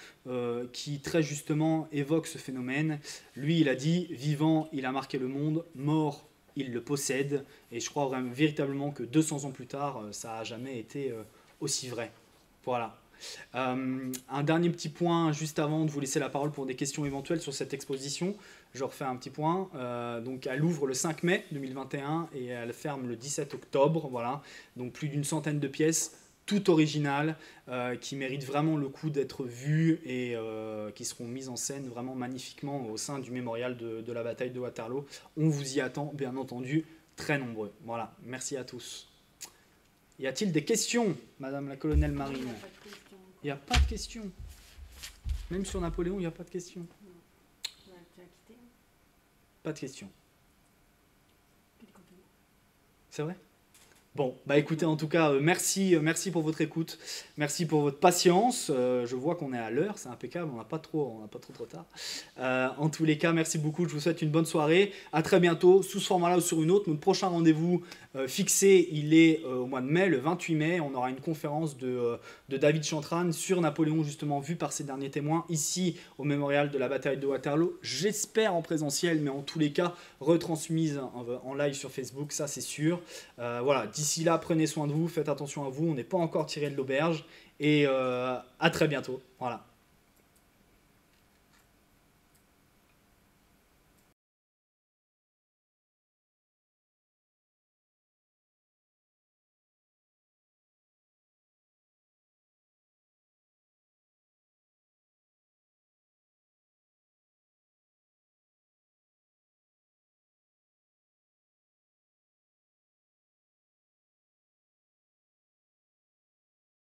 qui très justement évoque ce phénomène. Lui, il a dit « Vivant, il a marqué le monde, mort, il le possède ». Et je crois vraiment, véritablement que 200 ans plus tard, ça n'a jamais été aussi vrai. Voilà. Un dernier petit point, juste avant de vous laisser la parole pour des questions éventuelles sur cette exposition. Je refais un petit point. Donc, elle ouvre le 5 mai 2021 et elle ferme le 17 octobre. Voilà. Donc, plus d'une centaine de pièces, toutes originales, qui méritent vraiment le coup d'être vues et qui seront mises en scène vraiment magnifiquement au sein du mémorial de la bataille de Waterloo. On vous y attend, bien entendu, très nombreux. Voilà, merci à tous. Y a-t-il des questions, Madame la colonelle Marine? Il n'y a pas de questions. Même sur Napoléon, il n'y a pas de questions. Pas de questions. C'est vrai? Bon, bah écoutez, en tout cas, merci pour votre écoute, merci pour votre patience. Je vois qu'on est à l'heure, c'est impeccable, on n'a pas trop tard. En tous les cas, merci beaucoup, je vous souhaite une bonne soirée. À très bientôt, sous ce format-là ou sur une autre. Notre prochain rendez-vous fixé, il est au mois de mai, le 28 mai. On aura une conférence de David Chantrane sur Napoléon, justement, vu par ses derniers témoins, ici au mémorial de la bataille de Waterloo. J'espère en présentiel, mais en tous les cas, retransmise en live sur Facebook, ça c'est sûr. Voilà, d'ici là, prenez soin de vous, faites attention à vous, on n'est pas encore tiré de l'auberge, et à très bientôt. Voilà.